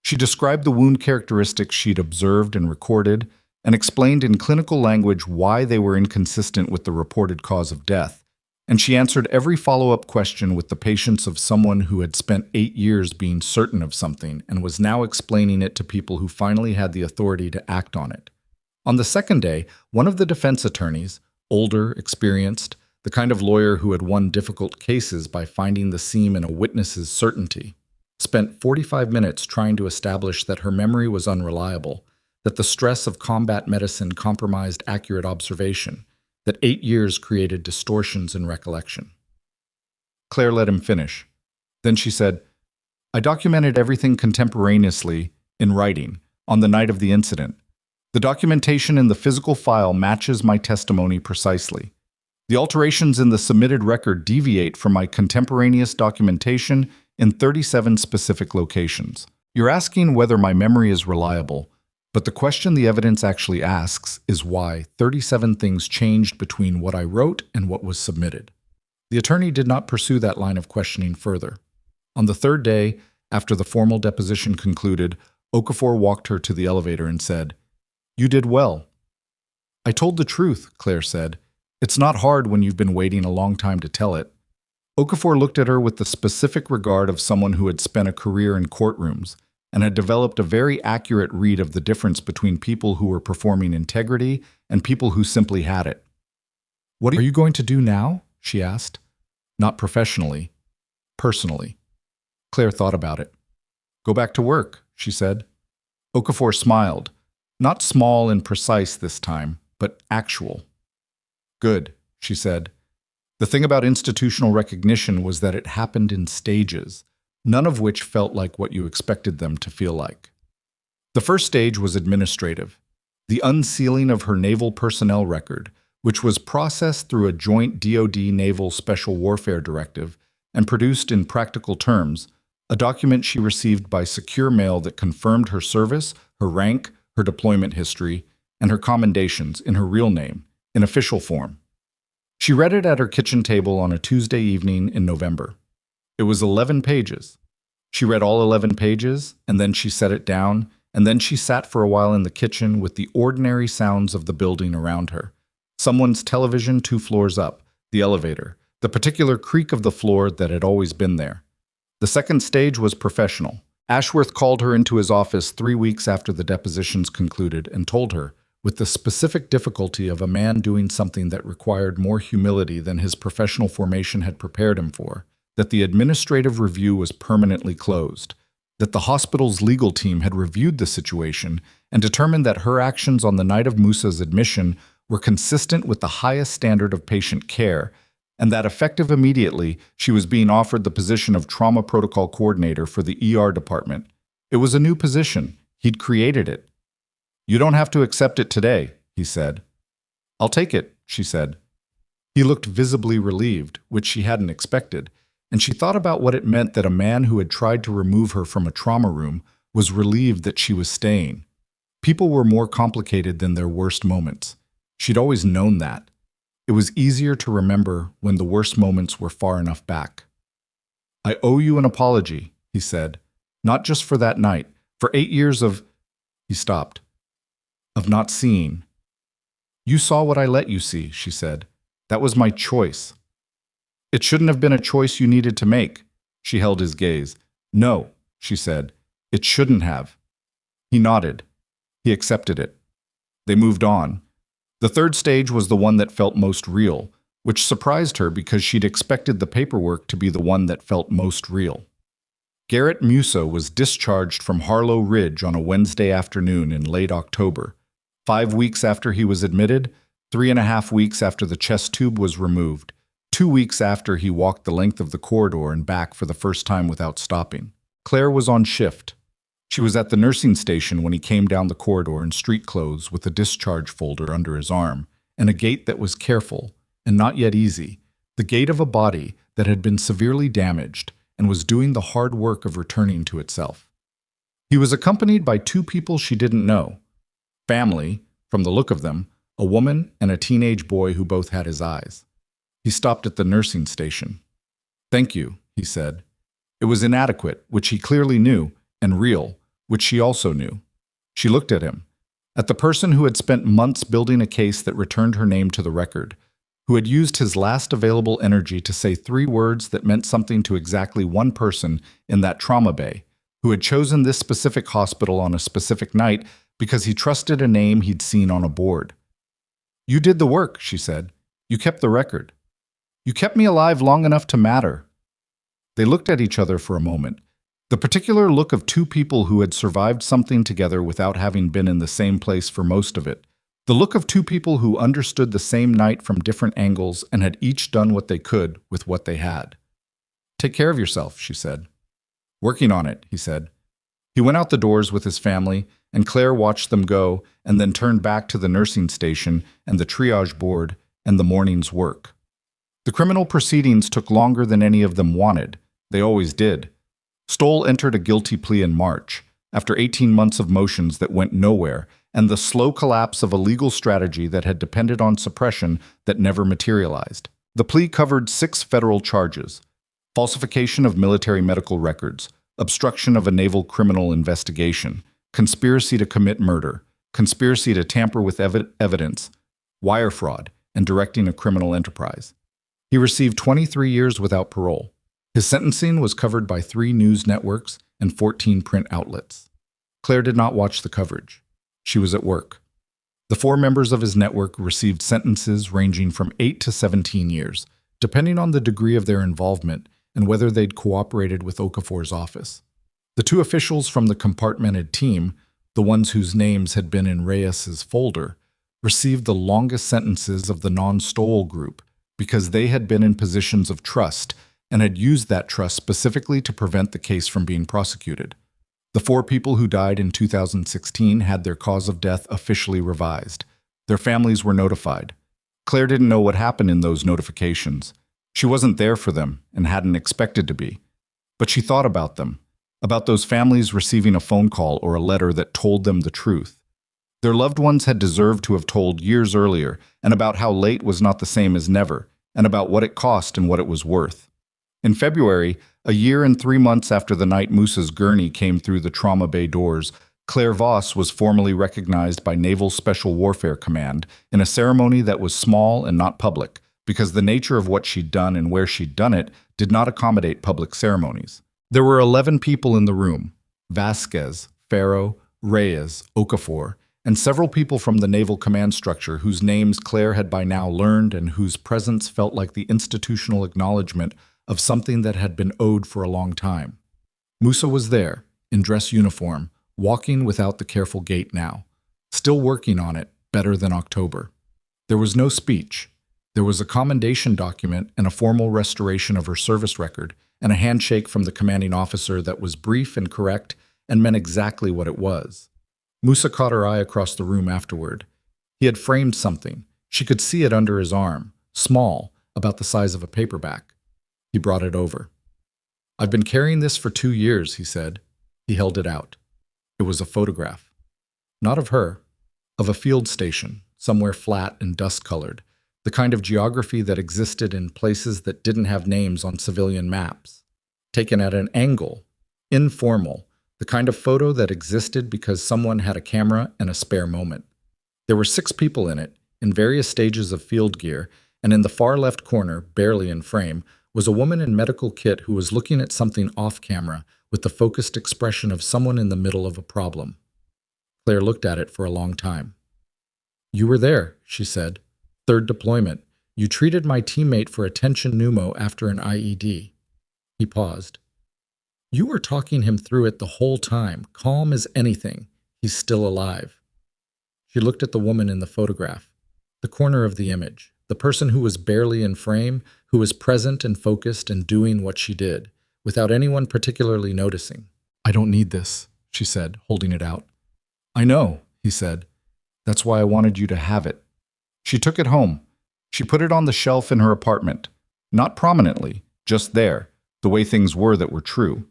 She described the wound characteristics she'd observed and recorded, and explained in clinical language why they were inconsistent with the reported cause of death, and she answered every follow-up question with the patience of someone who had spent 8 years being certain of something and was now explaining it to people who finally had the authority to act on it. On the second day, one of the defense attorneys, older, experienced, the kind of lawyer who had won difficult cases by finding the seam in a witness's certainty, spent 45 minutes trying to establish that her memory was unreliable, that the stress of combat medicine compromised accurate observation, that 8 years created distortions in recollection. Claire let him finish. Then she said, "I documented everything contemporaneously, in writing, on the night of the incident. The documentation in the physical file matches my testimony precisely. The alterations in the submitted record deviate from my contemporaneous documentation in 37 specific locations. You're asking whether my memory is reliable, but the question the evidence actually asks is why 37 things changed between what I wrote and what was submitted." The attorney did not pursue that line of questioning further. On the third day, after the formal deposition concluded, Okafor walked her to the elevator and said, "You did well." "I told the truth," Claire said. "It's not hard when you've been waiting a long time to tell it." Okafor looked at her with the specific regard of someone who had spent a career in courtrooms and had developed a very accurate read of the difference between people who were performing integrity and people who simply had it. "What are you going to do now?" she asked. "Not professionally. Personally." Claire thought about it. "Go back to work," she said. Okafor smiled. Not small and precise this time, but actual. "Good," she said. The thing about institutional recognition was that it happened in stages, none of which felt like what you expected them to feel like. The first stage was administrative, the unsealing of her naval personnel record, which was processed through a joint DoD Naval Special Warfare Directive and produced in practical terms, a document she received by secure mail that confirmed her service, her rank, her deployment history, and her commendations in her real name, in official form. She read it at her kitchen table on a Tuesday evening in November. It was 11 pages. She read all 11 pages, and then she set it down, and then she sat for a while in the kitchen with the ordinary sounds of the building around her. Someone's television 2 floors up, the elevator, the particular creak of the floor that had always been there. The second stage was professional. Ashworth called her into his office 3 weeks after the depositions concluded and told her, with the specific difficulty of a man doing something that required more humility than his professional formation had prepared him for, that the administrative review was permanently closed, that the hospital's legal team had reviewed the situation and determined that her actions on the night of Musa's admission were consistent with the highest standard of patient care, and that effective immediately, she was being offered the position of trauma protocol coordinator for the ER department. It was a new position. He'd created it. "You don't have to accept it today," he said. "I'll take it," she said. He looked visibly relieved, which she hadn't expected, and she thought about what it meant that a man who had tried to remove her from a trauma room was relieved that she was staying. People were more complicated than their worst moments. She'd always known that. It was easier to remember when the worst moments were far enough back. "I owe you an apology," he said. "Not just for that night, for 8 years of—" He stopped. "Of not seeing." "You saw what I let you see," she said. "That was my choice." "It shouldn't have been a choice you needed to make." She held his gaze. "No," she said. "It shouldn't have. He nodded. He accepted it. They moved on. The third stage was the one that felt most real, which surprised her because she'd expected the paperwork to be the one that felt most real. Garrett Musso was discharged from Harlow Ridge on a Wednesday afternoon in late October, 5 weeks after he was admitted, 3.5 weeks after the chest tube was removed, 2 weeks after he walked the length of the corridor and back for the first time without stopping. Claire was on shift. She was at the nursing station when he came down the corridor in street clothes with a discharge folder under his arm and a gait that was careful and not yet easy, the gait of a body that had been severely damaged and was doing the hard work of returning to itself. He was accompanied by 2 people she didn't know. Family, from the look of them, a woman and a teenage boy who both had his eyes. He stopped at the nursing station. "Thank you," he said. It was inadequate, which he clearly knew, and real, which she also knew. She looked at him, at the person who had spent months building a case that returned her name to the record, who had used his last available energy to say 3 words that meant something to exactly one person in that trauma bay, who had chosen this specific hospital on a specific night because he trusted a name he'd seen on a board. "You did the work," she said. "You kept the record. You kept me alive long enough to matter." They looked at each other for a moment. The particular look of 2 people who had survived something together without having been in the same place for most of it. The look of 2 people who understood the same night from different angles and had each done what they could with what they had. "Take care of yourself," she said. "Working on it," he said. He went out the doors with his family, and Claire watched them go and then turned back to the nursing station and the triage board and the morning's work. The criminal proceedings took longer than any of them wanted. They always did. Stoll entered a guilty plea in March, after 18 months of motions that went nowhere, and the slow collapse of a legal strategy that had depended on suppression that never materialized. The plea covered 6 federal charges: falsification of military medical records, obstruction of a naval criminal investigation, conspiracy to commit murder, conspiracy to tamper with evidence, wire fraud, and directing a criminal enterprise. He received 23 years without parole. His sentencing was covered by 3 news networks and 14 print outlets. Claire did not watch the coverage. She was at work. The 4 members of his network received sentences ranging from 8 to 17 years, depending on the degree of their involvement and whether they'd cooperated with Okafor's office. The 2 officials from the compartmented team, the ones whose names had been in Reyes's folder, received the longest sentences of the non-Stoll group because they had been in positions of trust and had used that trust specifically to prevent the case from being prosecuted. The 4 people who died in 2016 had their cause of death officially revised. Their families were notified. Claire didn't know what happened in those notifications. She wasn't there for them and hadn't expected to be. But she thought about them, about those families receiving a phone call or a letter that told them the truth. Their loved ones had deserved to have told years earlier, and about how late was not the same as never, and about what it cost and what it was worth. In February, a year and 3 months after the night Moose's gurney came through the trauma bay doors, Claire Voss was formally recognized by Naval Special Warfare Command in a ceremony that was small and not public, because the nature of what she'd done and where she'd done it did not accommodate public ceremonies. There were 11 people in the room: Vasquez, Farrow, Reyes, Okafor, and several people from the naval command structure whose names Claire had by now learned and whose presence felt like the institutional acknowledgement of something that had been owed for a long time. Musa was there, in dress uniform, walking without the careful gait now, still working on it better than October. There was no speech. There was a commendation document and a formal restoration of her service record, and a handshake from the commanding officer that was brief and correct and meant exactly what it was. Musa caught her eye across the room afterward. He had framed something. She could see it under his arm, small, about the size of a paperback. He brought it over. "I've been carrying this for 2 years," he said. He held it out. It was a photograph. Not of her, of a field station, somewhere flat and dust-colored, the kind of geography that existed in places that didn't have names on civilian maps. Taken at an angle, informal, the kind of photo that existed because someone had a camera and a spare moment. There were 6 people in it, in various stages of field gear, and in the far left corner, barely in frame, was a woman in medical kit who was looking at something off camera with the focused expression of someone in the middle of a problem. Claire looked at it for a long time. "You were there," she said. "Third deployment. You treated my teammate for a tension pneumo after an IED. He paused. "You were talking him through it the whole time, calm as anything. He's still alive." She looked at the woman in the photograph, the corner of the image, the person who was barely in frame, who was present and focused and doing what she did, without anyone particularly noticing. "I don't need this," she said, holding it out. "I know," he said. "That's why I wanted you to have it." She took it home. She put it on the shelf in her apartment. Not prominently, just there, the way things were that were true.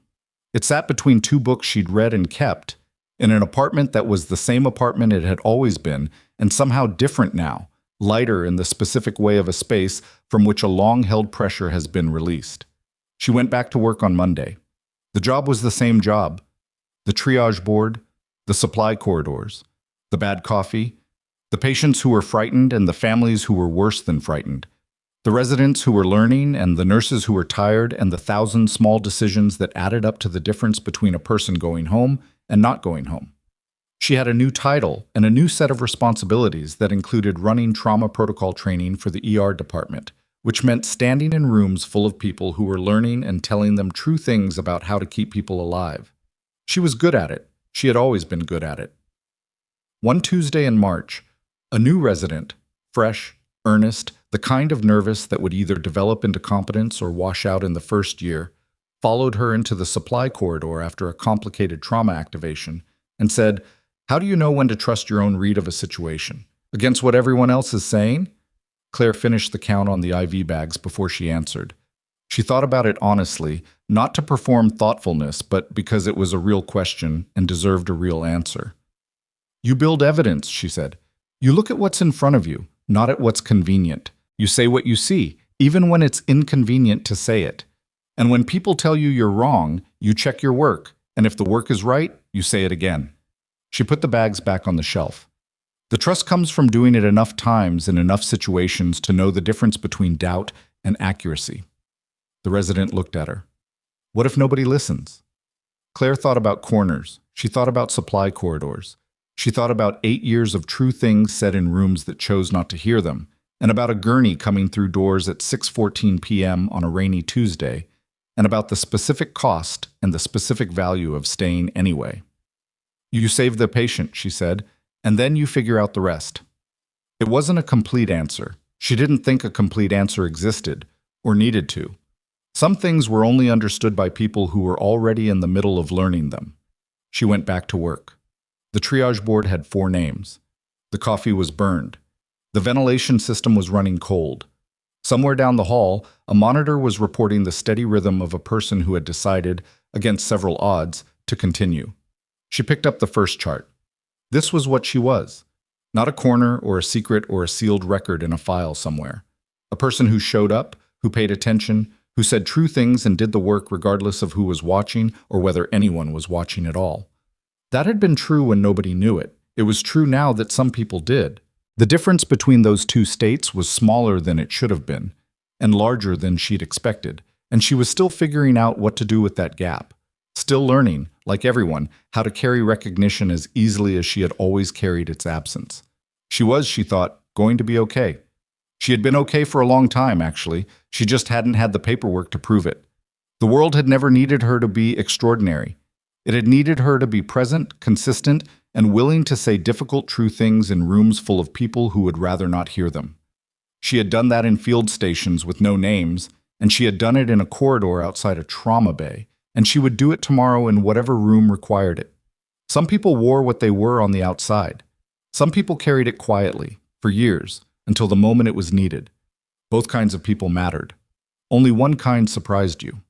It sat between two books she'd read and kept, in an apartment that was the same apartment it had always been, and somehow different now, lighter in the specific way of a space from which a long-held pressure has been released. She went back to work on Monday. The job was the same job. The triage board, the supply corridors, the bad coffee, the patients who were frightened and the families who were worse than frightened, the residents who were learning and the nurses who were tired, and the 1,000 small decisions that added up to the difference between a person going home and not going home. She had a new title and a new set of responsibilities that included running trauma protocol training for the ER department, which meant standing in rooms full of people who were learning and telling them true things about how to keep people alive. She was good at it. She had always been good at it. One Tuesday in March, a new resident, fresh, earnest, the kind of nervous that would either develop into competence or wash out in the first year, followed her into the supply corridor after a complicated trauma activation and said, "How do you know when to trust your own read of a situation? Against what everyone else is saying?" Claire finished the count on the IV bags before she answered. She thought about it honestly, not to perform thoughtfulness, but because it was a real question and deserved a real answer. "You build evidence," she said. "You look at what's in front of you, not at what's convenient. You say what you see, even when it's inconvenient to say it. And when people tell you you're wrong, you check your work, and if the work is right, you say it again." She put the bags back on the shelf. The trust comes from doing it enough times in enough situations to know the difference between doubt and accuracy. The resident looked at her. What if nobody listens? Claire thought about corners. She thought about supply corridors. She thought about 8 years of true things said in rooms that chose not to hear them, and about a gurney coming through doors at 6:14 p.m. on a rainy Tuesday, and about the specific cost and the specific value of staying anyway. "You save the patient," she said, "and then you figure out the rest." It wasn't a complete answer. She didn't think a complete answer existed, or needed to. Some things were only understood by people who were already in the middle of learning them. She went back to work. The triage board had 4 names. The coffee was burned. The ventilation system was running cold. Somewhere down the hall, a monitor was reporting the steady rhythm of a person who had decided, against several odds, to continue. She picked up the first chart. This was what she was. Not a corner or a secret or a sealed record in a file somewhere. A person who showed up, who paid attention, who said true things and did the work regardless of who was watching or whether anyone was watching at all. That had been true when nobody knew it. It was true now that some people did. The difference between those two states was smaller than it should have been, and larger than she'd expected, and she was still figuring out what to do with that gap. Still learning, like everyone, how to carry recognition as easily as she had always carried its absence. She was, she thought, going to be okay. She had been okay for a long time, actually. She just hadn't had the paperwork to prove it. The world had never needed her to be extraordinary. It had needed her to be present, consistent, and willing to say difficult, true things in rooms full of people who would rather not hear them. She had done that in field stations with no names, and she had done it in a corridor outside a trauma bay, and she would do it tomorrow in whatever room required it. Some people wore what they were on the outside. Some people carried it quietly, for years, until the moment it was needed. Both kinds of people mattered. Only one kind surprised you.